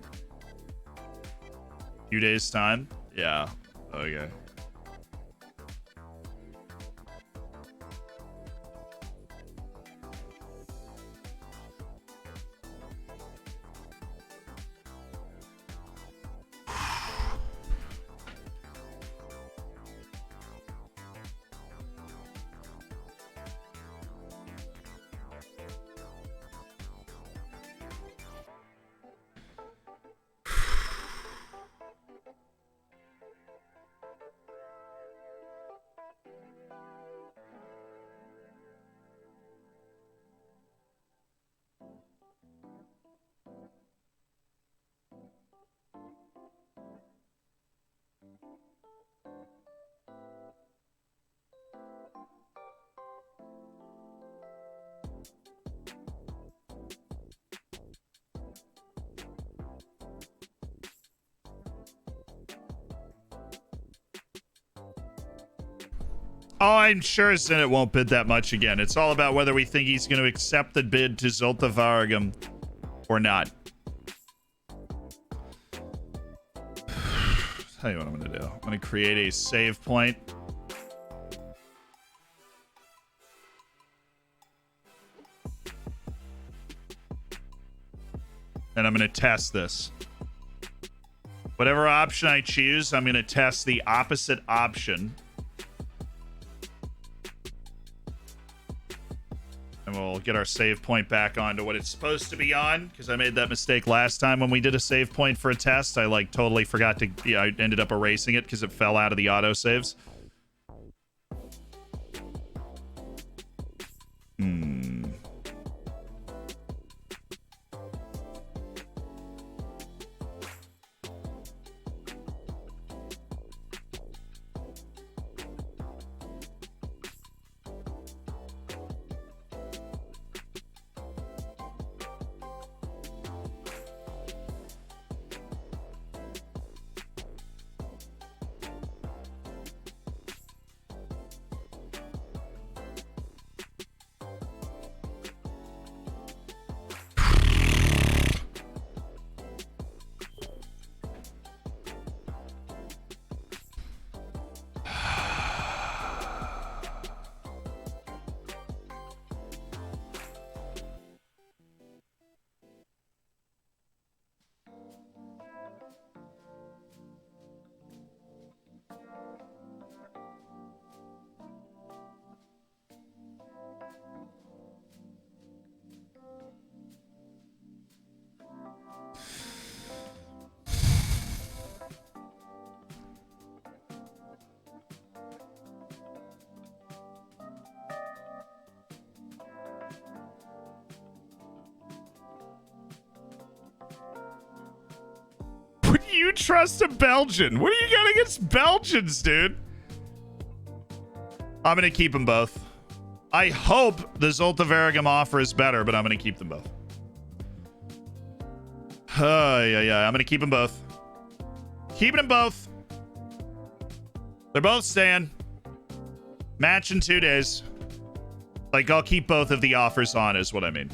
Speaker 1: Few days time? Yeah. Okay. Oh, I'm sure Zenit won't bid that much again. It's all about whether we think he's going to accept the bid to Zulte Waregem or not. Tell you what I'm going to do. I'm going to create a save point. And I'm going to test this. Whatever option I choose, I'm going to test the opposite option. And we'll get our save point back onto what it's supposed to be on, because I made that mistake last time when we did a save point for a test. I like totally forgot to, yeah, I ended up erasing it because it fell out of the auto saves. You trust a Belgian? What do you got against Belgians, dude? I'm going to keep them both. I hope the Zulte Waregem offer is better, but I'm going to keep them both. Yeah. I'm going to keep them both. Keeping them both. They're both staying. Match in 2 days. Like, I'll keep both of the offers on, is what I mean.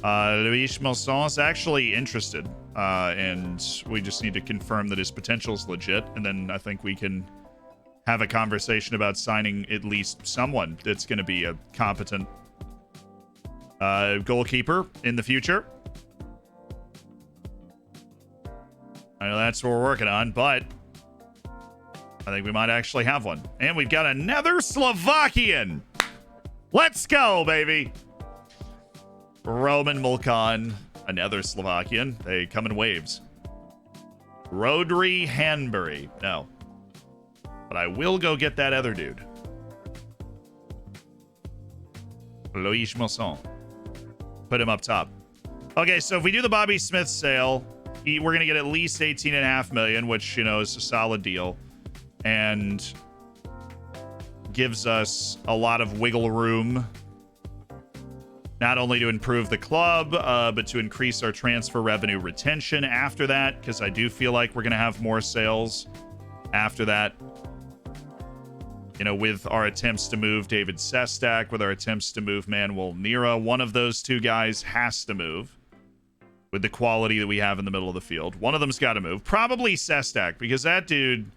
Speaker 1: Luis Milson is actually interested. And we just need to confirm that his potential is legit. And then I think we can have a conversation about signing at least someone that's going to be a competent goalkeeper in the future. I know that's what we're working on, but I think we might actually have one. And we've got another Slovakian. Let's go, baby. Roman Mulkan. Another Slovakian. They come in waves. Rodri Hanbury. No. But I will go get that other dude. Loïs Masson. Put him up top. Okay, so if we do the Bobby Smith sale, we're going to get at least $18.5 million, which, you know, is a solid deal. And gives us a lot of wiggle room. Not only to improve the club, but to increase our transfer revenue retention after that, because I do feel like we're going to have more sales after that. You know, with our attempts to move David Sestak, with our attempts to move Manuel Nira, one of those two guys has to move with the quality that we have in the middle of the field. One of them's got to move. Probably Sestak, because that dude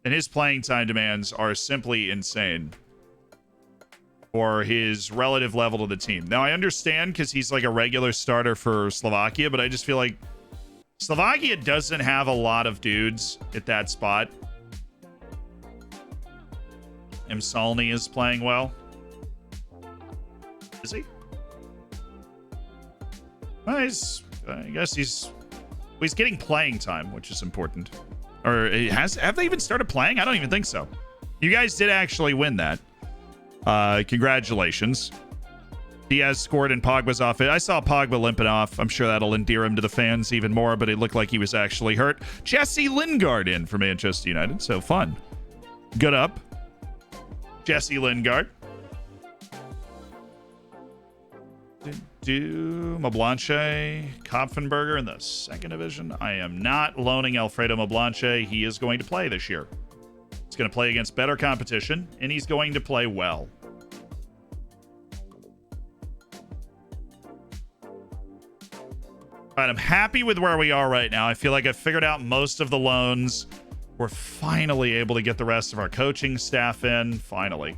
Speaker 1: and his playing time demands are simply insane for his relative level to the team. Now, I understand because he's like a regular starter for Slovakia, but I just feel like Slovakia doesn't have a lot of dudes at that spot. Msalny is playing well. Is he? Well, I guess he's getting playing time, which is important. Or have they even started playing? I don't even think so. You guys did actually win that. Congratulations. Diaz scored and Pogba's off it. I saw Pogba limping off. I'm sure that'll endear him to the fans even more, but it looked like he was actually hurt. Jesse Lingard in for Manchester United, so fun. Good up. Jesse Lingard. Mablanche, Kopfenberger in the second division. I am not loaning Alfredo Mablanche. He is going to play this year. He's going to play against better competition, and he's going to play well. All right, I'm happy with where we are right now. I feel like I've figured out most of the loans. We're finally able to get the rest of our coaching staff in. Finally.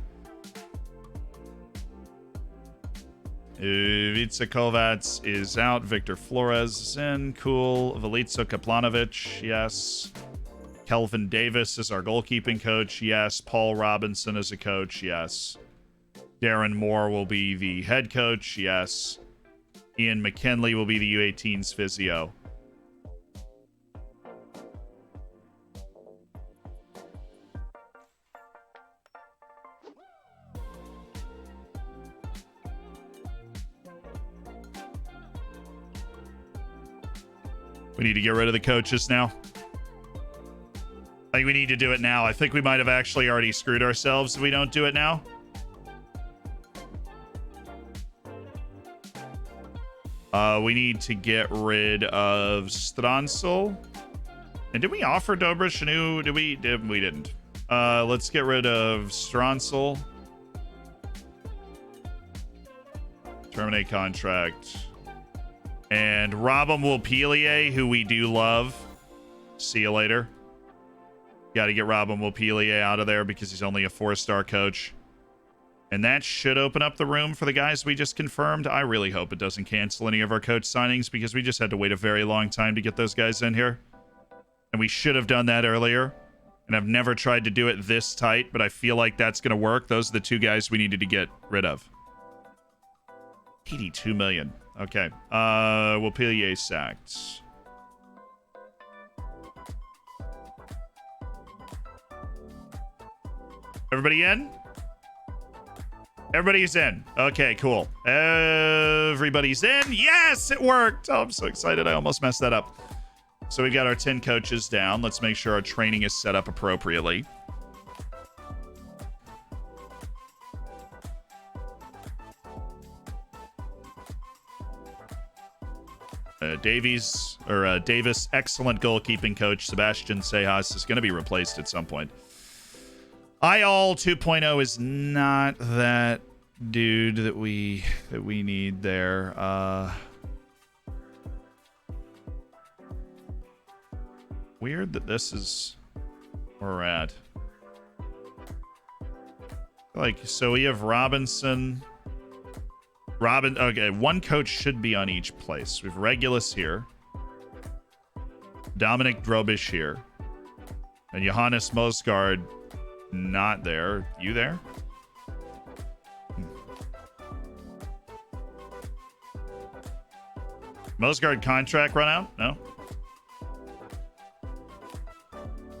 Speaker 1: Ivica Kovacs is out. Victor Flores is in. Cool. Velitsa Kaplanovic, yes. Kelvin Davis is our goalkeeping coach, yes. Paul Robinson is a coach, yes. Darren Moore will be the head coach, yes. Ian McKinley will be the U18's physio. We need to get rid of the coaches now. I think we need to do it now. I think we might have actually already screwed ourselves if we don't do it now. We need to get rid of Stransel. And did we offer Dobrich a new? We didn't. Let's get rid of Stransel. Terminate contract. And Robin Wilpelier, who we do love. See you later. Got to get Robin Wilpelier out of there because he's only a 4-star coach. And that should open up the room for the guys we just confirmed. I really hope it doesn't cancel any of our coach signings because we just had to wait a very long time to get those guys in here. And we should have done that earlier. And I've never tried to do it this tight, but I feel like that's going to work. Those are the two guys we needed to get rid of. 82 million. Okay. Wilpelier sacked. Everybody in? Everybody's in. Okay, cool. Everybody's in. Yes, it worked. Oh, I'm so excited. I almost messed that up. So we've got our 10 coaches down. Let's make sure our training is set up appropriately. Davies Davis, excellent goalkeeping coach. Sebastian Sejas is going to be replaced at some point. Ayal 2.0 is not that dude that we need there. Weird that this is where we're at. Like, so we have Robinson. Okay, one coach should be on each place. We have Regulus here. Dominic Drobish here. And Johannes Mosgaard not there. You there? Mosgaard contract run out? No?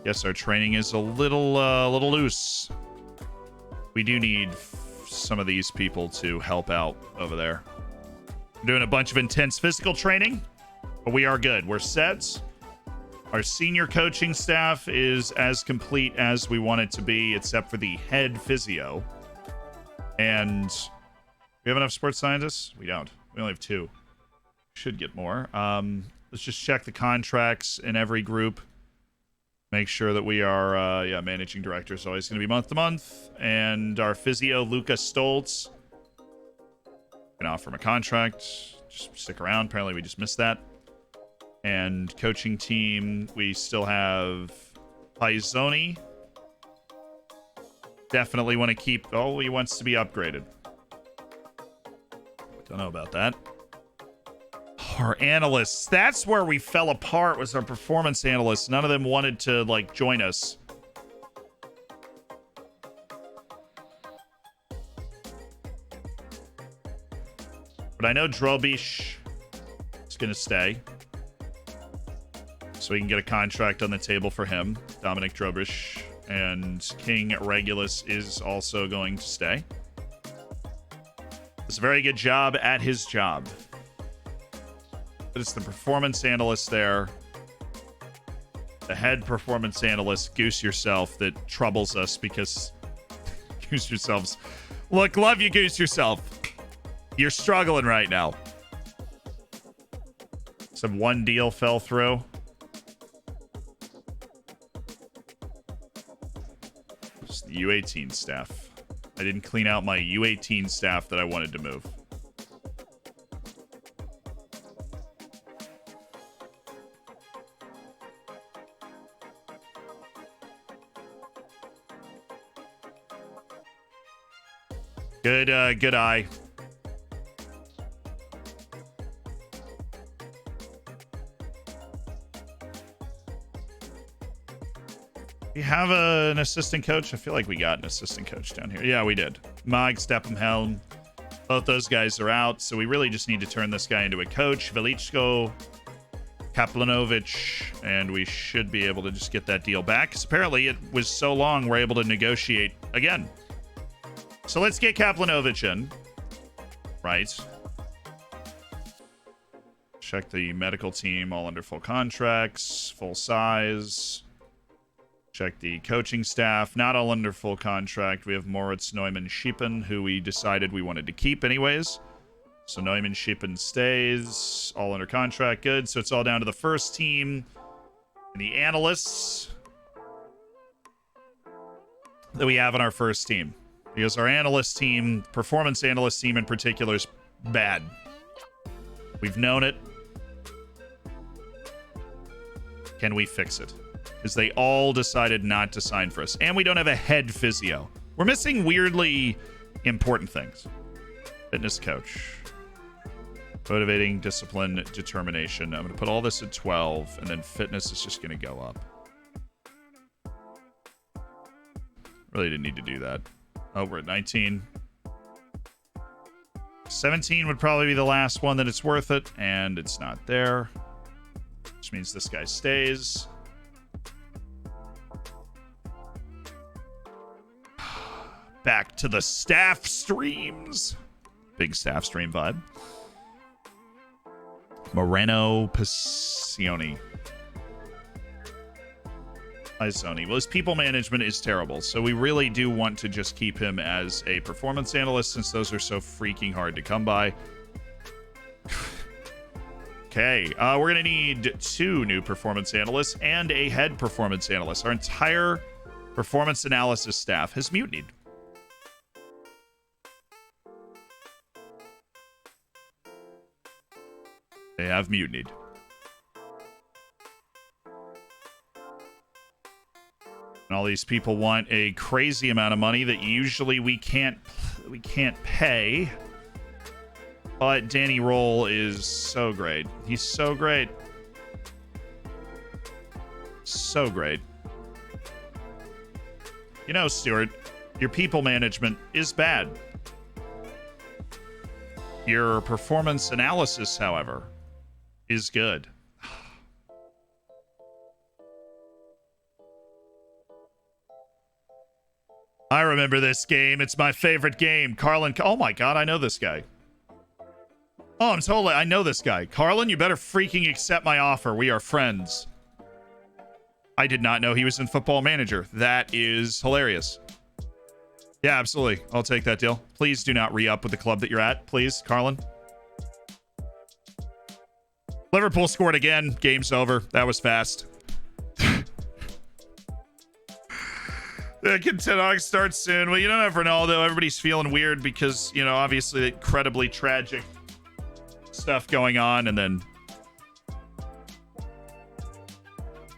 Speaker 1: Guess our training is a little loose. We do need some of these people to help out over there. We're doing a bunch of intense physical training, but we are good. We're set. Our senior coaching staff is as complete as we want it to be, except for the head physio. And we have enough sports scientists? We don't. We only have 2. Should get more. Let's just check the contracts in every group. Make sure that we are, managing director is always going to be month to month. And our physio, Lucas Stoltz, can offer him a contract. Just stick around. Apparently, we just missed that. And coaching team, we still have Paisoni. Definitely want to keep... Oh, he wants to be upgraded. Don't know about that. Our analysts. That's where we fell apart, was our performance analysts. None of them wanted to, like, join us. But I know Drobish is going to stay. So we can get a contract on the table for him. Dominic Drobish. And King Regulus is also going to stay. It's a very good job at his job. But it's the performance analyst there. The head performance analyst, Goose Yourself, that troubles us because Goose Yourself's... Look, love you, Goose Yourself. You're struggling right now. Some one deal fell through. It's the U18 staff. I didn't clean out my U18 staff that I wanted to move. Good eye. We have an assistant coach. I feel like we got an assistant coach down here. Yeah, we did. Mag, Stepham, Helm. Both those guys are out, so we really just need to turn this guy into a coach. Velichko, Kaplanovic, and we should be able to just get that deal back. Because apparently it was so long, we're able to negotiate again. So let's get Kaplanovic in. Right. Check the medical team, all under full contracts, full size. Check the coaching staff, not all under full contract. We have Moritz Neumann-Schiepen, who we decided we wanted to keep anyways. So Neumann-Schiepen stays, all under contract, good. So it's all down to the first team and the analysts that we have on our first team. Because our analyst team, performance analyst team in particular, is bad. We've known it. Can we fix it? Because they all decided not to sign for us. And we don't have a head physio. We're missing weirdly important things. Fitness coach. Motivating, discipline, determination. I'm going to put all this at 12, and then fitness is just going to go up. Really didn't need to do that. Oh, we're at 19. 17 would probably be the last one that it's worth it, and it's not there. Which means this guy stays. Back to the staff streams. Big staff stream vibe. Moreno Passioni. Hi, Sony. Well, his people management is terrible, so we really do want to just keep him as a performance analyst since those are so freaking hard to come by. Okay, we're going to need 2 new performance analysts and a head performance analyst. Our entire performance analysis staff has mutinied. They have mutinied. And all these people want a crazy amount of money that usually we can't pay. But Danny Roll is so great. He's so great. So great. You know, Stuart, your people management is bad. Your performance analysis, however, is good. I remember this game. It's my favorite game. Carlin. Oh my god, I know this guy. Oh, I know this guy. Carlin, you better freaking accept my offer. We are friends. I did not know he was in Football Manager. That is hilarious. Yeah, absolutely. I'll take that deal. Please do not re-up with the club that you're at. Please, Carlin. Liverpool scored again. Game's over. That was fast. Can Ten Hag start soon? Well, you don't have Ronaldo. Everybody's feeling weird because, you know, obviously incredibly tragic stuff going on, and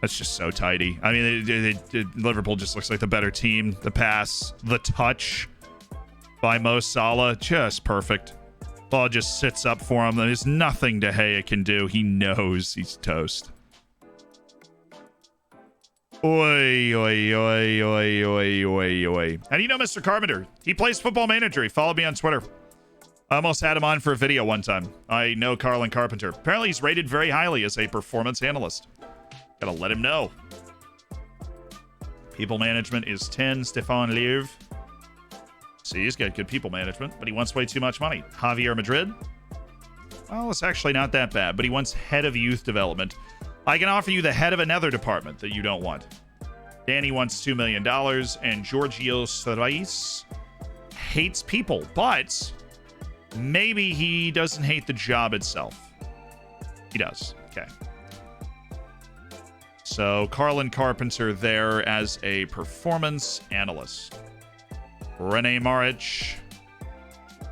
Speaker 1: that's just so tidy. I mean, Liverpool just looks like the better team. The pass, the touch by Mo Salah, just perfect. Ball just sits up for him. There's nothing De Gea can do. He knows he's toast. Oi, oi, oi, oi, oi, oi, oi. How do you know Mr. Carpenter? He plays Football Manager. He followed me on Twitter. I almost had him on for a video one time. I know Carlin Carpenter. Apparently he's rated very highly as a performance analyst. Gotta let him know. People management is 10. Stefan Liv. See, he's got good people management, but he wants way too much money. Javier Madrid. Well, it's actually not that bad, but he wants head of youth development. I can offer you the head of another department that you don't want. Danny wants $2 million, and Giorgio Sarais hates people, but maybe he doesn't hate the job itself. He does. Okay. So Carlin Carpenter there as a performance analyst. Renee Marich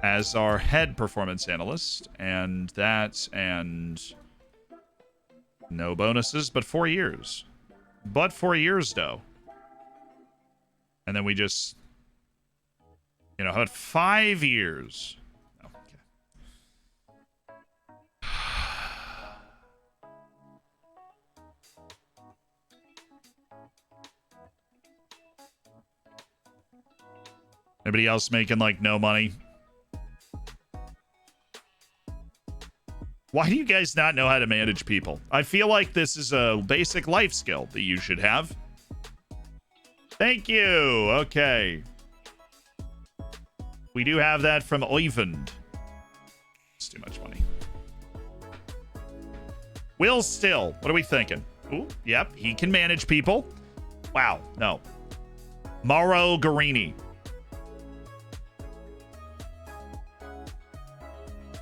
Speaker 1: as our head performance analyst. And no bonuses, but 4 years. But 4 years, though. And then we just, how about 5 years? Anybody else making, like, no money? Why do you guys not know how to manage people? I feel like this is a basic life skill that you should have. Thank you. Okay. We do have that from Oyvind. It's too much money. Will Still. What are we thinking? Ooh, yep. He can manage people. Wow. No. Mauro Guarini.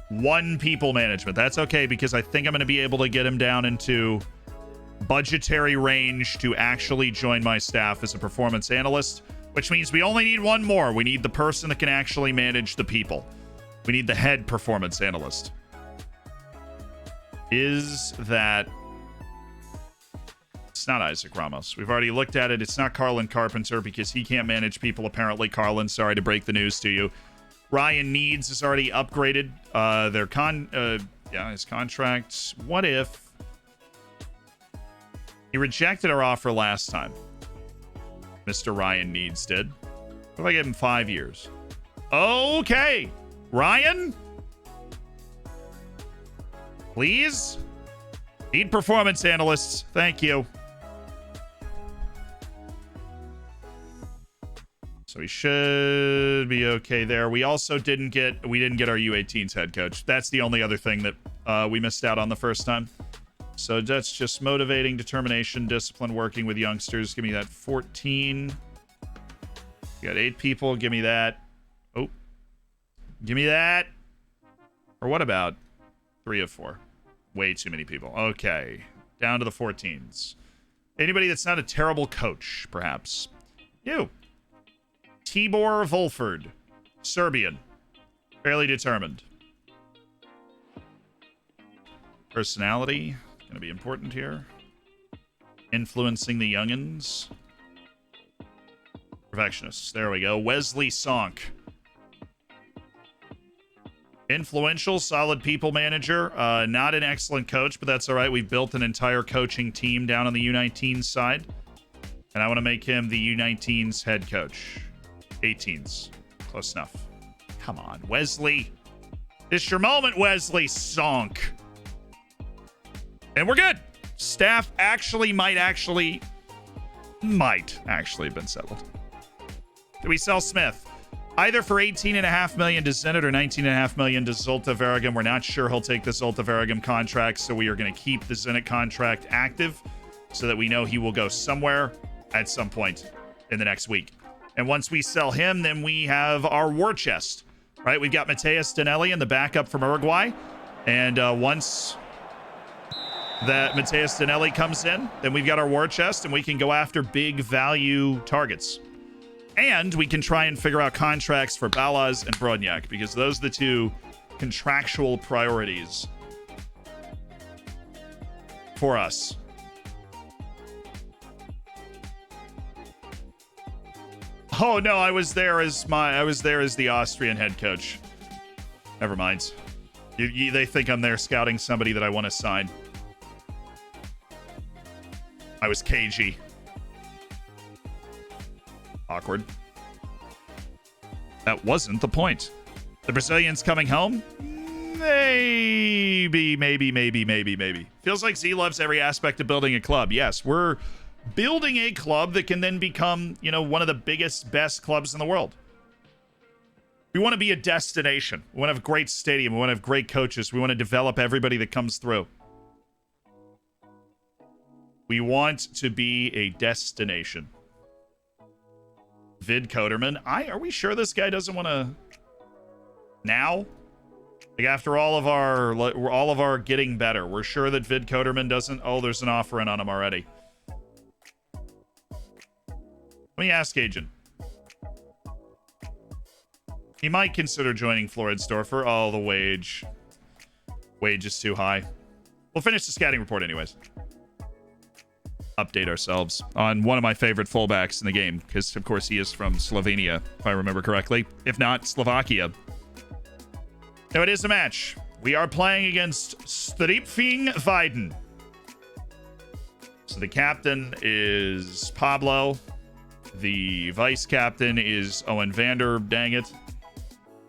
Speaker 1: 1 people management. That's okay because I think I'm going to be able to get him down into budgetary range to actually join my staff as a performance analyst, which means we only need 1 more. We need the person that can actually manage the people. We need the head performance analyst. Is that... It's not Isaac Ramos. We've already looked at it. It's not Carlin Carpenter because he can't manage people, apparently. Carlin, sorry to break the news to you. Ryan Needs has already upgraded his contract. What if he rejected our offer last time? Mr. Ryan Needs did. What if I gave him 5 years? Okay. Ryan? Please? Need performance analysts. Thank you. So we should be okay there. We also didn't get our U18's head coach. That's the only other thing that we missed out on the first time. So that's just motivating, determination, discipline, working with youngsters. Give me that 14. You got 8 people. Give me that. Oh. Give me that. Or what about 3 of 4? Way too many people. Okay. Down to the 14s. Anybody that's not a terrible coach, perhaps. You. Tibor Volford, Serbian, fairly determined. Personality, going to be important here. Influencing the youngins. Perfectionists, there we go. Wesley Sonk. Influential, solid people manager. Not an excellent coach, but that's all right. We've built an entire coaching team down on the U19 side. And I want to make him the U19's head coach. 18s. Close enough. Come on, Wesley. It's your moment, Wesley Sonk. And we're good. Staff might actually have been settled. Did we sell Smith? Either for $18.5 million to Zenit or $19.5 million to Zolta Varagam. We're not sure he'll take the Zolta Varagam contract, so we are going to keep the Zenit contract active so that we know he will go somewhere at some point in the next week. And once we sell him, then we have our war chest, right? We've got Mateus Danelli in the backup from Uruguay. And once that Mateus Danelli comes in, then we've got our war chest and we can go after big value targets. And we can try and figure out contracts for Balaz and Brodniak because those are the 2 contractual priorities for us. Oh no, I was there as the Austrian head coach. Never mind. They think I'm there scouting somebody that I want to sign. I was cagey. Awkward. That wasn't the point. The Brazilians coming home? Maybe. Feels like Z loves every aspect of building a club. Yes, we're building a club that can then become, one of the biggest, best clubs in the world. We want to be a destination. We want to have a great stadium. We want to have great coaches. We want to develop everybody that comes through. We want to be a destination. Vid Coderman. Are we sure this guy doesn't want to now? Like after all of our getting better, we're sure that Vid Coderman doesn't. Oh, there's an offer in on him already. Let me ask Agent. He might consider joining Floridsdorfer. Oh, the wage. Wage is too high. We'll finish the scouting report anyways. Update ourselves on one of my favorite fullbacks in the game, because of course he is from Slovenia, if I remember correctly. If not, Slovakia. So it is a match. We are playing against Stripfing Weiden. So the captain is Pablo. The vice captain is Owen Vander, dang it.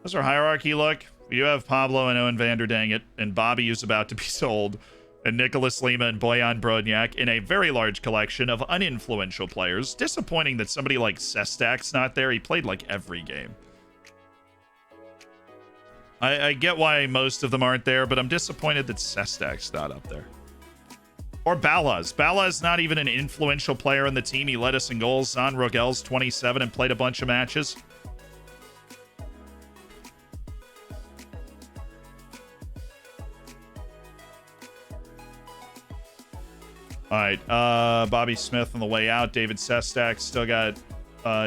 Speaker 1: How's our hierarchy look? We do have Pablo and Owen Vander, dang it. And Bobby is about to be sold. And Nicholas Lima and Bojan Brodniak in a very large collection of uninfluential players. Disappointing that somebody like Sestak's not there. He played like every game. I get why most of them aren't there, but I'm disappointed that Sestak's not up there. Or Balaz. Balaz not even an influential player in the team. He led us in goals. Zan Rogel's 27 and played a bunch of matches. All right, Bobby Smith on the way out. David Sestak still got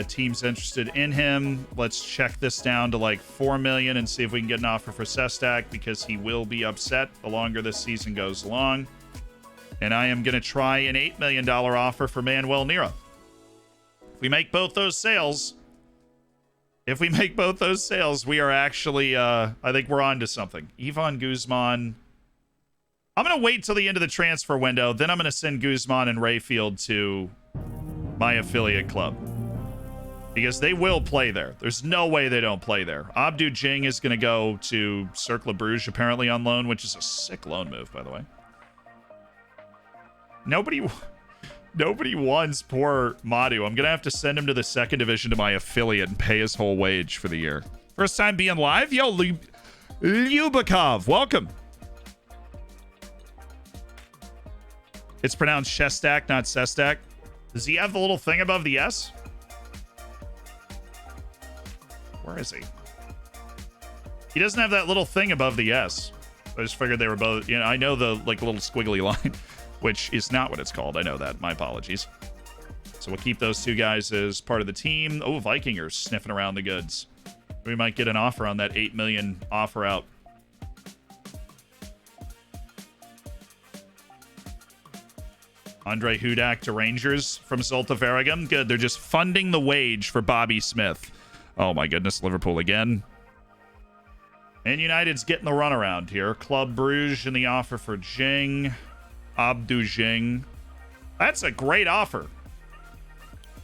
Speaker 1: teams interested in him. Let's check this down to like 4 million and see if we can get an offer for Sestak, because he will be upset the longer this season goes along. And I am going to try an $8 million offer for Manuel Nira. If we make both those sales, we are actually, I think we're on to something. Ivan Guzman. I'm going to wait till the end of the transfer window. Then I'm going to send Guzman and Rayfield to my affiliate club, because they will play there. There's no way they don't play there. Abdou Jing is going to go to Cercle Bruges, apparently on loan, which is a sick loan move, by the way. Nobody wants poor Madu. I'm going to have to send him to the second division to my affiliate and pay his whole wage for the year. First time being live? Yo, Lyubakov, welcome. It's pronounced Shestak, not Sestak. Does he have the little thing above the S? Where is he? He doesn't have that little thing above the S. I just figured they were both, you know, I know the like little squiggly line, which is not what it's called. I know that. My apologies. So we'll keep those two guys as part of the team. Oh, Vikingers sniffing around the goods. We might get an offer on that 8 million offer out. Andre Hudak to Rangers from Zulte Waregem. Good. They're just funding the wage for Bobby Smith. Oh my goodness. Liverpool again. And United's getting the runaround here. Club Bruges in the offer for Jing. Abdou Jing. That's a great offer.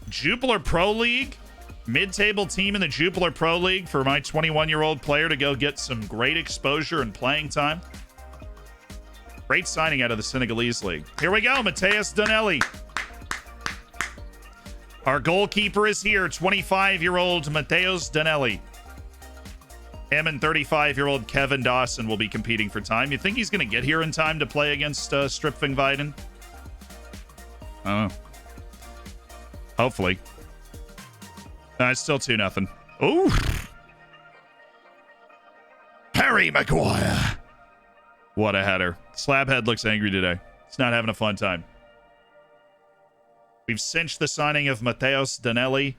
Speaker 1: Jupiler Pro League. Mid-table team in the Jupiler Pro League for my 21-year-old player to go get some great exposure and playing time. Great signing out of the Senegalese league. Here we go, Mateus Donnelly. Our goalkeeper is here, 25-year-old Mateus Donnelly. Him and 35-year-old Kevin Dawson will be competing for time. You think he's going to get here in time to play against Stripfing Weiden? I don't know. Hopefully. It's still 2-0. Ooh. Harry Maguire. What a header. Slabhead looks angry today. He's not having a fun time. We've cinched the signing of Mateus Donnelly.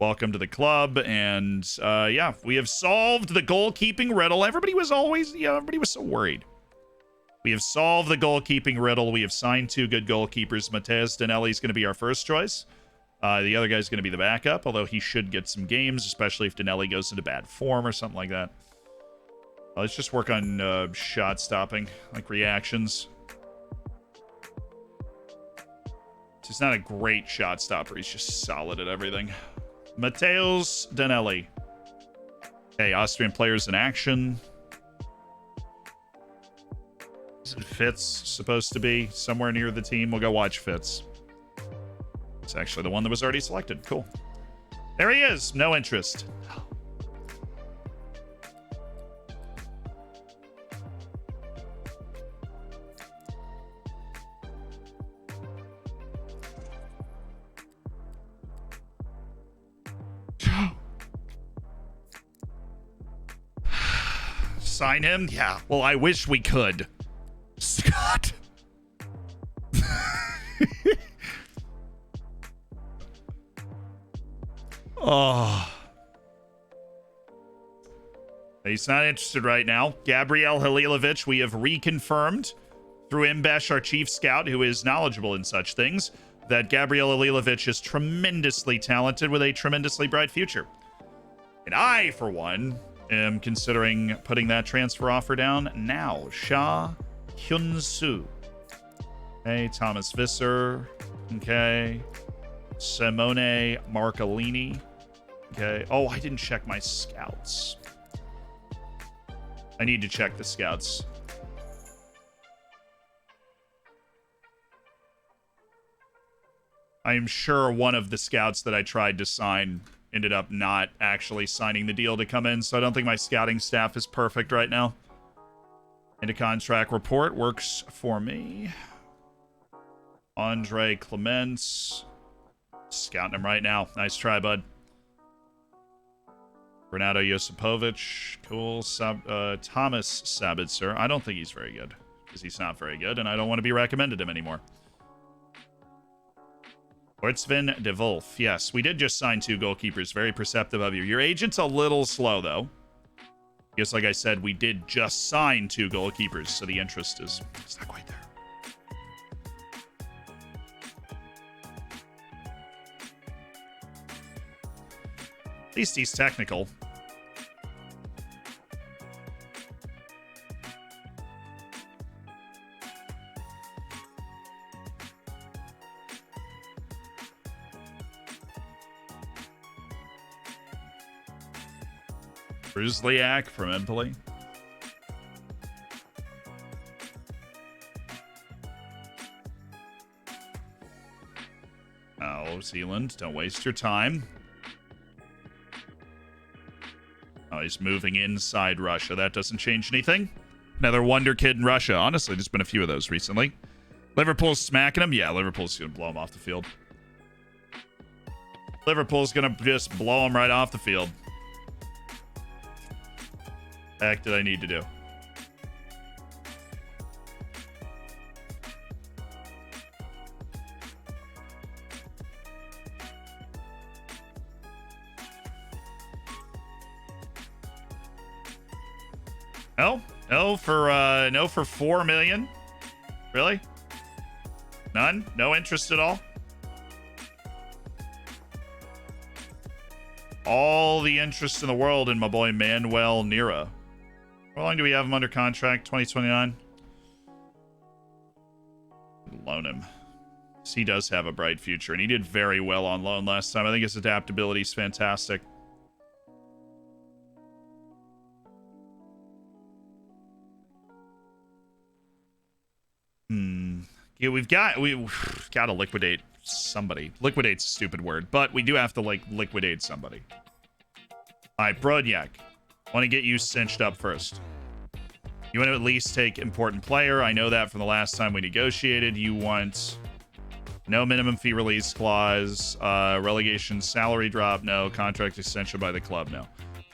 Speaker 1: Welcome to the club. And yeah, we have solved the goalkeeping riddle. Everybody was so worried. We have solved the goalkeeping riddle. We have signed 2 good goalkeepers. Mateus Donnelly is going to be our first choice. The other guy's going to be the backup, although he should get some games, especially if Donnelly goes into bad form or something like that. Let's just work on shot stopping, like reactions. He's not a great shot stopper. He's just solid at everything. Mateus Donnelly. Hey, Austrian players in action. Isn't Fitz supposed to be somewhere near the team? We'll go watch Fitz. It's actually the one that was already selected. Cool. There he is. No interest. Sign him? Yeah. Well, I wish we could. Scott. Oh. He's not interested right now. Gabriel Halilovic, we have reconfirmed through Imbesh, our chief scout, who is knowledgeable in such things, that Gabriel Halilovic is tremendously talented with a tremendously bright future. And I, for one, am considering putting that transfer offer down now. Sha Hyun-soo. Okay, Thomas Visser. Okay. Simone Marcolini. Okay. Oh, I didn't check my scouts. I need to check the scouts. I am sure one of the scouts that I tried to sign ended up not actually signing the deal to come in, so I don't think my scouting staff is perfect right now. And a contract report works for me. Andre Clements. Scouting him right now. Nice try, bud. Renato Josipovic. Cool. Thomas Sabitzer. I don't think he's very good, because he's not very good, and I don't want to be recommended him anymore. Ortsvin de Wolf. Yes, we did just sign 2 goalkeepers. Very perceptive of you. Your agent's a little slow, though. Because, like I said, we did just sign 2 goalkeepers, so the interest is not quite there. At least he's technical. Bruzliak from Empoli. Oh, Zealand, don't waste your time. Oh, he's moving inside Russia. That doesn't change anything. Another wonder kid in Russia. Honestly, there's been a few of those recently. Liverpool's smacking him. Yeah, Liverpool's going to blow him off the field. Liverpool's going to just blow him right off the field. Heck did I need to do? No for 4 million. Really? None? No interest at all? All the interest in the world in my boy Manuel Nira. How long do we have him under contract? 2029? Loan him. He does have a bright future, and he did very well on loan last time. I think his adaptability is fantastic. Yeah, we've got to liquidate somebody. Liquidate's a stupid word, but we do have to, like, liquidate somebody. All right, Brodniak. Want to get you cinched up first. You want to at least take important player. I know that from the last time we negotiated. You want no minimum fee release clause, relegation salary drop, no. Contract extension by the club, no.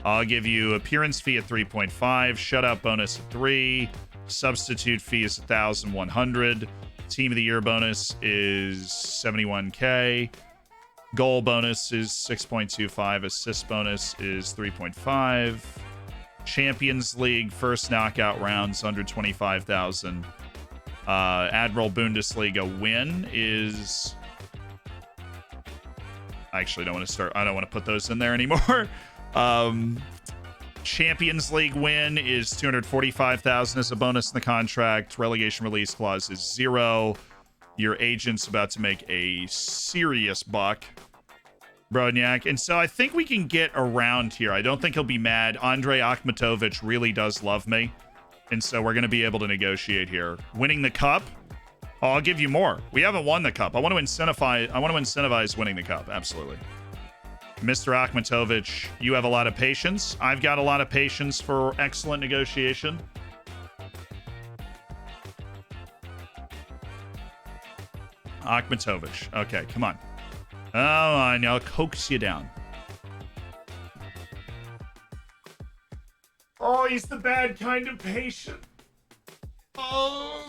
Speaker 1: I'll give you appearance fee at 3.5, shutout bonus at 3, substitute fee is 1,100. Team of the year bonus is 71k. Goal bonus is 6.25. Assist bonus is 3.5. Champions League first knockout rounds under 25,000. Admiral Bundesliga win is. I actually don't want to start. I don't want to put those in there anymore. Champions League win is 245,000 as a bonus in the contract. Relegation release clause is 0. Your agent's about to make a serious buck, Brodniak. And so I think we can get around here. I don't think he'll be mad. Andre Akhmatovic really does love me. And so we're going to be able to negotiate here. Winning the cup. Oh, I'll give you more. We haven't won the cup. I want to incentivize winning the cup. Absolutely. Mr. Akhmatovic, you have a lot of patience. I've got a lot of patience for excellent negotiation. Akhmatovic. Okay, come on. Oh, I know. I'll coax you down. Oh, he's the bad kind of patient. Oh.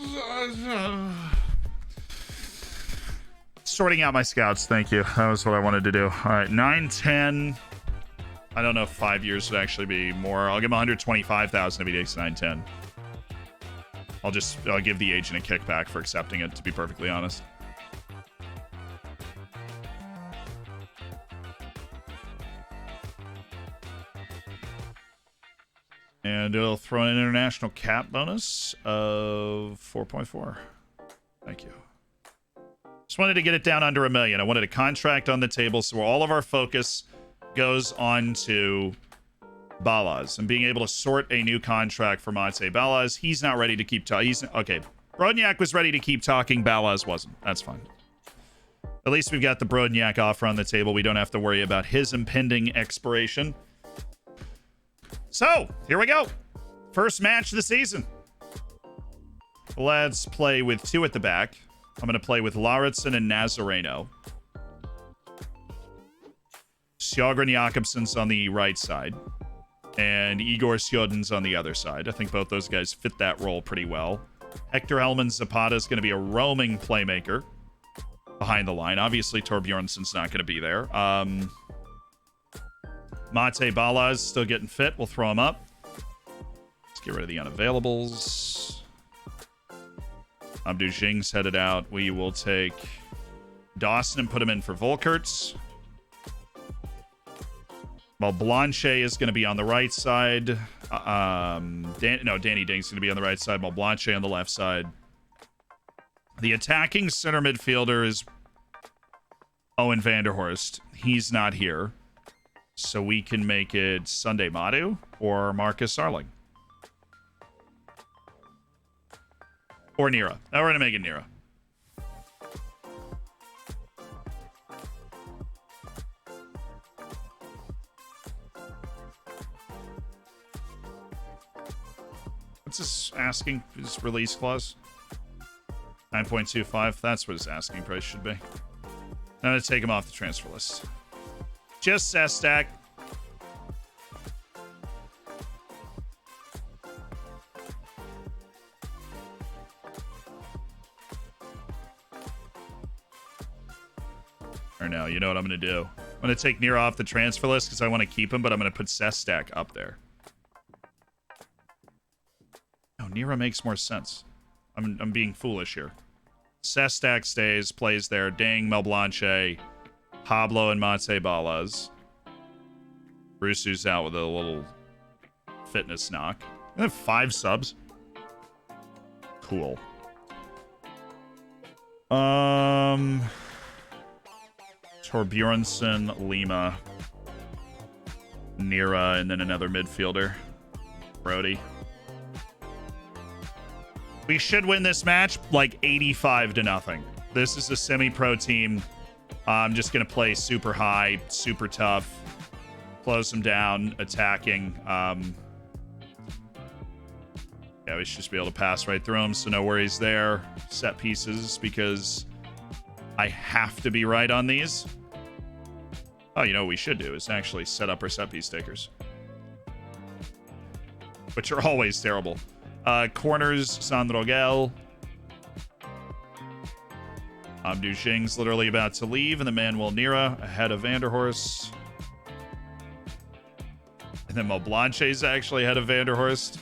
Speaker 1: sorting out my scouts. Thank you. That was what I wanted to do. All right, 9, 10. I don't know if 5 years would actually be more. I'll give him 125,000 if he takes 9, 10. I'll give the agent a kickback for accepting it, to be perfectly honest. And it'll throw in an international cap bonus of 4.4. Thank you. Just wanted to get it down under $1 million. I wanted a contract on the table so all of our focus goes on to Balaz and being able to sort a new contract for Mate Balaz. He's not ready to keep talking. Okay. Brodniak was ready to keep talking. Balaz wasn't. That's fine. At least we've got the Brodniak offer on the table. We don't have to worry about his impending expiration. So, here we go. First match of the season. Let's play with 2 at the back. I'm going to play with Lauritsen and Nazareno. Sjogren Jakobsen's on the right side. And Igor Sjoden's on the other side. I think both those guys fit that role pretty well. Hector Helman Zapata is going to be a roaming playmaker behind the line. Obviously, Torbjornsen's not going to be there. Mate Balaz still getting fit. We'll throw him up. Let's get rid of the unavailables. Abdu Jing's headed out. We will take Dawson and put him in for Volkerts. Well, Blanche is going to be on the right side. Danny Ding's going to be on the right side, while Blanche on the left side. The attacking center midfielder is Owen Vanderhorst. He's not here. So we can make it Sunday Madu or Marcus Arling. Or Nira. Now we're going to make it Nira. What's this asking? His release clause? 9.25. That's what his asking price should be. I'm going to take him off the transfer list. Just Sestak. Or no, you know what I'm going to do? I'm going to take Nira off the transfer list because I want to keep him, but I'm going to put Sestak up there. No, Nira makes more sense. I'm being foolish here. Sestak stays, plays there. Dang, Melblanche, Pablo, and Mate Balaz. Rusu's out with a little fitness knock. I have 5 subs. Cool. Torbjornsen, Lima, Nira, and then another midfielder. Brody. We should win this match like 85-0. This is a semi-pro team. I'm just going to play super high, super tough, close them down, attacking. Yeah, we should just be able to pass right through them, so no worries there. Set pieces, because I have to be right on these. Oh, you know what we should do is actually set up our set piece takers, which are always terrible. Corners, Sandrogel. Abdu Jing's literally about to leave, and the Manuel Nira ahead of Vanderhorst. And then Melblanche's actually ahead of Vanderhorst.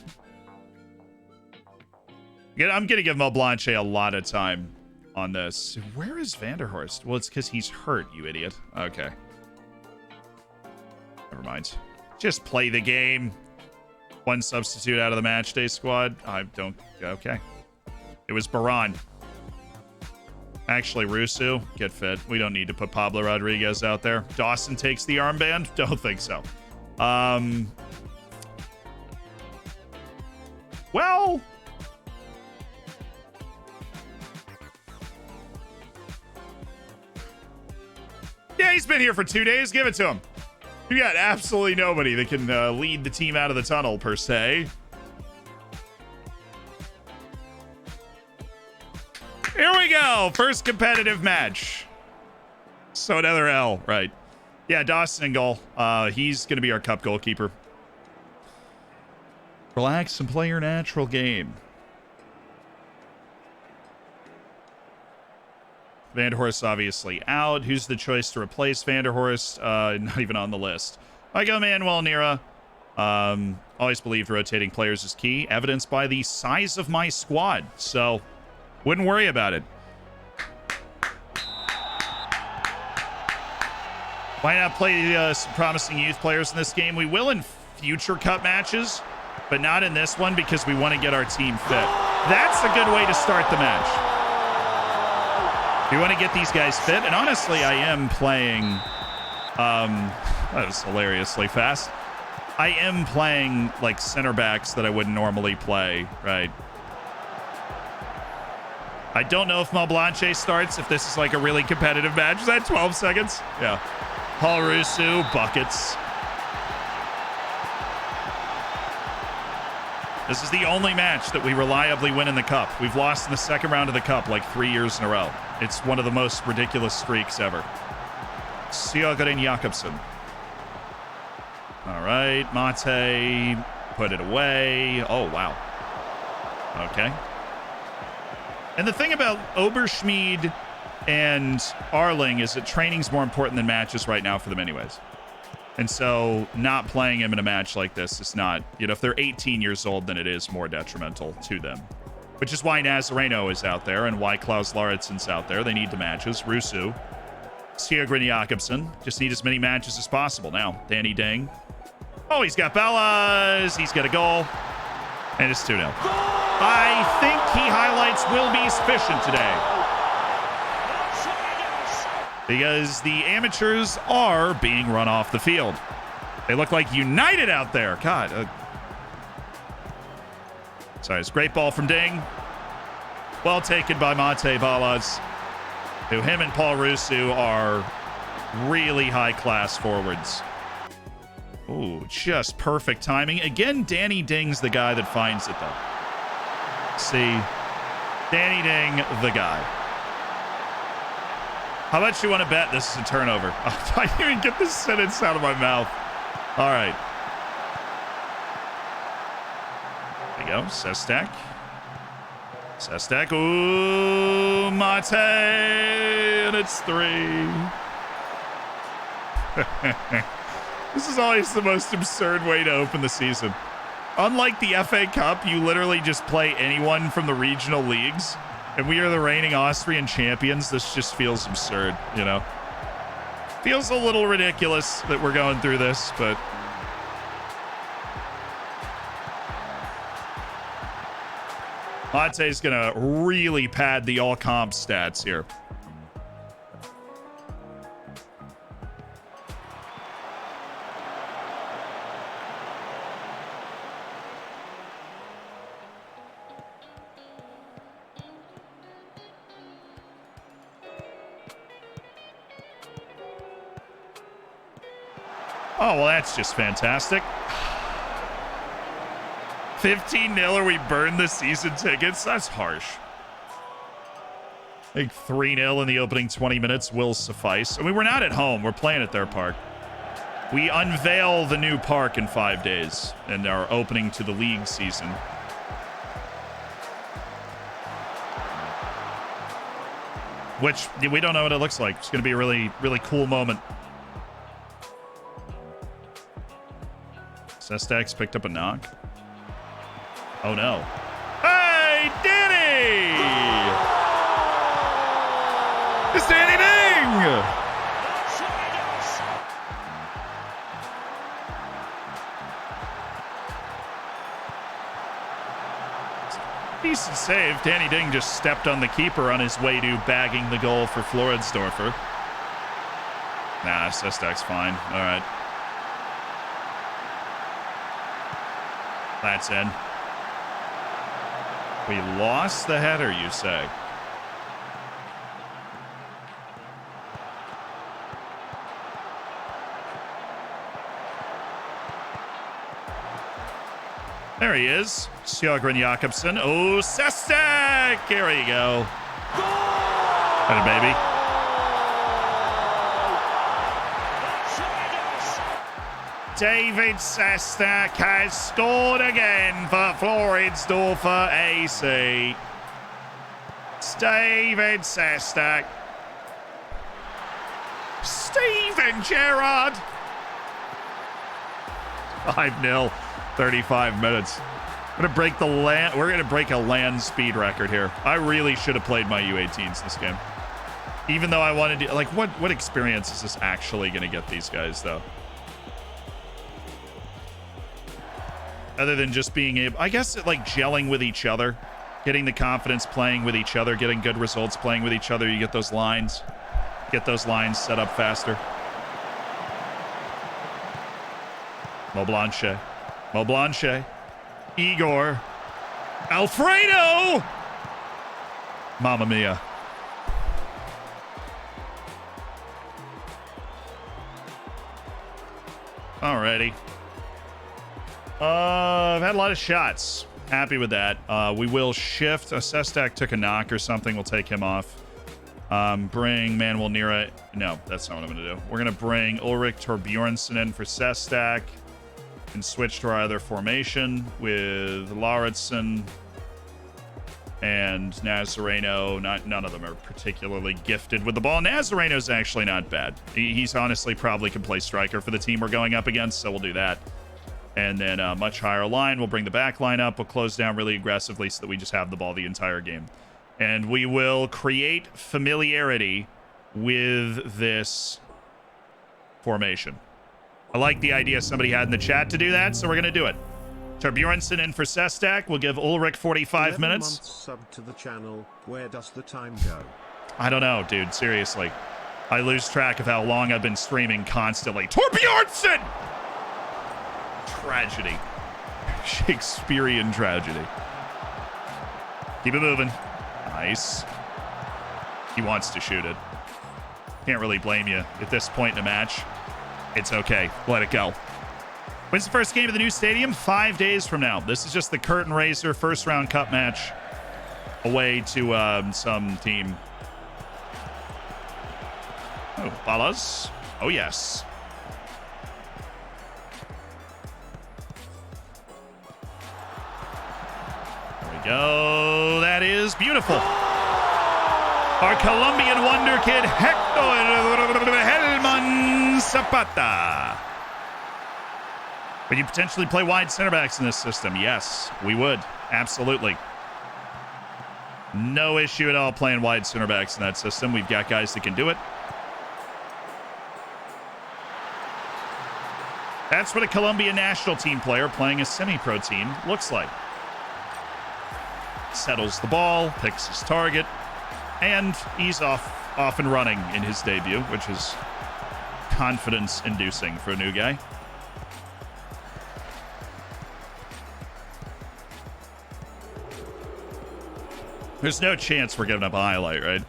Speaker 1: I'm going to give Melblanche a lot of time on this. Where is Vanderhorst? Well, it's because he's hurt, you idiot. Okay. Never mind. Just play the game. 1 substitute out of the match day squad. I don't... Okay. It was Baran. Actually, Rusu, get fit. We don't need to put Pablo Rodriguez out there. Dawson takes the armband? Don't think so. Well... yeah, he's been here for 2 days. Give it to him. We got absolutely nobody that can lead the team out of the tunnel, per se. Here we go. First competitive match. So another L, right. Yeah, Dawson in goal. He's going to be our cup goalkeeper. Relax and play your natural game. Vanderhorst obviously out. Who's the choice to replace Vanderhorst? Not even on the list. I go Manuel Nira. Always believed rotating players is key, evidenced by the size of my squad. So, wouldn't worry about it. Why not play some promising youth players in this game? We will in future cup matches, but not in this one because we want to get our team fit. That's a good way to start the match. We want to get these guys fit, and honestly, I am playing. That was hilariously fast. I am playing like center backs that I wouldn't normally play, right? I don't know if Malblanche starts, if this is like a really competitive match. Is that 12 seconds? Yeah. Paul Rusu, buckets. This is the only match that we reliably win in the cup. We've lost in the second round of the cup like 3 years in a row. It's one of the most ridiculous streaks ever. Sjogren Jakobsen. All right, Mate, put it away. Oh, wow. Okay. And the thing about Oberschmied and Arling is that training's more important than matches right now for them anyways. And so not playing him in a match like this is not, you know, if they're 18 years old, then it is more detrimental to them. Which is why Nazareno is out there and why Klaus Lauritsen's out there. They need the matches. Rusu. Sjogren Jakobsen. Just need as many matches as possible. Now, Danny Ding. Oh, he's got Bellas. He's got a goal. And it's 2-0. I think key highlights will be sufficient today. Because the amateurs are being run off the field. They look like united out there. God. Sorry, it's a great ball from Ding. Well taken by Mate Balaz. Who him and Paul Rusu are really high-class forwards. Ooh, just perfect timing. Again, Danny Ding's the guy that finds it, though. See, Danny Ding, the guy. How much you want to bet this is a turnover? I didn't even get this sentence out of my mouth. All right. There you go, Sestak. Sestak, ooh, Mate, and it's 3. This is always the most absurd way to open the season. Unlike the FA Cup, you literally just play anyone from the regional leagues, and we are the reigning Austrian champions. This just feels absurd, you know? Feels a little ridiculous that we're going through this, but... Mate's gonna really pad the all-comp stats here. Oh, well, that's just fantastic. 15-0 or we burn the season tickets? That's harsh. I think 3-0 in the opening 20 minutes will suffice. I mean, we're not at home. We're playing at their park. We unveil the new park in 5 days and are opening to the league season. Which we don't know what it looks like. It's going to be a really, really cool moment. Sestak's picked up a knock. Oh, no. Hey, Danny! It's Danny Ding! Decent save. Danny Ding just stepped on the keeper on his way to bagging the goal for Floridsdorfer. Nah, Sestak's fine. All right. That's in. We lost the header, you say? There he is. Sjogren Jakobsen. Oh, Sestak! Here you go. Better, baby. David Sestak has scored again for Floridsdorfer AC. It's David Sestak. Steven Gerrard. 5-0, 35 minutes. We're gonna break we're gonna break a land speed record here. I really should have played my U18s this game. Even though I wanted to, like, what experience is this actually gonna get these guys though? Other than just being able, I guess, like gelling with each other, getting the confidence playing with each other, getting good results playing with each other. You get those lines set up faster. Mo Blanche, Igor, Alfredo, Mamma Mia. Alrighty. I've had a lot of shots. Happy with that. We will shift. Sestak took a knock or something. We'll take him off. Bring Manuel Nira. No, that's not what I'm going to do. We're going to bring Ulrich Torbjornsson in for Sestak and switch to our other formation with Lauritsen and Nazareno. None of them are particularly gifted with the ball. Nazareno's actually not bad. He's honestly probably can play striker for the team we're going up against, so we'll do that. And then a much higher line. We'll bring the back line up. We'll close down really aggressively so that we just have the ball the entire game. And we will create familiarity with this formation. I like the idea somebody had in the chat to do that, so we're going to do it. Torbjornsson in for Sestak. We'll give Ulrich 45 minutes.
Speaker 2: Sub to the channel. Where does the time go?
Speaker 1: I don't know, dude. Seriously. I lose track of how long I've been streaming constantly. Torbjornsson! Tragedy. Shakespearean tragedy. Keep it moving. Nice. He wants to shoot it. Can't really blame you at this point in the match. It's okay. Let it go. When's the first game of the new stadium? 5 days from now. This is just the curtain raiser first round cup match away to some team. Oh, Balas. Oh, yes. Go. That is beautiful. Our Colombian wonder kid, Hector Helman Zapata. Would you potentially play wide center backs in this system? Yes, we would. Absolutely. No issue at all playing wide center backs in that system. We've got guys that can do it. That's what a Colombian national team player playing a semi-pro team looks like. Settles the ball, picks his target, and he's off and running in his debut, which is confidence-inducing for a new guy. There's no chance we're giving up a highlight, right?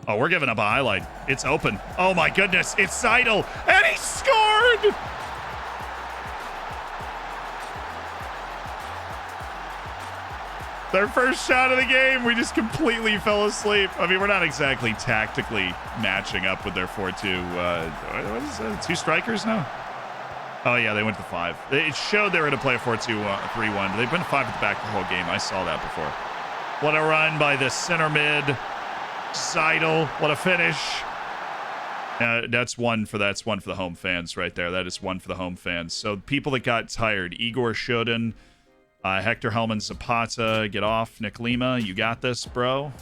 Speaker 1: Oh, we're giving up a highlight. It's open. Oh my goodness, it's Seidel, and he scored! Their first shot of the game, we just completely fell asleep. I mean, we're not exactly tactically matching up with their 4-2. What is it? 2 strikers now? Oh, yeah, they went to 5. It showed they were going to play a 4-2-3-1. They've been 5 at the back the whole game. I saw that before. What a run by the center mid. Seidel. What a finish. That's one for the home fans right there. That is one for the home fans. So people that got tired. Igor Shodin. Hector Helman Zapata, get off. Nick Lima, you got this, bro.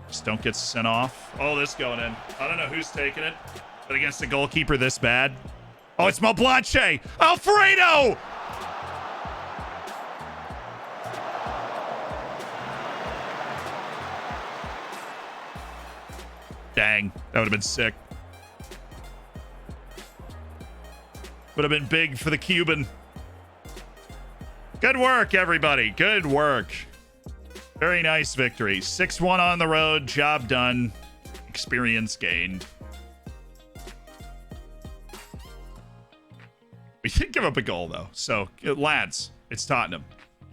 Speaker 1: Just don't get sent off. Oh, this going in. I don't know who's taking it, but against a goalkeeper this bad. Oh, it's Mo Blanche. Alfredo! Dang, that would have been sick. Would have been big for the Cuban. Good work, everybody. Good work. Very nice victory. 6-1 on the road. Job done. Experience gained. We did give up a goal, though. So, lads, it's Tottenham.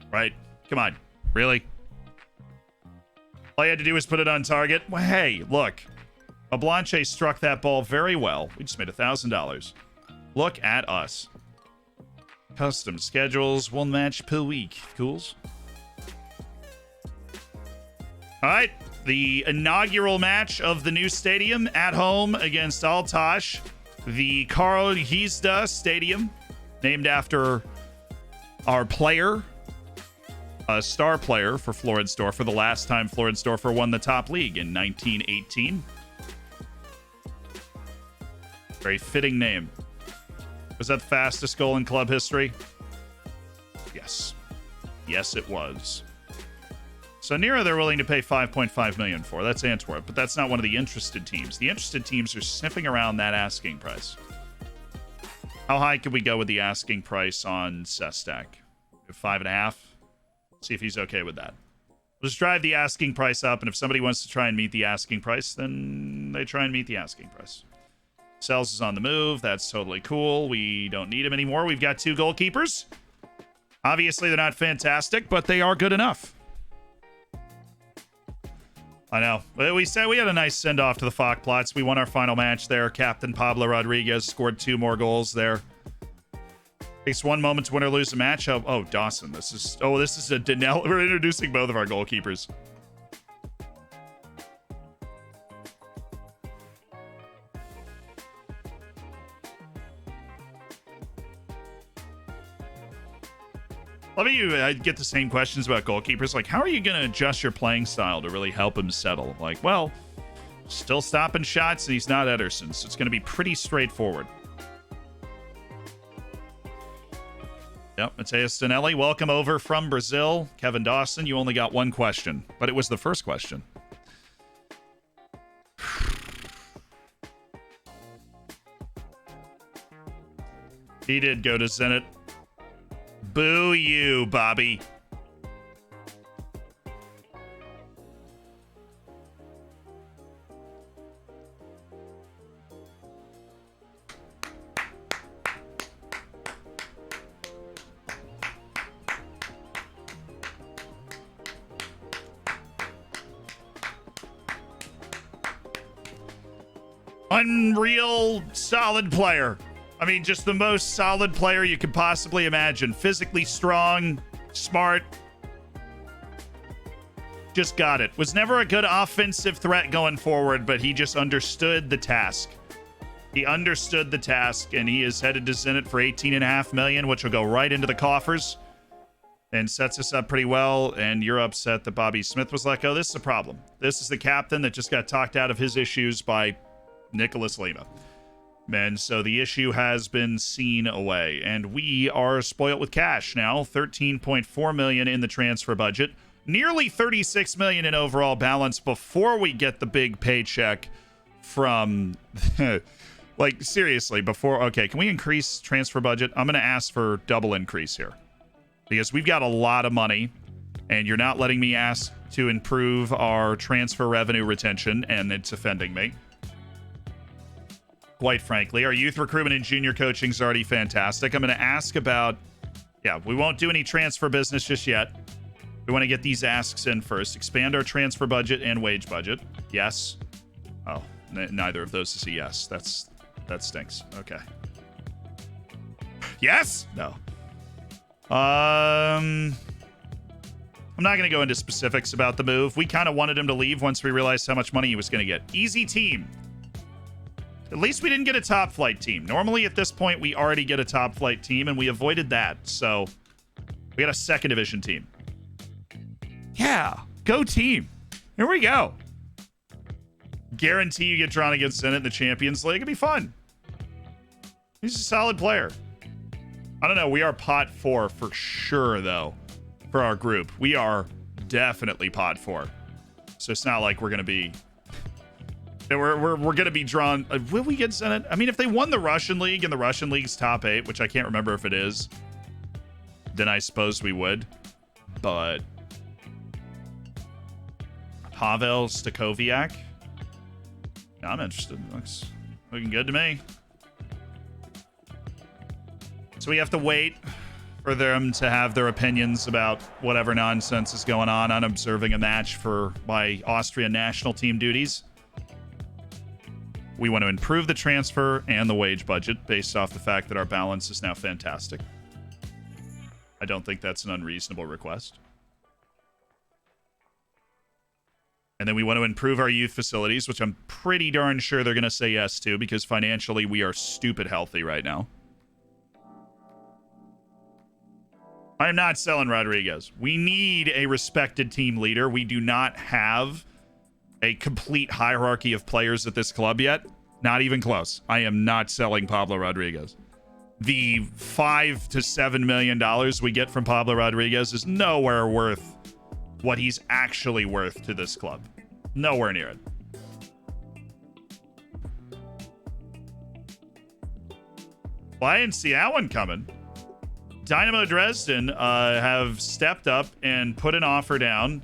Speaker 1: Right? Come on. Really? All you had to do was put it on target? Well, hey, look. Blanche struck that ball very well. We just made $1,000. Look at us. Custom schedules, 1 match per week. Cools. All right, The inaugural match of the new stadium at home against Altash, the Karl Hizda Stadium, named after our player, a star player for Floridsdorfer, the last time Floridsdorfer won the top league in 1918. Very fitting name. Was that the fastest goal in club history? Yes. Yes, it was. So Nira, they're willing to pay 5.5 million for. That's Antwerp, but that's not one of the interested teams. The interested teams are sniffing around that asking price. How high could we go with the asking price on Sestak? 5.5. See if he's okay with that. Let's drive the asking price up, and if somebody wants to try and meet the asking price, then they try and meet the asking price. Sells is on the move. That's totally cool. We don't need him anymore. We've got 2 goalkeepers. Obviously, they're not fantastic, but they are good enough. I know. We said we had a nice send-off to the FAC Plots. We won our final match there. Captain Pablo Rodriguez scored 2 more goals there. Takes 1 moment to win or lose a match. Oh, Dawson. This is a Danelle. We're introducing both of our goalkeepers. A lot of you get the same questions about goalkeepers. Like, how are you going to adjust your playing style to really help him settle? Like, well, still stopping shots, and he's not Ederson, so it's going to be pretty straightforward. Yep, Mateus Stanelli, welcome over from Brazil. Kevin Dawson, you only got 1 question, but it was the first question. He did go to Zenit. Boo you, Bobby. Unreal solid player. I mean, just the most solid player you could possibly imagine. Physically strong, smart. Just got it. Was never a good offensive threat going forward, but he just understood the task. He understood the task, and he is headed to Zenit for $18.5 million, which will go right into the coffers and sets us up pretty well. And you're upset that Bobby Smith was let go. This is a problem. This is the captain that just got talked out of his issues by Nicholas Lima. And so the issue has been seen away, and we are spoiled with cash now. 13.4 million in the transfer budget, nearly 36 million in overall balance before we get the big paycheck from like, seriously, before. Okay, can we increase transfer budget? I'm going to ask for double increase here because we've got a lot of money, and you're not letting me ask to improve our transfer revenue retention, and it's offending me. Quite frankly, our youth recruitment and junior coaching is already fantastic. I'm going to ask about, yeah, we won't do any transfer business just yet. We want to get these asks in first. Expand our transfer budget and wage budget. Yes. Oh, neither of those is a yes. That stinks. Okay. Yes? No. I'm not going to go into specifics about the move. We kind of wanted him to leave once we realized how much money he was going to get. Easy team. At least we didn't get a top flight team. Normally at this point, we already get a top flight team, and we avoided that. So we got a 2nd division team. Yeah, go team. Here we go. Guarantee you get drawn against Zenit in the Champions League. It'd be fun. He's a solid player. I don't know. We are pot 4 for sure, though, for our group. We are definitely pot 4. So it's not like we're going to be... We're going to be drawn. Will we get Zenit? I mean, if they won the Russian League and the Russian League's top 8, which I can't remember if it is, then I suppose we would. But Pavel Stakoviak? I'm interested. Looks looking good to me. So we have to wait for them to have their opinions about whatever nonsense is going on. I'm observing a match for my Austrian national team duties. We want to improve the transfer and the wage budget based off the fact that our balance is now fantastic. I don't think that's an unreasonable request. And then we want to improve our youth facilities, which I'm pretty darn sure they're going to say yes to, because financially we are stupid healthy right now. I am not selling Rodriguez. We need a respected team leader. We do not have a complete hierarchy of players at this club yet. Not even close. I am not selling Pablo Rodriguez. The $5 to $7 million we get from Pablo Rodriguez is nowhere worth what he's actually worth to this club. Nowhere near it. Well, I didn't see that one coming. Dynamo Dresden have stepped up and put an offer down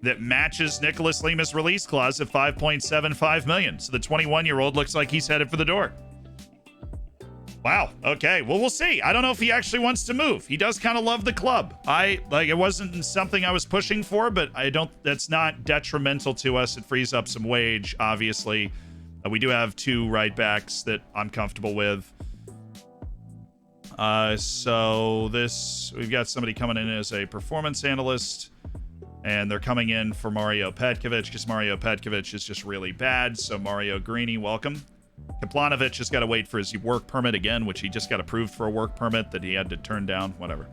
Speaker 1: that matches Nicholas Lima's release clause at $5.75 million. So the 21-year-old looks like he's headed for the door. Wow. Okay. Well, we'll see. I don't know if he actually wants to move. He does kind of love the club. It wasn't something I was pushing for, but that's not detrimental to us. It frees up some wage, obviously. We do have 2 right backs that I'm comfortable with. So we've got somebody coming in as a performance analyst, and they're coming in for Mario Petkovic because Mario Petkovic is just really bad. So Mario Greeny, welcome. Kaplanovic has got to wait for his work permit again, which he just got approved for a work permit that he had to turn down. Whatever.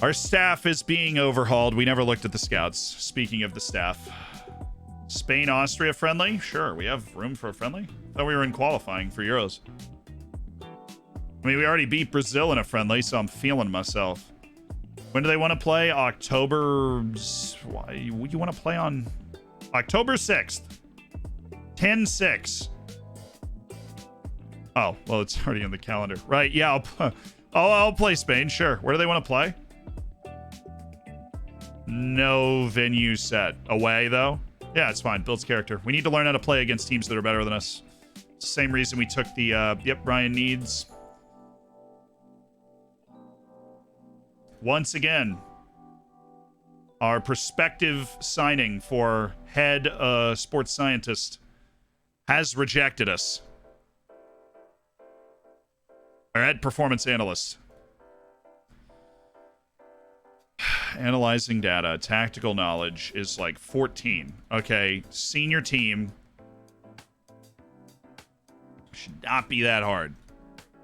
Speaker 1: Our staff is being overhauled. We never looked at the scouts. Speaking of the staff. Spain-Austria friendly? Sure, we have room for a friendly. Thought we were in qualifying for Euros. I mean, we already beat Brazil in a friendly, so I'm feeling myself. When do they want to play? October... You want to play on... October 6th. 10-6. Oh, well, it's already in the calendar. Right, yeah, I'll play Spain, sure. Where do they want to play? No venue set. Away, though? Yeah, it's fine. Builds character. We need to learn how to play against teams that are better than us. It's the same reason we took the... Yep, Ryan Needs. Once again, our prospective signing for head sports scientist has rejected us. Our head performance analyst. Analyzing data, tactical knowledge is like 14. Okay, senior team. Should not be that hard.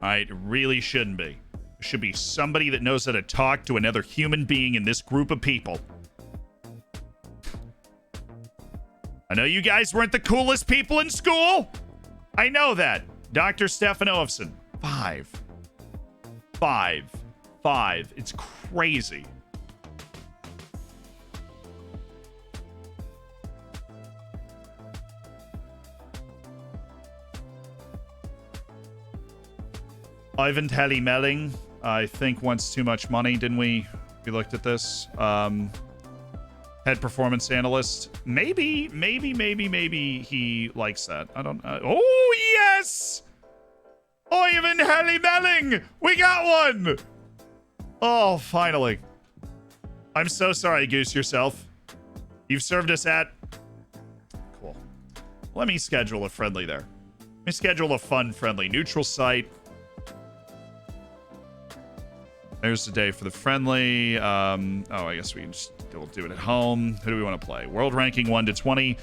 Speaker 1: All right, it really shouldn't be. It should be somebody that knows how to talk to another human being in this group of people. I know you guys weren't the coolest people in school. I know that. Dr. Stefan Olofsson. 5. It's crazy. Ivan Telly Melling, I think, wants too much money, didn't we? We looked at this. Head performance analyst. Maybe he likes that. I don't know. Oh, yes! Ivan Telly Melling! We got one! Oh, finally. I'm so sorry, Goose yourself. You've served us at... Cool. Let me schedule a friendly there. Let me schedule a fun friendly. Neutral site. There's the day for the friendly. I guess we'll do it at home. Who do we want to play? World ranking 1 to 20.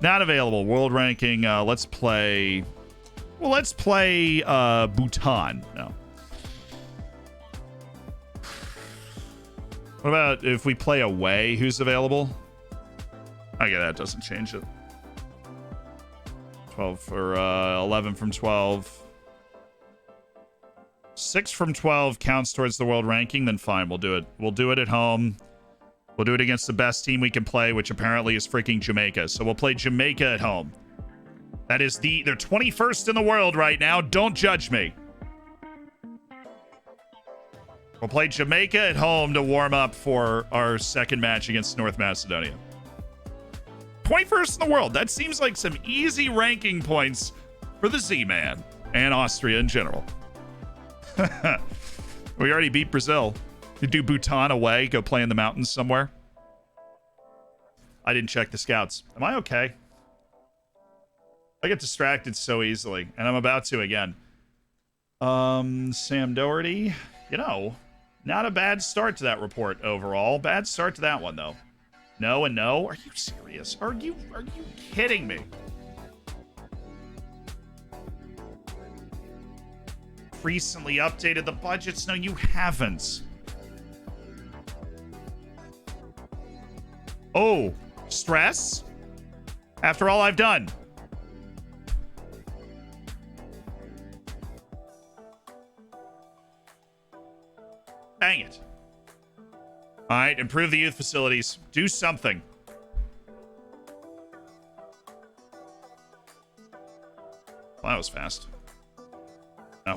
Speaker 1: Not available. World ranking. Let's play. Well, let's play Bhutan. No. What about if we play away? Who's available? Okay, that doesn't change it. 12 or 11 from 12. 6 from 12 counts towards the world ranking, then fine, we'll do it. We'll do it at home. We'll do it against the best team we can play, which apparently is freaking Jamaica. So we'll play Jamaica at home. That is they're 21st in the world right now. Don't judge me. We'll play Jamaica at home to warm up for our second match against North Macedonia. 21st in the world. That seems like some easy ranking points for the Z-Man and Austria in general. We already beat Brazil. You do Bhutan away, go play in the mountains somewhere. I didn't check the scouts. Am I okay? I get distracted so easily, and I'm about to again. Sam Doherty, not a bad start to that report overall. Bad start to that one, though. No and no? Are you serious? Are you kidding me? Recently updated the budgets? No, you haven't. Oh, stress? After all I've done. Dang it. All right, improve the youth facilities. Do something. Well, that was fast.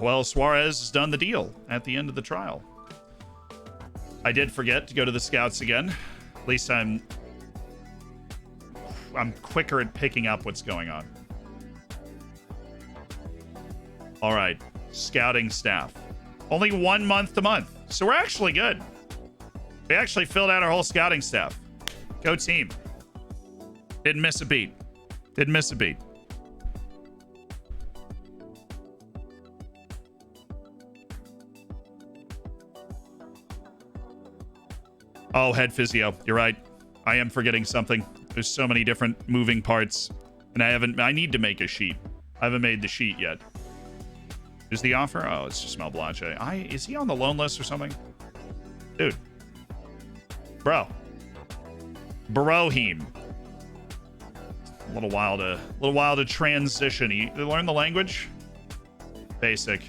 Speaker 1: Well, Suarez has done the deal at the end of the trial. I did forget to go to the scouts again. At least I'm quicker at picking up what's going on. All right, scouting staff. Only 1 month to month. So we're actually good. We actually filled out our whole scouting staff. Go team. Didn't miss a beat. Didn't miss a beat. Oh, head physio. You're right. I am forgetting something. There's so many different moving parts. And I need to make a sheet. I haven't made the sheet yet. Is the offer? Oh, it's just Mel Blanche. Is he on the loan list or something? Dude. Bro. Broheem. A little while to transition. You learn the language? Basic.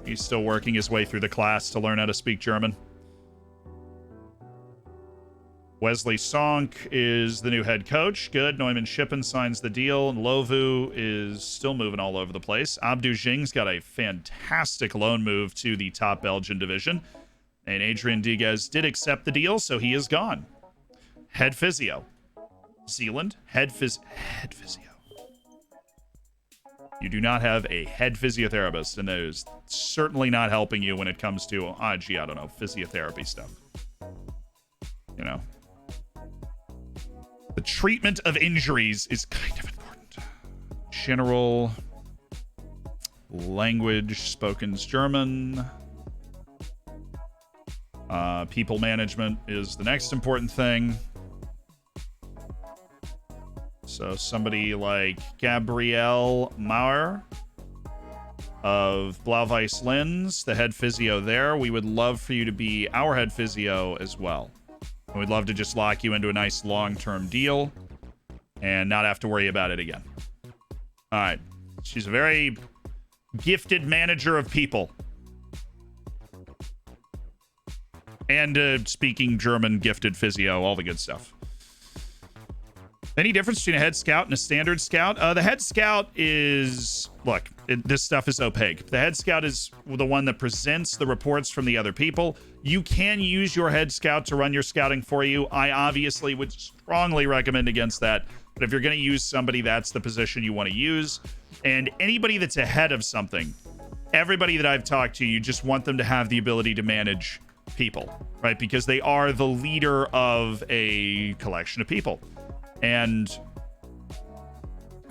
Speaker 1: He's still working his way through the class to learn how to speak German. Wesley Sonk is the new head coach. Good. Neumann Shippen signs the deal. And Lovu is still moving all over the place. Abdu Jing's got a fantastic loan move to the top Belgian division. And Adrian Diguez did accept the deal, so he is gone. Head physio. Zealand, head physio. You do not have a head physiotherapist, and that is certainly not helping you when it comes to, I don't know, physiotherapy stuff. You know. The treatment of injuries is kind of important. General language, spoken German. People management is the next important thing. So somebody like Gabrielle Maurer of Blau-Weiss Linz, the head physio there. We would love for you to be our head physio as well. And we'd love to just lock you into a nice long-term deal and not have to worry about it again. All right. She's a very gifted manager of people. And speaking German, gifted physio, all the good stuff. Any difference between a head scout and a standard scout? The head scout is... Look, this stuff is opaque. The head scout is the one that presents the reports from the other people. You can use your head scout to run your scouting for you. I obviously would strongly recommend against that. But if you're going to use somebody, that's the position you want to use. And anybody that's ahead of something, everybody that I've talked to, you just want them to have the ability to manage people, right? Because they are the leader of a collection of people. And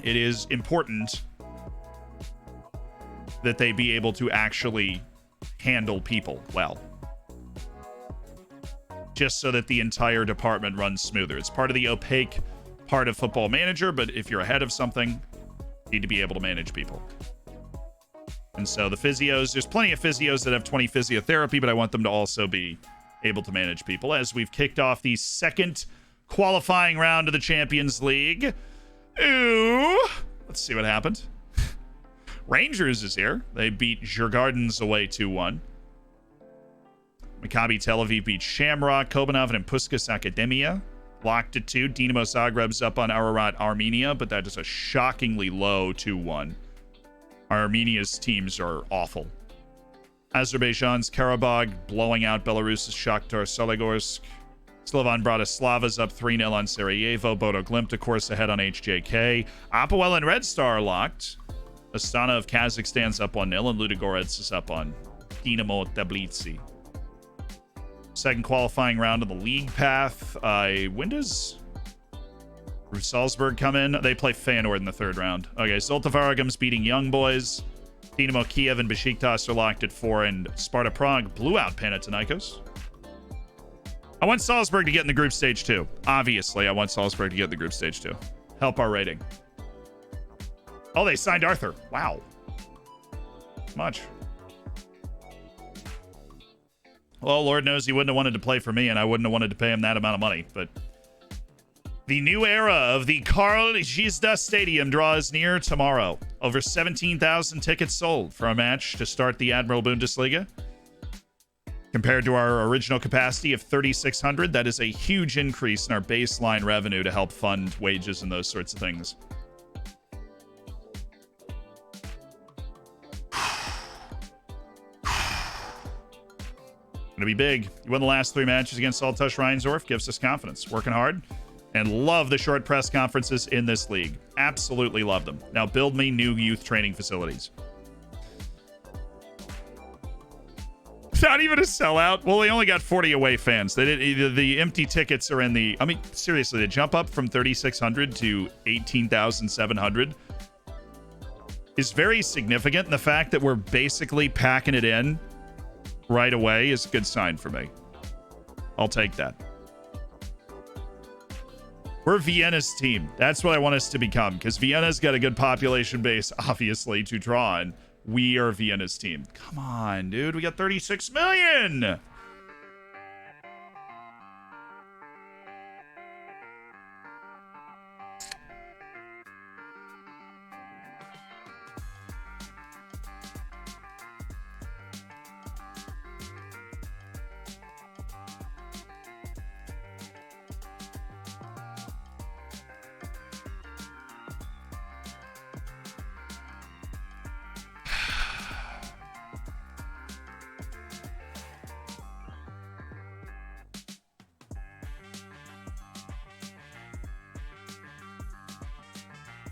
Speaker 1: it is important that they be able to actually handle people well. Just so that the entire department runs smoother. It's part of the opaque part of Football Manager, but if you're ahead of something, you need to be able to manage people. And so the physios, there's plenty of physios that have 20 physiotherapy, but I want them to also be able to manage people. As we've kicked off the second qualifying round of the Champions League. Ooh. Let's see what happened. Rangers is here. They beat Djurgardens away 2-1. Maccabi Tel Aviv beat Shamrock. Kobanov and Puskas Akademia locked at 2. Dinamo Zagreb's up on Ararat Armenia, but that is a shockingly low 2-1. Armenia's teams are awful. Azerbaijan's Karabakh blowing out Belarus's Shakhtar Soligorsk. Slovan Bratislava's up 3-0 on Sarajevo. Bodo Glimt, of course, ahead on HJK. Apoel and Red Star locked. Astana of Kazakhstan's up 1-0, and Ludogorets is up on Dinamo Tbilisi. Second qualifying round of the league path. When does Salzburg come in? They play Feyenoord in the third round. Okay, Zolta Varagum's beating Young Boys. Dinamo Kiev and Besiktas are locked at 4, and Sparta Prague blew out Panathinaikos. I want Salzburg to get in the group stage too. Obviously, I want Salzburg to get in the group stage too. Help our rating. Oh, they signed Arthur. Wow. Much. Well, Lord knows he wouldn't have wanted to play for me, and I wouldn't have wanted to pay him that amount of money. But the new era of the Karl Gisda Stadium draws near tomorrow. Over 17,000 tickets sold for a match to start the Admiral Bundesliga. Compared to our original capacity of 3,600, that is a huge increase in our baseline revenue to help fund wages and those sorts of things. Gonna be big. You won the last 3 matches against Saltush Reinsdorf. Gives us confidence. Working hard. And love the short press conferences in this league. Absolutely love them. Now build me new youth training facilities. Not even a sellout. Well, they only got 40 away fans. They did, the empty tickets are in the... I mean, seriously, the jump up from 3,600 to 18,700 is very significant. And the fact that we're basically packing it in right away is a good sign for me. I'll take that. We're Vienna's team. That's what I want us to become, because Vienna's got a good population base, obviously, to draw on. We are Vienna's team. Come on, dude. We got 36 million.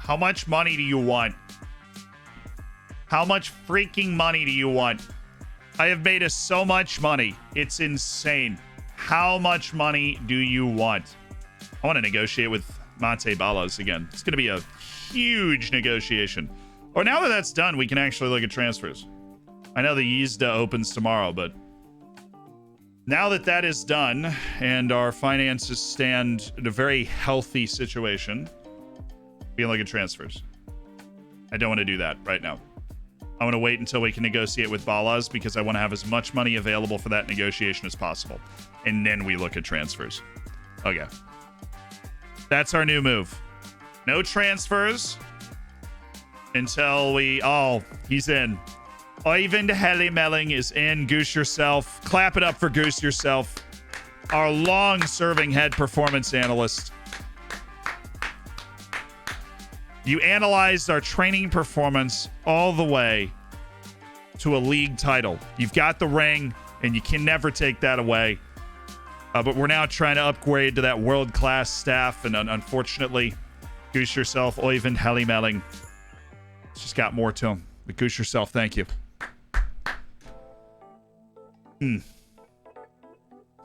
Speaker 1: How much money do you want? How much freaking money do you want? I have made us so much money. It's insane. How much money do you want? I want to negotiate with Mate Balas again. It's going to be a huge negotiation. Or now that that's done, we can actually look at transfers. I know the Yizda opens tomorrow, but now that that is done and our finances stand in a very healthy situation, we can look at transfers. I don't want to do that right now. I want to wait until we can negotiate with Balas because I want to have as much money available for that negotiation as possible. And then we look at transfers. Okay. That's our new move. No transfers until we... Oh, he's in. Oyvind Helimelling is in. Goose Yourself. Clap it up for Goose Yourself. Our long-serving head performance analyst. You analyzed our training performance all the way to a league title. You've got the ring, and you can never take that away. But we're now trying to upgrade to that world-class staff, and unfortunately, Goose Yourself, Oyvind Helimelling, just got more to him. But Goose Yourself, thank you.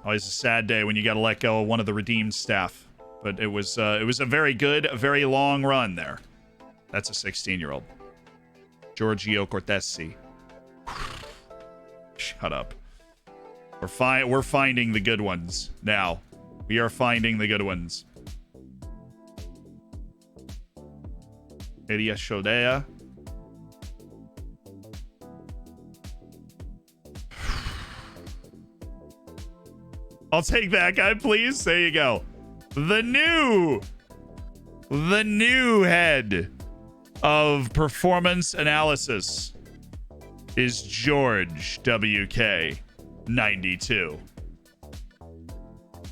Speaker 1: Always a sad day when you got to let go of one of the redeemed staff. But it was a very good, very long run there. That's a 16-year-old. Giorgio Cortesi. Shut up. We're finding the good ones now. We are finding the good ones. Ilya Shodea. I'll take that guy, please. There you go. The new head of performance analysis is George WK 92.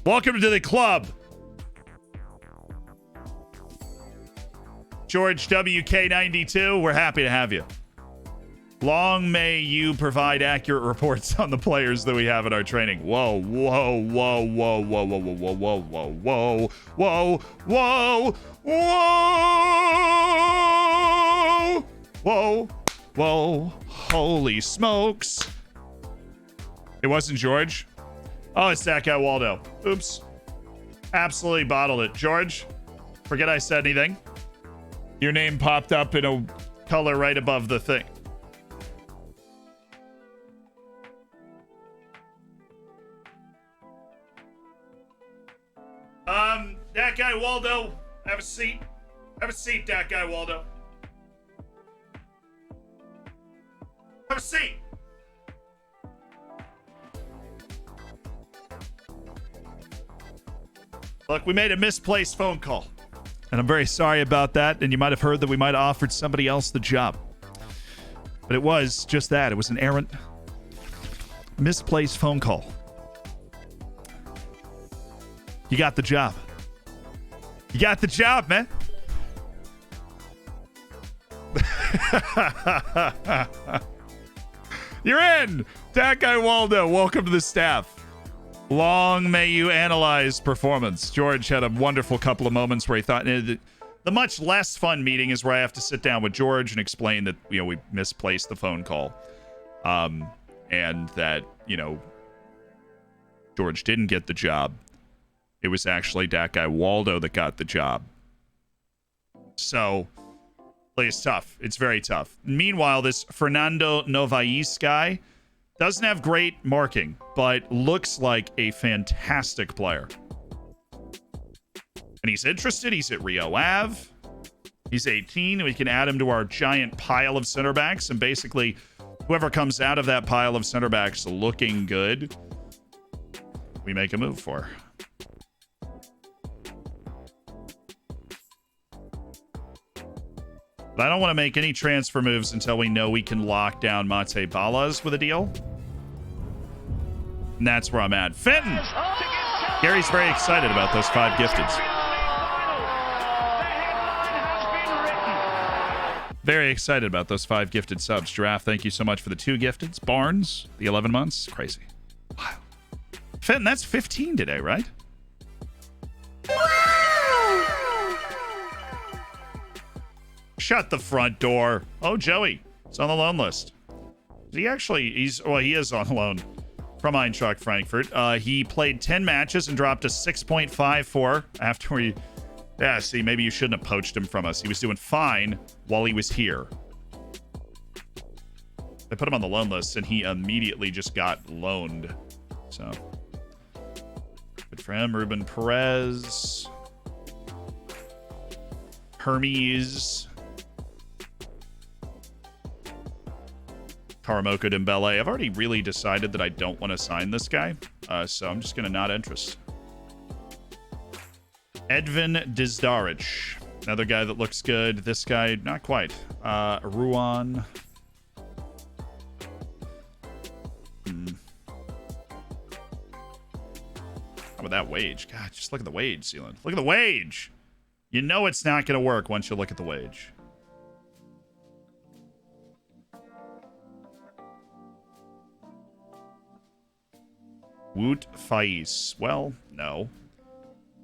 Speaker 1: Welcome to the club, George WK 92. We're happy to have you. Long may you provide accurate reports on the players that we have in our training. Whoa, whoa, whoa, whoa, whoa, whoa, whoa, whoa, whoa, whoa, whoa, whoa, whoa, whoa, whoa, holy smokes. It wasn't George. Oh, it's that guy Waldo. Oops. Absolutely bottled it. George, forget I said anything. Your name popped up in a color right above the thing. That guy Waldo, have a seat. Have a seat, that guy Waldo. Have a seat. Look, we made a misplaced phone call. And I'm very sorry about that. And you might have heard that we might have offered somebody else the job. But it was just that. It was an errant, misplaced phone call. You got the job. You got the job, man. You're in. That guy Waldo, welcome to the staff. Long may you analyze performance. George had a wonderful couple of moments where he thought the much less fun meeting is where I have to sit down with George and explain that, you know, we misplaced the phone call. And that, you know, George didn't get the job. It was actually that guy Waldo that got the job. So, it's tough. It's very tough. Meanwhile, this Fernando Novais guy doesn't have great marking, but looks like a fantastic player. And he's interested. He's at Rio Ave. He's 18. We can add him to our giant pile of center backs. And basically, whoever comes out of that pile of center backs looking good, we make a move for. But I don't want to make any transfer moves until we know we can lock down Mate Balas with a deal. And that's where I'm at. Fenton! Gary's very excited about those 5 gifteds. Very excited about those 5 gifted subs. Giraffe, thank you so much for the 2 gifteds. Barnes, the 11 months. Crazy. Wow. Fenton, that's 15 today, right? Shut the front door. Oh, Joey. He's on the loan list. He is on loan from Eintracht Frankfurt. He played 10 matches and dropped a 6.54 after we... Yeah, see, maybe you shouldn't have poached him from us. He was doing fine while he was here. They put him on the loan list, and he immediately just got loaned. So, good for him. Ruben Perez. Hermes. Karamoko Dembele. I've already really decided that I don't want to sign this guy, so I'm just going to not interest. Edvin Dizdaric, another guy that looks good. This guy, not quite. Ruan. How about that wage? God, just look at the wage, Sealand. Look at the wage. You know it's not going to work once you look at the wage. Wout Faiz. Well, no.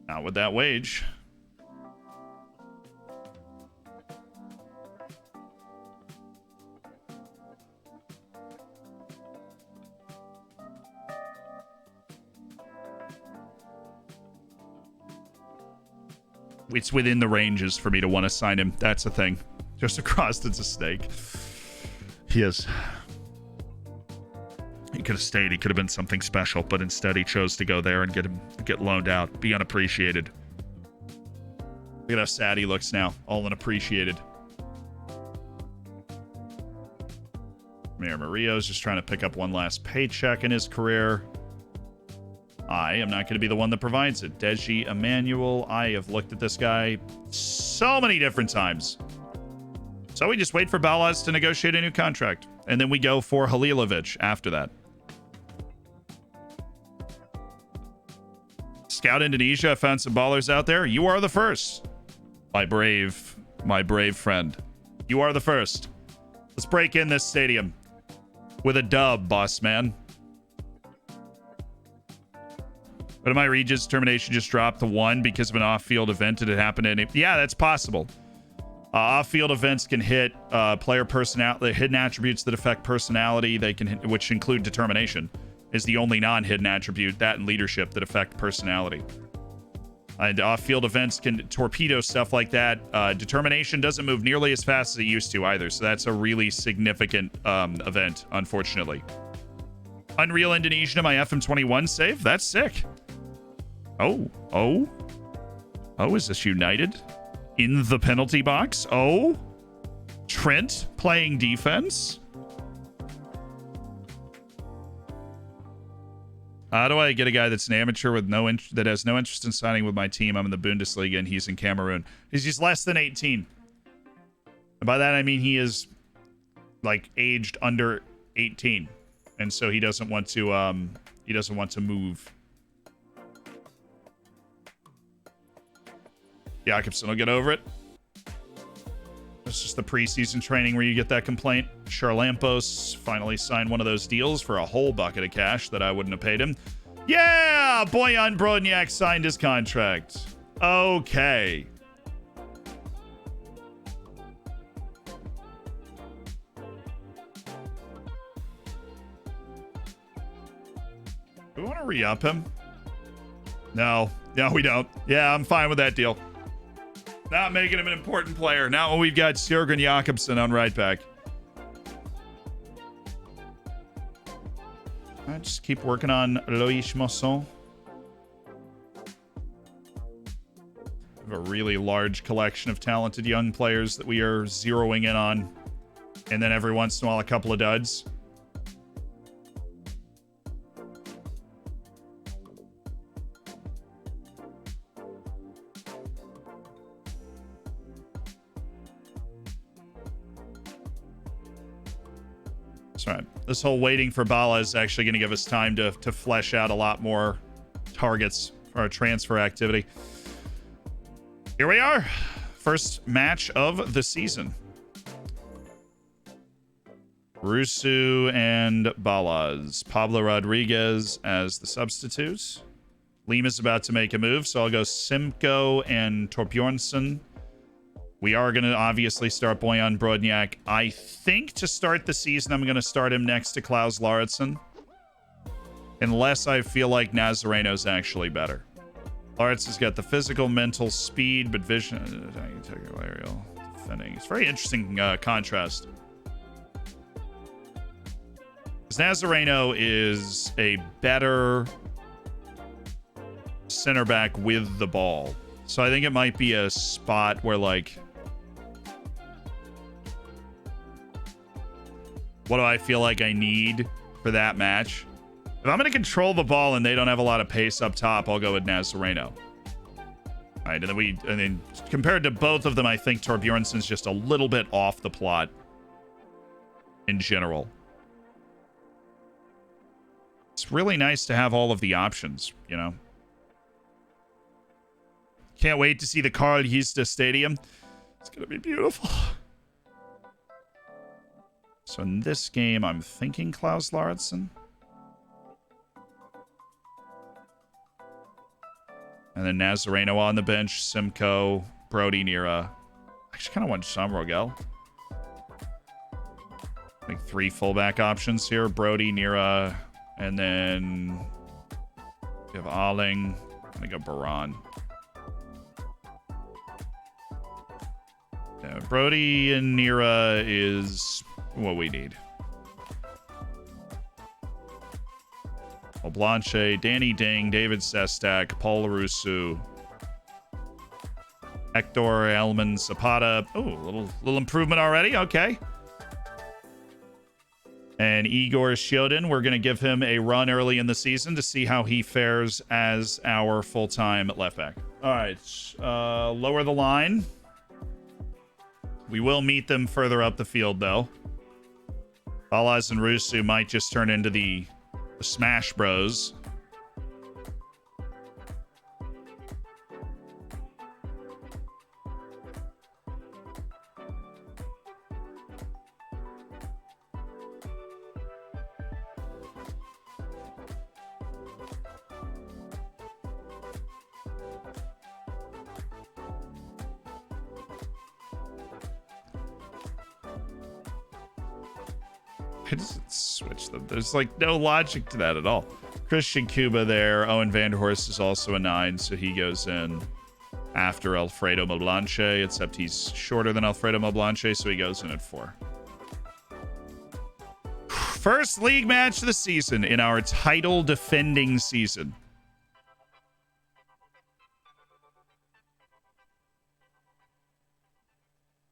Speaker 1: Not with that wage. It's within the ranges for me to want to sign him. That's the thing. Just across, it's a snake. He is. He could have stayed. He could have been something special, but instead he chose to go there and get loaned out. Be unappreciated. Look at how sad he looks now. All unappreciated. Mayor Murillo's just trying to pick up one last paycheck in his career. I am not going to be the one that provides it. Deji Emmanuel. I have looked at this guy so many different times. So we just wait for Balas to negotiate a new contract. And then we go for Halilovic after that. Scout Indonesia. I found some ballers out there. You are the first. My brave friend. You are the first. Let's break in this stadium with a dub, boss man. But my Regis termination just dropped to 1 because of an off-field event. Did it happen to any? Yeah, that's possible. Off-field events can hit player personality. The hidden attributes that affect personality, they can hit, which include determination, is the only non-hidden attribute. That and leadership that affect personality. And off-field events can torpedo stuff like that. Determination doesn't move nearly as fast as it used to either, so that's a really significant event, unfortunately. Unreal Indonesia, my FM21 save. That's sick. Oh. Oh, is this United? In the penalty box? Oh, Trent playing defense? How do I get a guy that's an amateur with that has no interest in signing with my team? I'm in the Bundesliga and he's in Cameroon. He's less than 18. And by that I mean he is like aged under 18, and so he doesn't want to move. Jakobsen will get over it. It's just the preseason training where you get that complaint. Charlampos finally signed one of those deals for a whole bucket of cash that I wouldn't have paid him. Yeah, Bojan Brodniak signed his contract. Okay. Do we want to re-up him? No, we don't. Yeah, I'm fine with that deal. Not making him an important player. Not when we've got Jürgen Jakobsen on right back. I just keep working on Loïc Masson. We have a really large collection of talented young players that we are zeroing in on. And then every once in a while, a couple of duds. That's right. This whole waiting for Bala is actually going to give us time to flesh out a lot more targets for our transfer activity. Here we are. First match of the season. Rusu and Balaz. Pablo Rodriguez as the substitute. Lima's about to make a move, so I'll go Simco and Torbjornsson. We are going to obviously start Bojan Brodniak. I think to start the season, I'm going to start him next to Klaus Lauritsen. Unless I feel like Nazareno's actually better. Lauritsen's got the physical, mental, speed, but vision. Aerial defending. It's a very interesting contrast. Nazareno is a better center back with the ball. So I think it might be a spot where, like, what do I feel like I need for that match? If I'm going to control the ball and they don't have a lot of pace up top, I'll go with Nazareno. All right, and then compared to both of them, I think Torbjornsson's just a little bit off the plot in general. It's really nice to have all of the options, you know? Can't wait to see the Karl Histe Stadium. It's going to be beautiful. So in this game, I'm thinking Klaus Lauritsen. And then Nazareno on the bench, Simco, Brody Nira. I actually kind of want Sam Rogel. I think 3 fullback options here. Brody, Nira, and then we have Ahling. I'm going to go Baran. Yeah, Brody and Nira is what we need. Blanche, Danny Ding, David Sestak, Paul Rusu, Hector Elman Zapata. Oh, a little improvement already. Okay. And Igor Shodin, we're going to give him a run early in the season to see how he fares as our full-time left back. All right. Lower the line. We will meet them further up the field, though. Balaz and Rusu might just turn into the Smash Bros. I just switch them. There's like no logic to that at all. Christian Cuba there. Owen Vanderhorst is also a 9, so he goes in after Alfredo Mablanche, except he's shorter than Alfredo Mablanche, so he goes in at 4. First league match of the season in our title defending season.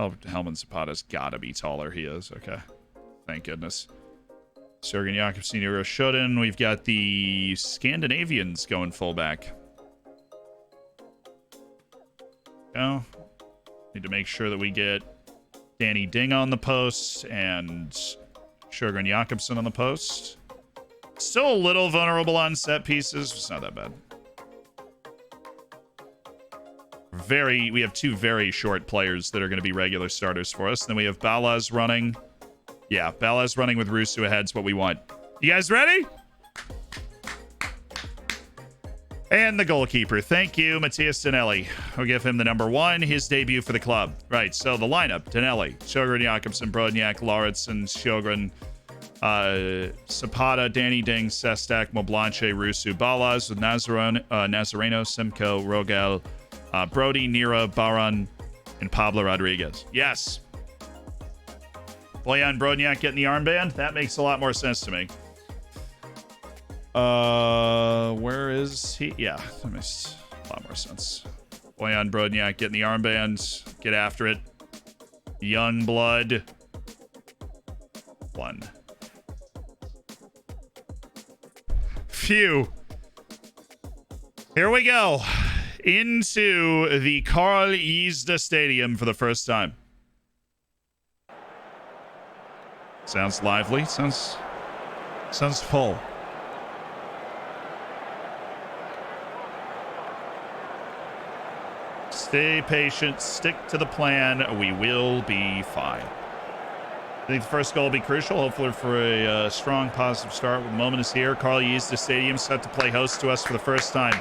Speaker 1: Oh, Helman Zapata's gotta be taller. He is. Okay. Thank goodness. Sergen Jakobsen, Euro Shoden. We've got the Scandinavians going fullback. Oh. Need to make sure that we get Danny Ding on the post and Sergen Jakobsen on the post. Still a little vulnerable on set pieces. It's not that bad. We have two very short players that are going to be regular starters for us. Then we have Balaz running. Yeah, Balaz running with Rusu ahead's what we want. You guys ready? And the goalkeeper. Thank you, Matthias Danelli. We'll give him the number 1, his debut for the club. Right, so the lineup. Danelli, Sjogren Jakobsen, Brodniak, Lauritsen, Sjogren, Zapata, Danny Ding, Sestak, Moblanche, Rusu, Balaz with Nazareno, Simcoe, Rogel, Brody, Nira, Baran, and Pablo Rodriguez. Yes. Boyan Brodniak getting the armband? That makes a lot more sense to me. Where is he? Yeah, that makes a lot more sense. Boyan Brodniak getting the armband. Get after it. Young blood. 1. Phew. Here we go. Into the Karl Yzda Stadium for the first time. Sounds lively. Sounds full. Stay patient. Stick to the plan. We will be fine. I think the first goal will be crucial. Hopefully for a strong, positive start. The moment is here. Karl Yzda Stadium set to play host to us for the first time.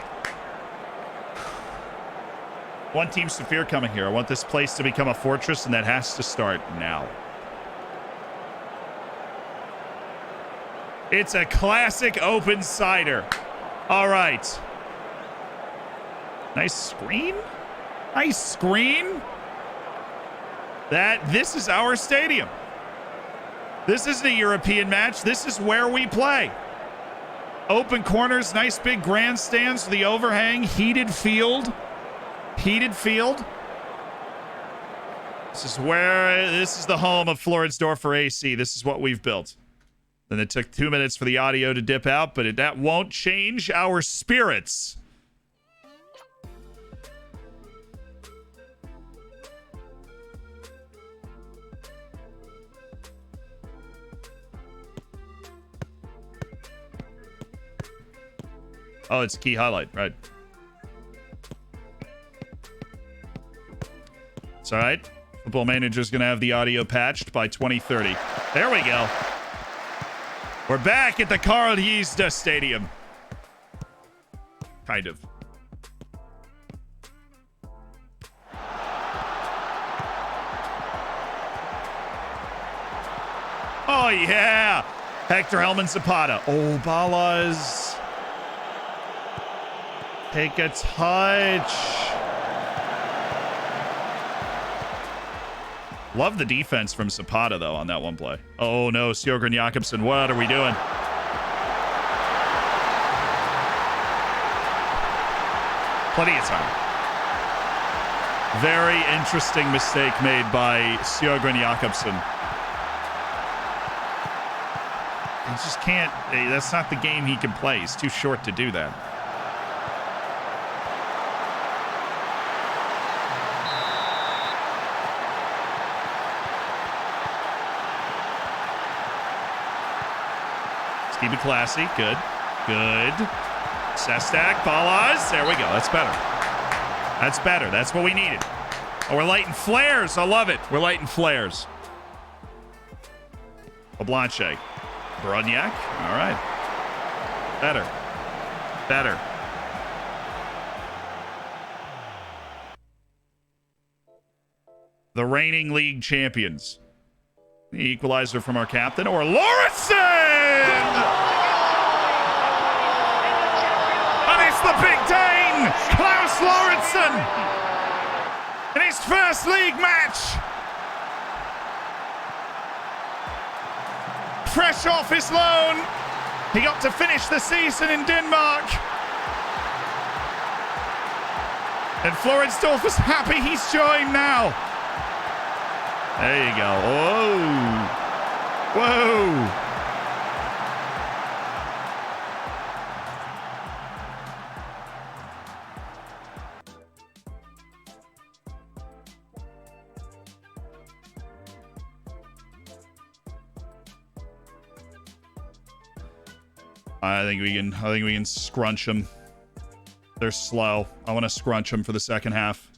Speaker 1: One Team Saphir coming here. I want this place to become a fortress, and that has to start now. It's a classic open cider. All right. Nice screen. Nice screen. This is our stadium. This isn't a European match. This is where we play. Open corners, nice big grandstands for the overhang, heated field. Heated field. This is the home of Floridsdorfer AC. This is what we've built. Then it took 2 minutes for the audio to dip out, but that won't change our spirits. Oh, it's a key highlight, right? It's all right. Football Manager's going to have the audio patched by 2030. There we go. We're back at the Karl Yzda Stadium. Kind of. Oh, yeah. Hector Helman Zapata. Oh, Balaz. Take a touch. Love the defense from Zapata, though, on that one play. Oh, no. Sjogren Jakobsen, what are we doing? Plenty of time. Very interesting mistake made by Sjogren Jakobsen. He just can't. That's not the game he can play. He's too short to do that. Keep it classy. Good. Good. Sestak, Balaz. There we go. That's better. That's better. That's what we needed. Oh, we're lighting flares. I love it. We're lighting flares. Blanche. Brodniak. All right. Better. Better. The reigning league champions. The equalizer from our captain, or Lauritsen! And it's the Big Dane, Klaus Lauritsen, in his first league match. Fresh off his loan, he got to finish the season in Denmark. And Floridsdorf is happy he's joined now. There you go. Whoa. Whoa. I think we can scrunch them. They're slow. I want to scrunch them for the second half.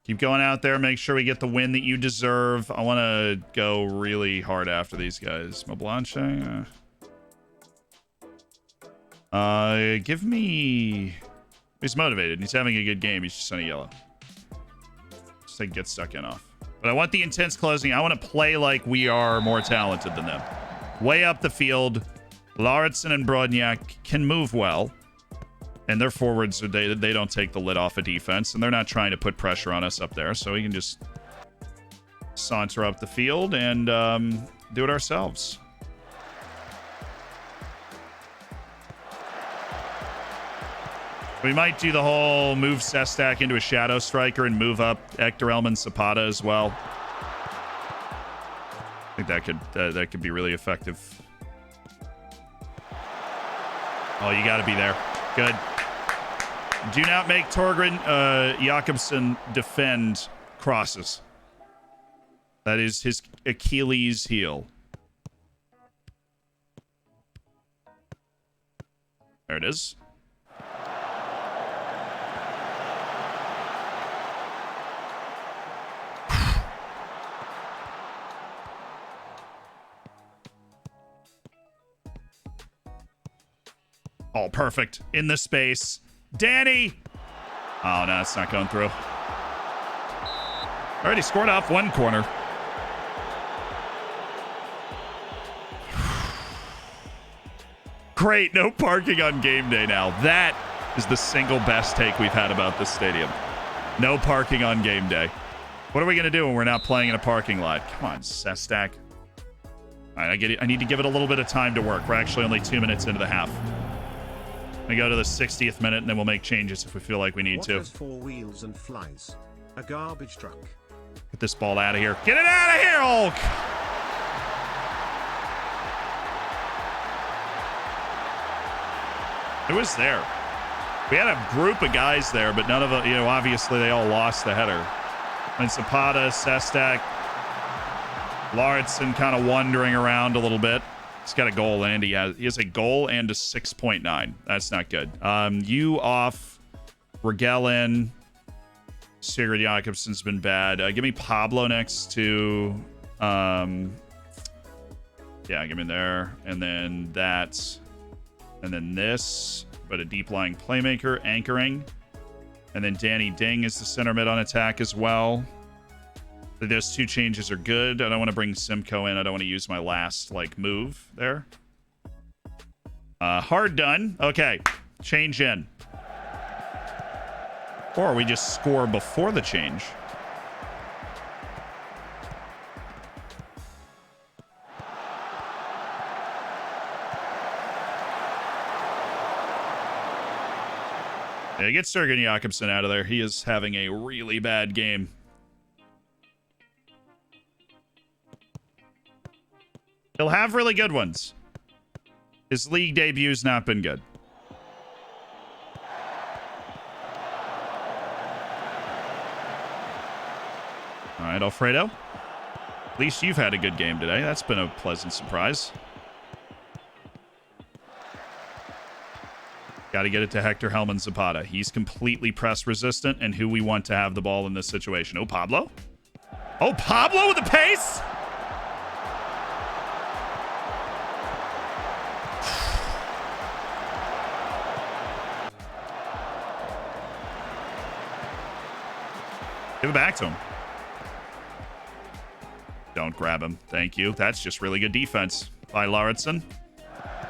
Speaker 1: Keep going out there. Make sure we get the win that you deserve. I want to go really hard after these guys. Mablanche. Give me... He's motivated. He's having a good game. He's just on a yellow. Just like get stuck in off. But I want the intense closing. I want to play like we are more talented than them. Way up the field. Lauritsen and Brodniak can move well. And their forwards, they don't take the lid off of defense. And they're not trying to put pressure on us up there. So we can just saunter up the field and do it ourselves. We might do the whole move Sestak into a shadow striker and move up Hector Elman Zapata as well. I think that could be really effective. Oh, you got to be there. Good. Do not make Torgren Jakobsen defend crosses. That is his Achilles heel. There it is. Oh, perfect. In the space. Danny! Oh, no, it's not going through. Already scored off one corner. Great. No parking on game day now. That is the single best take we've had about this stadium. No parking on game day. What are we going to do when we're not playing in a parking lot? Come on, Sestak. All right, I get it. I need to give it a little bit of time to work. We're actually only 2 minutes into the half. We go to the 60th minute, and then we'll make changes if we feel like we need to.
Speaker 2: What has 4 wheels and flies? A garbage truck.
Speaker 1: Get this ball out of here. Get it out of here, Hulk! Who was there? We had a group of guys there, but none of them, obviously they all lost the header. And Zapata, Sestak, Lauritsen kind of wandering around a little bit. He's got a goal, and he has a goal and a 6.9. That's not good. You off. Regel in. Sigurd Jakobsen's been bad. Give me Pablo next to... yeah, give me there. And then that. And then this. But a deep-lying playmaker, anchoring. And then Danny Ding is the center mid on attack as well. Those 2 changes are good. I don't want to bring Simcoe in. I don't want to use my last, move there. Hard done. Okay. Change in. Or we just score before the change. Yeah, get Sergen Jakobsen out of there. He is having a really bad game. He'll have really good ones. His league debut's not been good. All right, Alfredo. At least you've had a good game today. That's been a pleasant surprise. Got to get it to Hector Helman Zapata. He's completely press resistant and who we want to have the ball in this situation. Oh, Pablo. Oh, Pablo with the pace. Give it back to him. Don't grab him. Thank you. That's just really good defense by Lauritsen.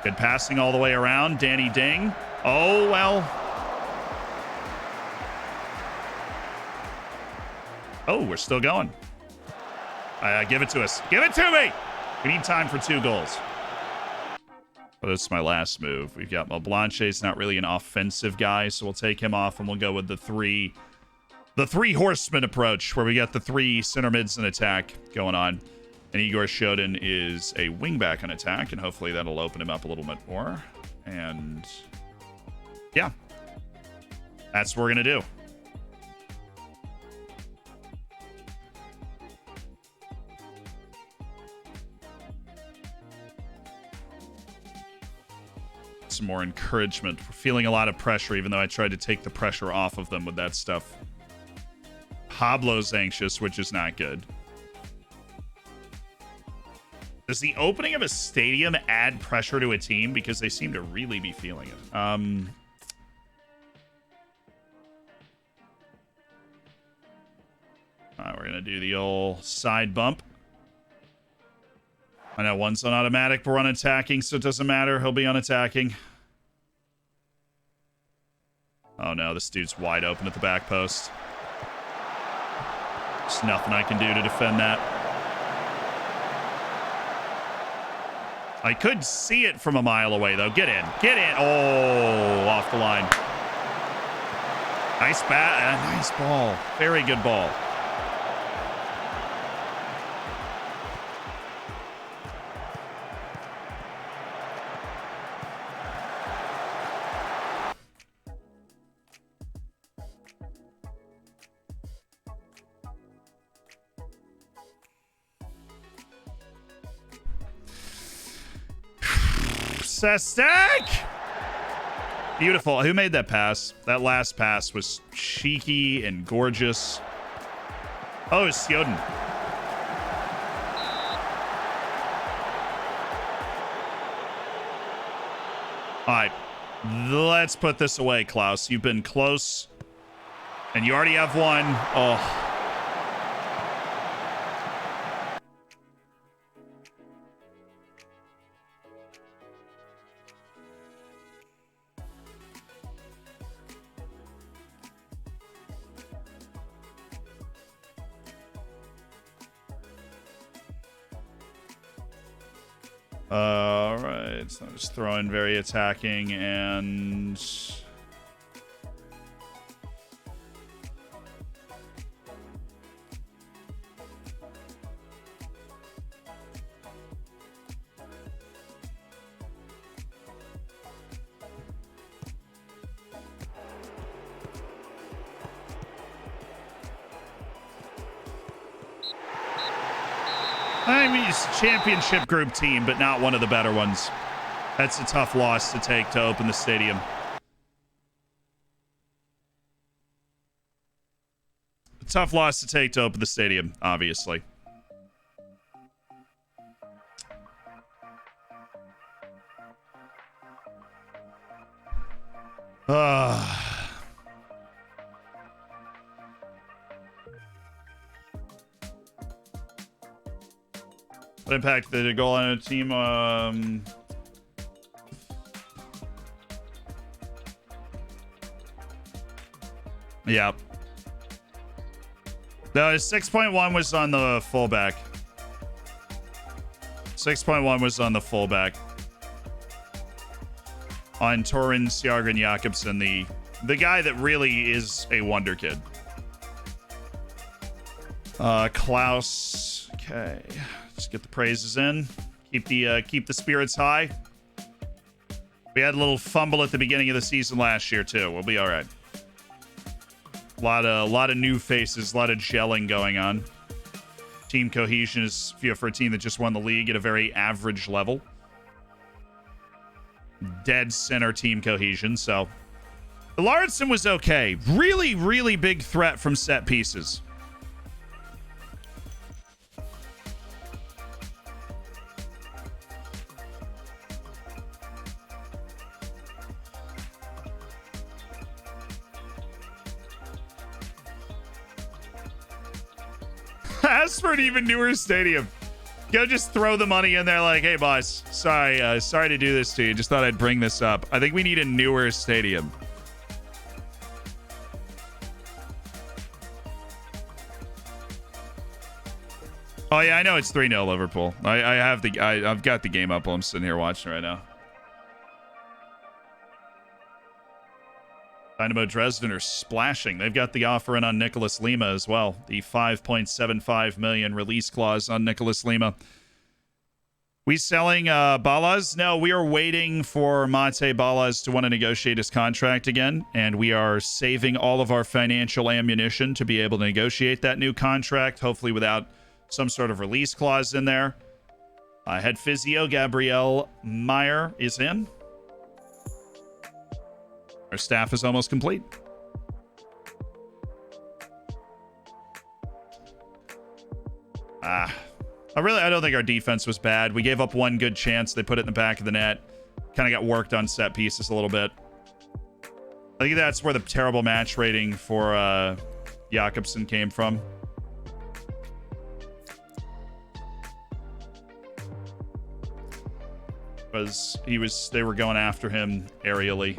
Speaker 1: Good passing all the way around. Danny Ding. Oh, well. Oh, we're still going. Give it to us. Give it to me. We need time for 2 goals. Oh, this is my last move. We've got Mablanche's not really an offensive guy, so we'll take him off and we'll go with the 3 the three horsemen approach, where we got the three center mids in attack going on. And Igor Shodin is a wingback on attack, and hopefully that'll open him up a little bit more. And yeah, that's what we're going to do. Some more encouragement. We're feeling a lot of pressure, even though I tried to take the pressure off of them with that stuff. Pablo's anxious, which is not good. Does the opening of a stadium add pressure to a team? Because they seem to really be feeling it. We're going to do the old side bump. I know one's on automatic, but we're on attacking, so it doesn't matter. He'll be on attacking. Oh no, this dude's wide open at the back post. There's nothing I can do to defend that. I could see it from a mile away, though. Get in. Get in. Oh, off the line. Nice bat. Nice ball. Very good ball. Sestek! Beautiful. Who made that pass? That last pass was cheeky and gorgeous. Oh, it's Sjoden. All right. Let's put this away, Klaus. You've been close. And you already have one. Oh. All right, so I'm just throwing very attacking and I mean, it's a championship group team, but not one of the better ones. That's a tough loss to take to open the stadium. A tough loss to take to open the stadium, obviously. What impact did the goal on a team? Yeah. No, 6.1 was on the fullback. 6.1 was on the fullback. On Torrin Sjargren Jakobsen, the guy that really is a wonder kid. Klaus. Okay. Just get the praises in. Keep the spirits high. We had a little fumble at the beginning of the season last year too. We'll be all right. A lot of new faces, a lot of gelling going on. Team cohesion is for a team that just won the league at a very average level. Dead center team cohesion. So Lauritsen was okay. Really, really big threat from set pieces. Ask for an even newer stadium. Go just throw the money in there like, hey, boss, sorry to do this to you. Just thought I'd bring this up. I think we need a newer stadium. Oh, yeah, I know it's 3-0 Liverpool. I've got the game up while I'm sitting here watching right now. Dynamo Dresden are splashing. They've got the offer in on Nicholas Lima as well. The 5.75 million release clause on Nicholas Lima. We selling Balaz? No, we are waiting for Mate Balaz to want to negotiate his contract again, and we are saving all of our financial ammunition to be able to negotiate that new contract, hopefully without some sort of release clause in there. Head physio Gabrielle Meyer is in. Our staff is almost complete. I don't think our defense was bad. We gave up one good chance. They put it in the back of the net. Kind of got worked on set pieces a little bit. I think that's where the terrible match rating for Jakobsen came from. They were going after him aerially.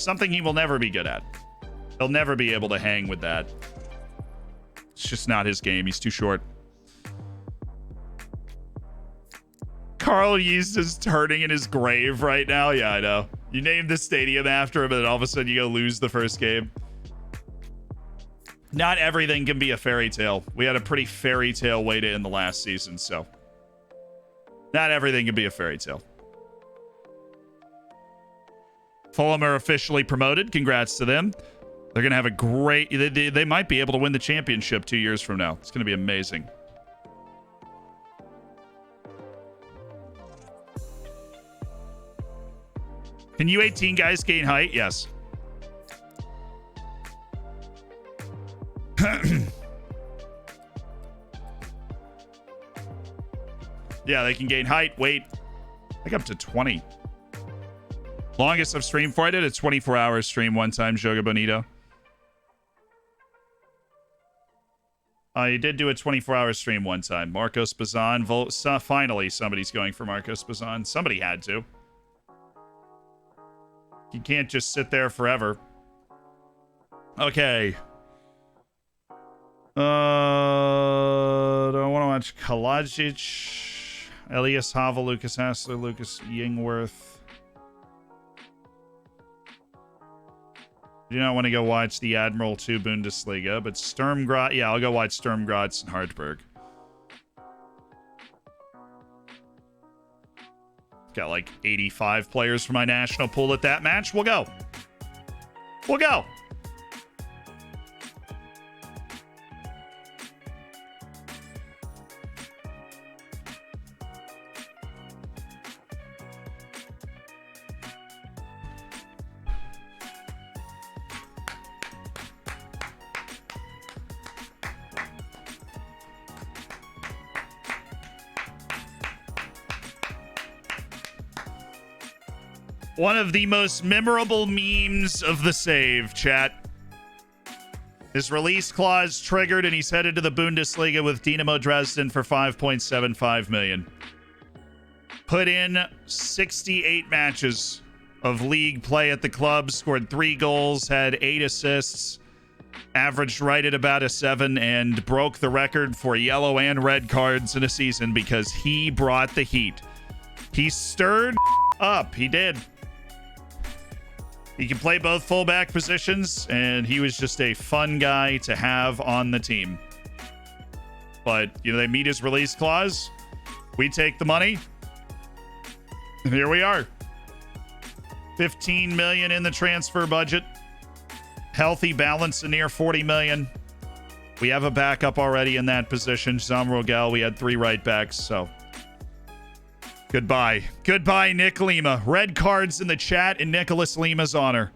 Speaker 1: Something he will never be good at. He'll never be able to hang with that. It's just not his game. He's too short. Carl Yeast is turning in his grave right now. Yeah, I know. You named the stadium after him, and then all of a sudden you go lose the first game. Not everything can be a fairy tale. We had a pretty fairy tale way to end the last season, so not everything can be a fairy tale. Fulham are officially promoted. Congrats to them. They're going to have a great... They might be able to win the championship 2 years from now. It's going to be amazing. Can U18 guys gain height? Yes. Yeah, they can gain height, weight. I think up to 20. Longest I've streamed for, I did a 24-hour stream one time, Joga Bonito. I did do a 24-hour stream one time. Marcos Bazan. Finally, somebody's going for Marcos Bazan. Somebody had to. You can't just sit there forever. Okay. Do I want to watch Kalajic, Elias Hava, Lucas Hassler, Lucas Yingworth? I do not want to go watch the Admiral 2 Bundesliga, but Sturm Graz. Yeah, I'll go watch Sturm Graz and Hartberg. Got like 85 players for my national pool at that match. We'll go. We'll go. One of the most memorable memes of the save, chat. His release clause triggered, and he's headed to the Bundesliga with Dynamo Dresden for 5.75 million. Put in 68 matches of league play at the club, scored 3 goals, had 8 assists, averaged right at about a 7, and broke the record for yellow and red cards in a season because he brought the heat. He stirred up. He did. He can play both fullback positions, and he was just a fun guy to have on the team. But, you know, they meet his release clause. We take the money. And here we are. 15 million in the transfer budget. Healthy balance of near 40 million. We have a backup already in that position. Zamrogel, we had 3 right backs, so... Goodbye. Goodbye, Nick Lima. Red cards in the chat in Nicholas Lima's honor.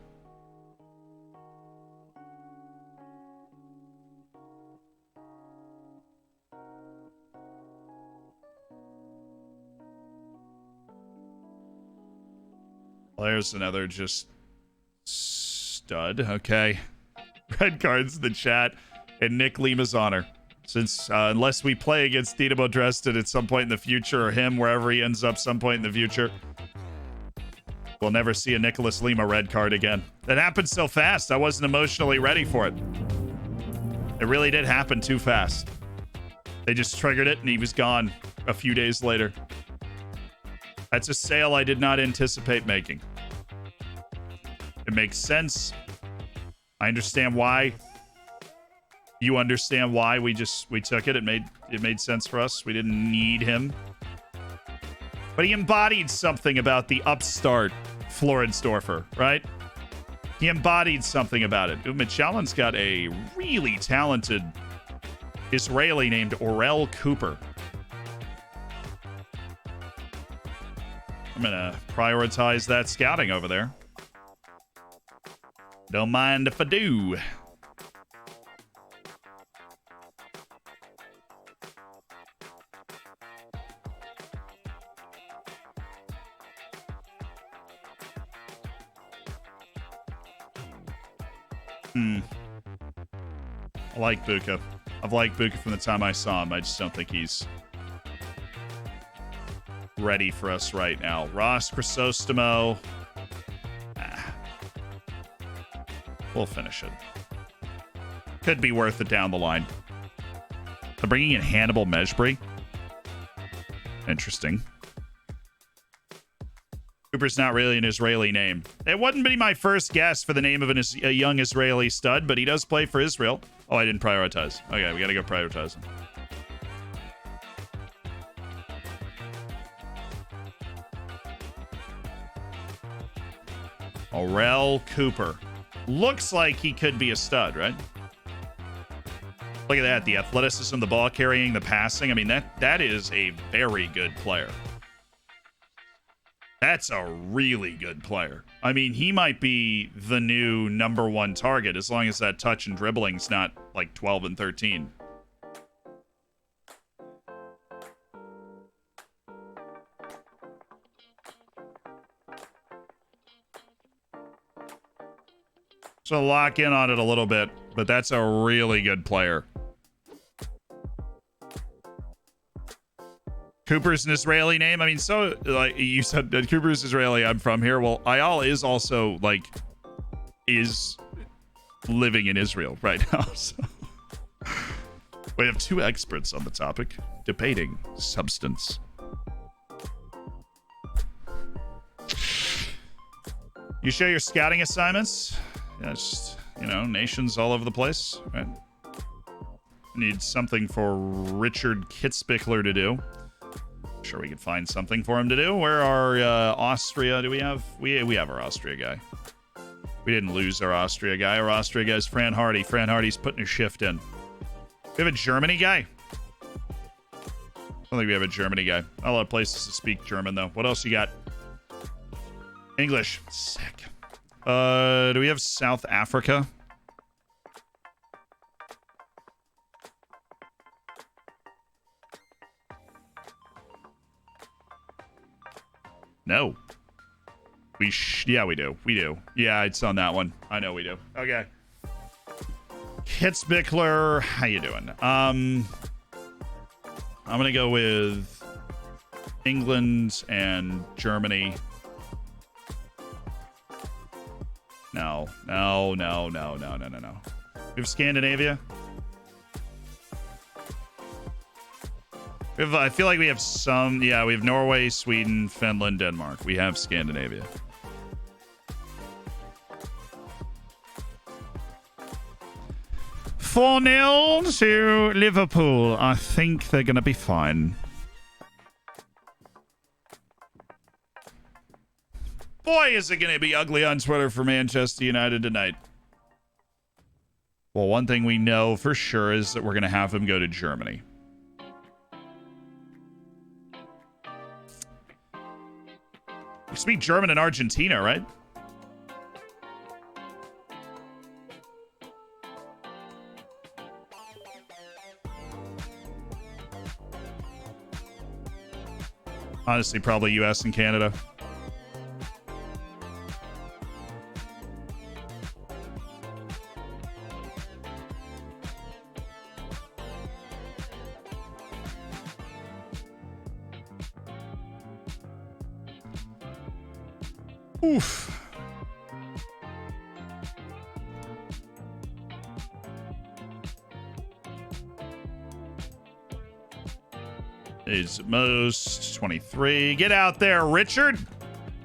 Speaker 1: There's another just stud. Okay. Red cards in the chat in Nick Lima's honor. Since unless we play against Dynamo Dresden at some point in the future, or him wherever he ends up some point in the future, we'll never see a Nicholas Lima red card again. That happened so fast. I wasn't emotionally ready for it. It really did happen too fast. They just triggered it and he was gone a few days later. That's a sale I did not anticipate making. It makes sense. I understand why. You understand why we took it. It made sense for us. We didn't need him. But he embodied something about the upstart Floridsdorfer, right? He embodied something about it. Michalin's got a really talented Israeli named Orel Cooper. I'm going to prioritize that scouting over there. Don't mind if I do. I like Buka. I've liked Buka from the time I saw him. I just don't think he's ready for us right now. Ross Chrysostomo. We'll finish it. Could be worth it down the line. They're bringing in Hannibal Mejbri. Interesting. Cooper's not really an Israeli name. It wouldn't be my first guess for the name of a young Israeli stud, but he does play for Israel. Oh, I didn't prioritize. Okay, we gotta go prioritize him. Orel Cooper. Looks like he could be a stud, right? Look at that. The athleticism, the ball carrying, the passing. I mean, that is a very good player. That's a really good player. I mean, he might be the new #1 target as long as that touch and dribbling's not like 12 and 13. So lock in on it a little bit, but that's a really good player. Cooper's an Israeli name. I mean, so like you said, Cooper's Israeli. I'm from here. Well, Ayal is also like is living in Israel right now. So we have two experts on the topic debating substance. You share your scouting assignments. Yeah, just, you know, nations all over the place. Right? Need something for Richard Kitzbichler to do. Sure, we could find something for him to do. Where are Austria? Do we have? We have our Austria guy. We didn't lose our Austria guy. Our Austria guy is Fran Hardy. Fran Hardy's putting a shift in. We have a Germany guy. I don't think we have a Germany guy. Not a lot of places to speak German though. What else you got? English. Sick. Do we have South Africa? No. Yeah, we do. We do. Yeah, it's on that one. I know we do. Okay. Kitzbichler, how you doing? I'm gonna go with England and Germany. No. We have Scandinavia. I feel like we have some. Yeah, we have Norway, Sweden, Finland, Denmark. We have Scandinavia. Four 0 to Liverpool. I think they're going to be fine. Boy, is it going to be ugly on Twitter for Manchester United tonight. Well, one thing we know for sure is that we're going to have him go to Germany. You speak German in Argentina, right? Honestly, probably US and Canada. Oof. Is most 23. Get out there, Richard.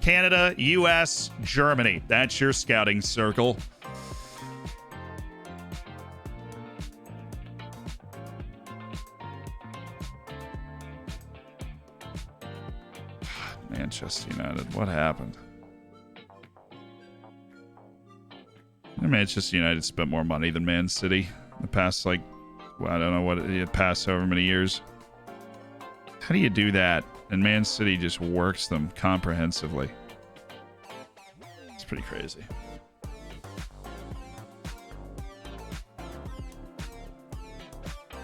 Speaker 1: Canada, US, Germany. That's your scouting circle. Manchester United. What happened? Manchester United spent more money than Man City in the past, like, well, I don't know what it past however many years. How do you do that? And Man City just works them comprehensively. It's pretty crazy.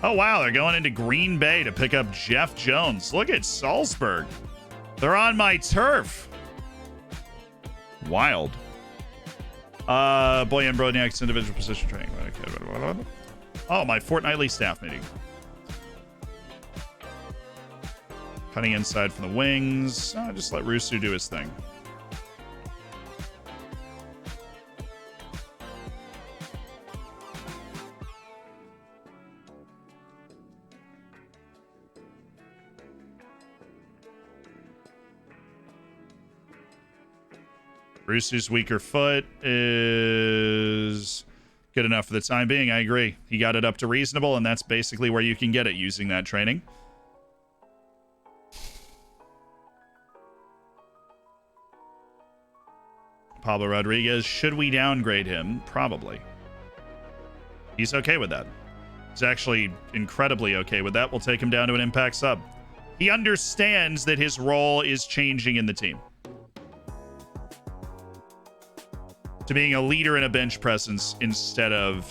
Speaker 1: Oh, wow. They're going into Green Bay to pick up Jeff Jones. Look at Salzburg. They're on my turf. Wild. Boyan Brodniak's individual position training. Okay. Oh, my fortnightly staff meeting. Cutting inside from the wings. Just let Rusu do his thing. Rusu's weaker foot is good enough for the time being. I agree. He got it up to reasonable, and that's basically where you can get it using that training. Pablo Rodriguez, should we downgrade him? Probably. He's okay with that. He's actually incredibly okay with that. We'll take him down to an impact sub. He understands that his role is changing in the team to being a leader and a bench presence instead of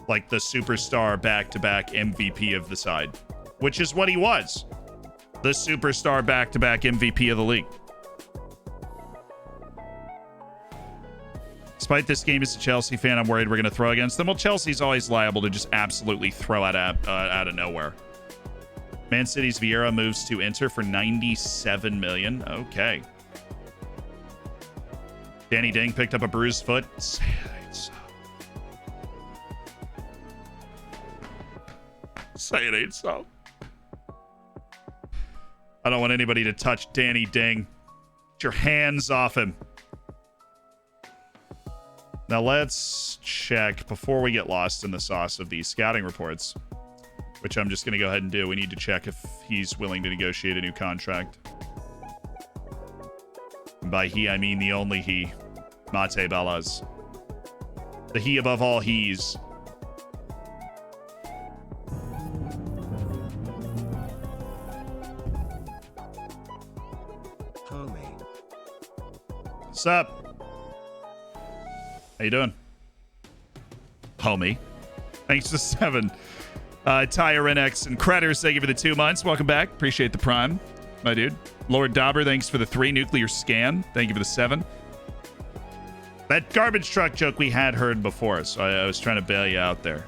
Speaker 1: like the superstar back-to-back MVP of the side, which is what he was. The superstar back-to-back MVP of the league. Despite this game as a Chelsea fan, I'm worried we're going to throw against them. Well, Chelsea's always liable to just absolutely throw out of nowhere. Man City's Vieira moves to Inter for $97 million. Okay. Danny Ding picked up a bruised foot. Say it ain't so. Say it ain't so. I don't want anybody to touch Danny Ding. Get your hands off him. Now let's check before we get lost in the sauce of these scouting reports, which I'm just going to go ahead and do. We need to check if he's willing to negotiate a new contract. And by he, I mean the only he, Mate Balaz. The he above all he's.
Speaker 2: Homie.
Speaker 1: What's up? How you doing? Homie. Thanks for the 7. Tyrenex and Creditors, thank you for the 2 months. Welcome back. Appreciate the prime, my dude. Lord Dauber, thanks for the 3. Nuclear Scan, thank you for the 7. That garbage truck joke we had heard before, so I was trying to bail you out there.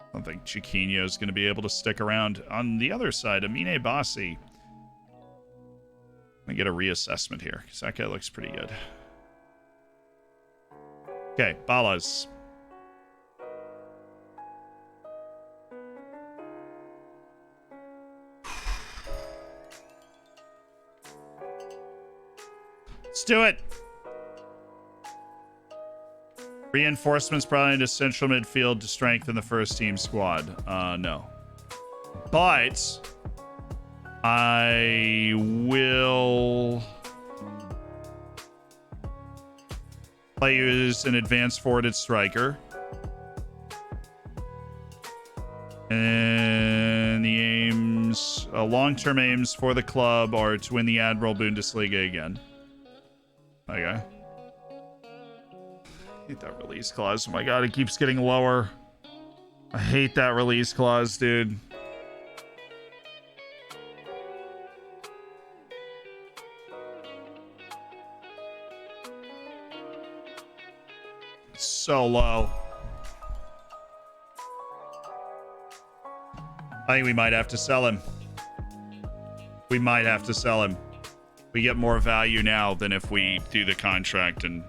Speaker 1: I don't think Chiquinho is going to be able to stick around. On the other side, Amine Bassi. Let me get a reassessment here, because that guy looks pretty good. Okay, Balas. Let's do it. Reinforcements brought into central midfield to strengthen the first team squad. No. But I will play you as an advanced forwarded striker. And the aims, long-term aims for the club are to win the Admiral Bundesliga again. Okay. I hate that release clause. Oh my god, it keeps getting lower. I hate that release clause, dude. It's so low. I think we might have to sell him. We might have to sell him. We get more value now than if we do the contract and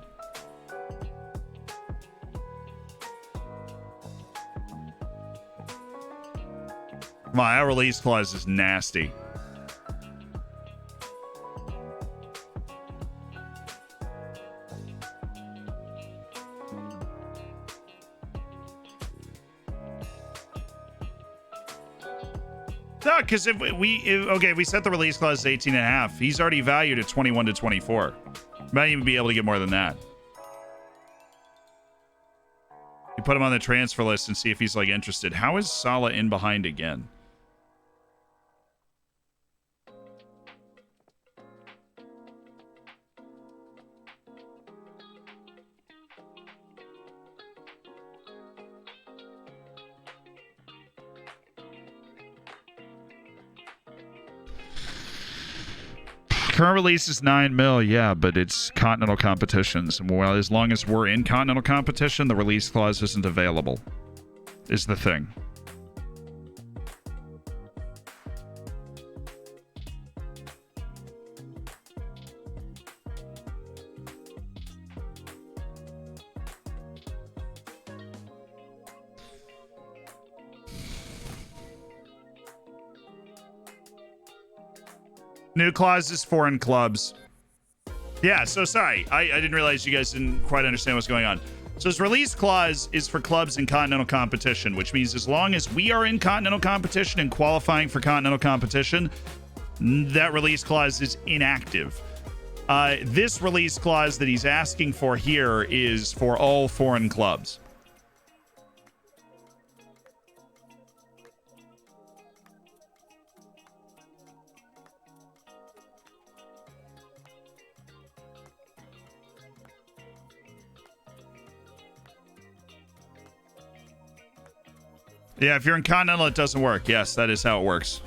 Speaker 1: My release clause is nasty. No, because if we set the release clause to 18 and a half. He's already valued at 21 to 24. Might even be able to get more than that. You put him on the transfer list and see if he's like interested. How is Salah in behind again? Current release is 9 mil, yeah, but it's continental competitions. Well, as long as we're in continental competition, the release clause isn't available, is the thing. New clauses, foreign clubs. Yeah, so sorry. I didn't realize you guys didn't quite understand what's going on. So his release clause is for clubs in continental competition, which means as long as we are in continental competition and qualifying for continental competition, that release clause is inactive. This release clause that he's asking for here is for all foreign clubs. Yeah, if you're in Continental, it doesn't work. Yes, that is how it works.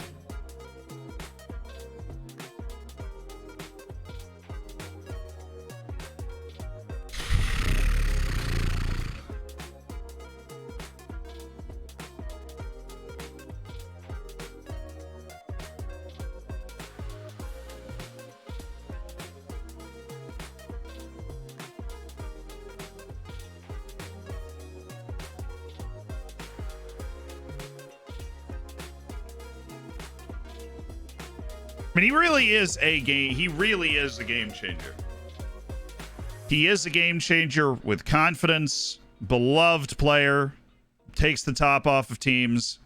Speaker 1: I mean, he really is a game changer. He is a game changer with confidence, beloved player, takes the top off of teams.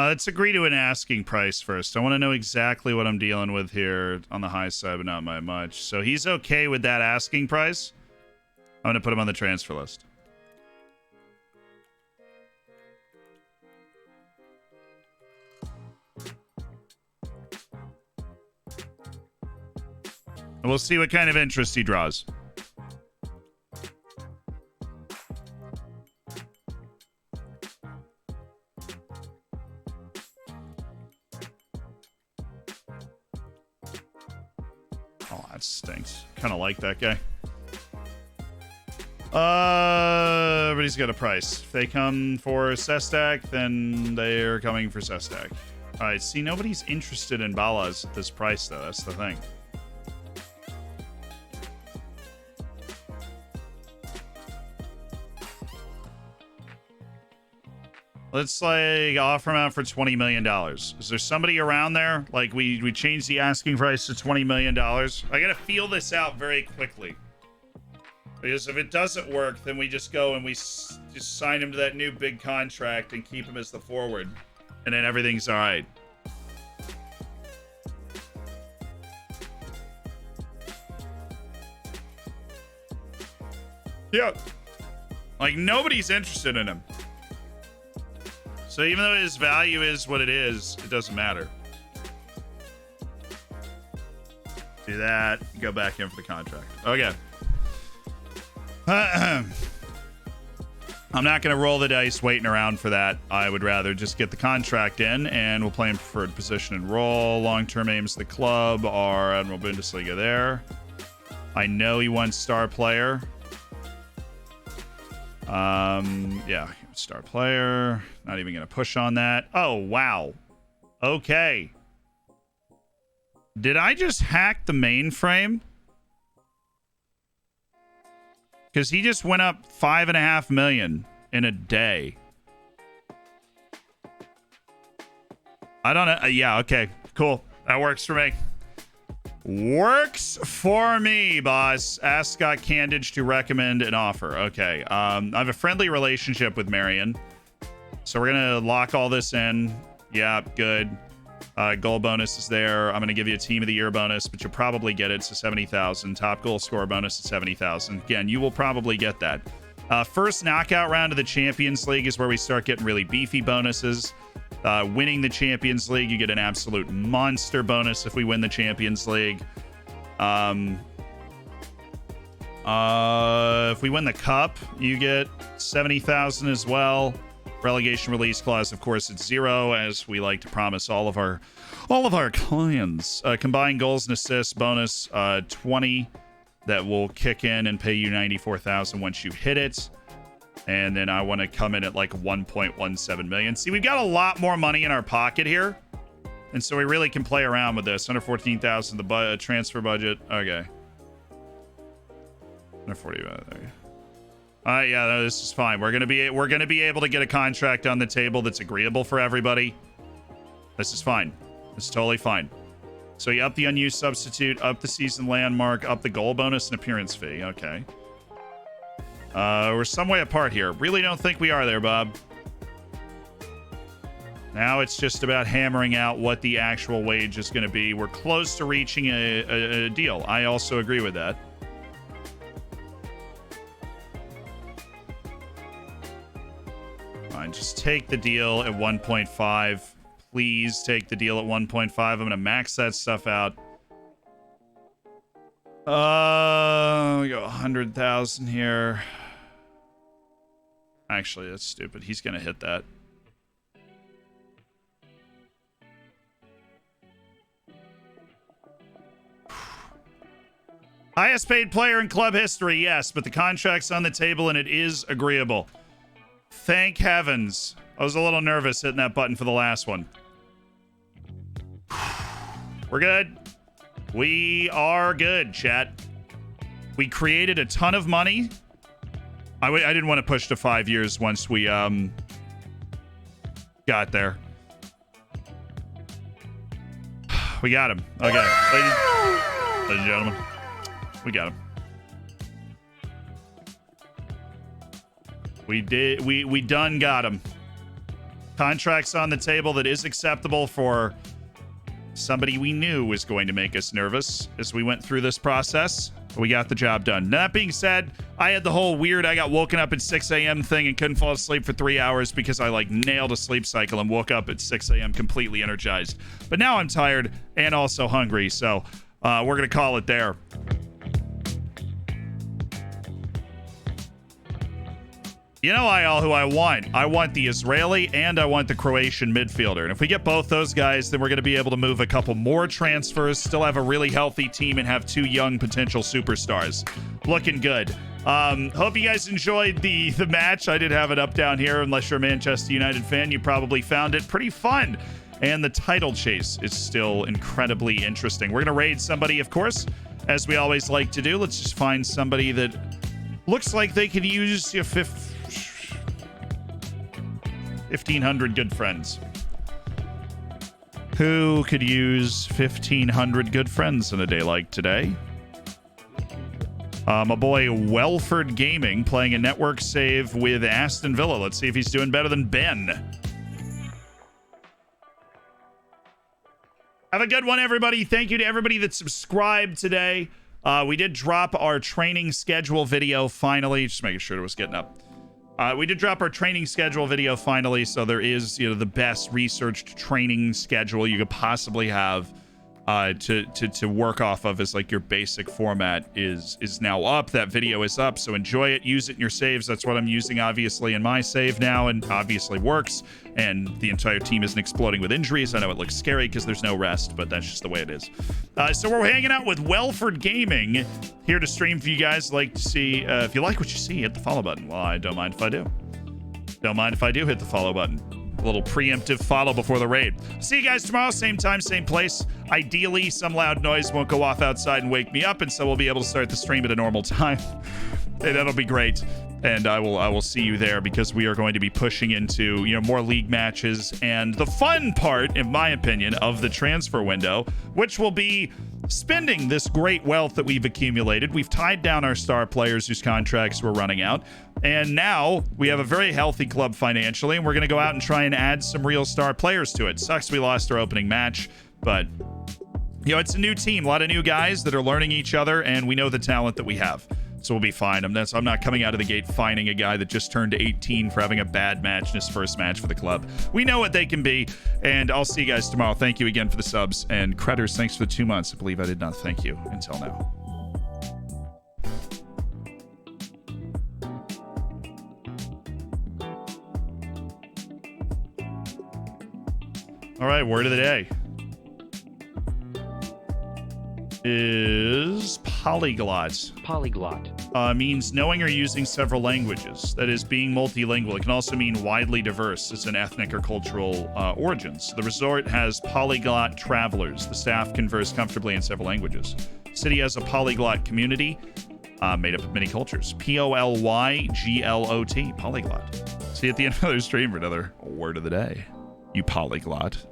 Speaker 1: Let's agree to an asking price first. I want to know exactly what I'm dealing with here on the high side, but not by much. So he's okay with that asking price. I'm going to put him on the transfer list. And we'll see what kind of interest he draws. Oh, that stinks. Kind of like that guy. Everybody's got a price. If they come for Sestak, then they're coming for Sestak. All right, see, nobody's interested in Balas at this price, though. That's the thing. Let's like offer him out for $20 million. Is there somebody around there? Like we changed the asking price to $20 million. I gotta feel this out very quickly. Because if it doesn't work, then we just go and we just sign him to that new big contract and keep him as the forward. And then everything's all right. Yeah. Like nobody's interested in him. So even though his value is what it is, it doesn't matter. Do that. Go back in for the contract. Okay. I'm not going to roll the dice waiting around for that. I would rather just get the contract in, and we'll play in preferred position and roll. Long-term aims of the club are Admiral Bundesliga there. I know he wants star player. Yeah, star player. Not even going to push on that. Oh, wow. Okay. Did I just hack the mainframe? Because he just went up 5.5 million in a day. I don't know. Yeah, okay. Cool. That works for me. Works for me, boss. Ask Scott Candage to recommend an offer. Okay. I have a friendly relationship with Marion. So we're going to lock all this in. Yeah, good. Goal bonus is there. I'm going to give you a team of the year bonus, but you'll probably get it. It's a 70,000. Top goal scorer bonus is 70,000. Again, you will probably get that. First knockout round of the Champions League is where we start getting really beefy bonuses. Winning the Champions League, you get an absolute monster bonus if we win the Champions League. If we win the cup, you get 70,000 as well. Relegation release clause, of course, it's 0, as we like to promise all of our clients. Combined goals and assists bonus 20 that will kick in and pay you 94,000 once you hit it. And then I want to come in at like 1.17 million. See, we've got a lot more money in our pocket here, and so we really can play around with this. Under 14,000, the transfer budget. Okay. Under 40. Okay. Yeah, no, this is fine. We're gonna be able to get a contract on the table that's agreeable for everybody. This is fine. This is totally fine. So you up the unused substitute, up the season landmark, up the goal bonus and appearance fee. Okay. We're some way apart here. Really don't think we are there, Bob. Now it's just about hammering out what the actual wage is going to be. We're close to reaching a deal. I also agree with that. Fine, just take the deal at 1.5. Please take the deal at 1.5. I'm going to max that stuff out. We go 100,000 here. Actually, that's stupid. He's going to hit that. Highest paid player in club history, yes, but the contract's on the table and it is agreeable. Thank heavens. I was a little nervous hitting that button for the last one. We're good. We are good, chat. We created a ton of money. I didn't want to push to 5 years once we got there. We got him. Okay. Ladies and gentlemen, we got him. We done got him. Contracts on the table that is acceptable for somebody we knew was going to make us nervous as we went through this process. We got the job done. That being said, I had the whole weird I got woken up at 6 a.m. thing and couldn't fall asleep for 3 hours because I like nailed a sleep cycle and woke up at 6 a.m. completely energized. But now I'm tired and also hungry, so we're going to call it there. You know, who I want? I want the Israeli and I want the Croatian midfielder. And if we get both those guys, then we're going to be able to move a couple more transfers, still have a really healthy team, and have 2 young potential superstars. Looking good. Hope you guys enjoyed the match. I did have it up down here. Unless you're a Manchester United fan, you probably found it pretty fun. And the title chase is still incredibly interesting. We're going to raid somebody, of course, as we always like to do. Let's just find somebody that looks like they could use your 1,500 good friends. Who could use 1,500 good friends in a day like today? My boy Welford Gaming playing a network save with Aston Villa. Let's see if he's doing better than Ben. Have a good one, everybody. Thank you to everybody that subscribed today. We did drop our training schedule video finally. Just making sure it was getting up. We did drop our training schedule video finally, so there is, you know, the best researched training schedule you could possibly have to work off of as like your basic format is now up. That video is up, so enjoy it, use it in your saves. That's what I'm using obviously in my save now, and obviously works, and the entire team isn't exploding with injuries. I know it looks scary because there's no rest, but that's just the way it is. So we're hanging out with Welford Gaming here to stream for you guys. Like to see if you like what you see, hit the follow button. Well, I don't mind if I do. Don't mind if I do hit the follow button. A little preemptive follow before the raid. See you guys tomorrow, same time, same place. Ideally, some loud noise won't go off outside and wake me up, and so we'll be able to start the stream at a normal time. And that'll be great. And I will see you there, because we are going to be pushing into, you know, more league matches and the fun part, in my opinion, of the transfer window, which will be spending this great wealth that we've accumulated. We've tied down our star players whose contracts were running out, and now we have a very healthy club financially, and we're going to go out and try and add some real star players to it. Sucks we lost our opening match, but you know, it's a new team, a lot of new guys that are learning each other, and we know the talent that we have. So we'll be fine. I'm not coming out of the gate fining a guy that just turned 18 for having a bad match in his first match for the club. We know what they can be, and I'll see you guys tomorrow. Thank you again for the subs. And Credders, thanks for the 2 months. I believe I did not thank you until now. All right, word of the day is polyglot.
Speaker 3: Polyglot.
Speaker 1: Means knowing or using several languages. That is, being multilingual. It can also mean widely diverse as in ethnic or cultural origins. The resort has polyglot travelers. The staff converse comfortably in several languages. City has a polyglot community made up of many cultures. Polyglot. Polyglot. See you at the end of the stream for another word of the day. You polyglot.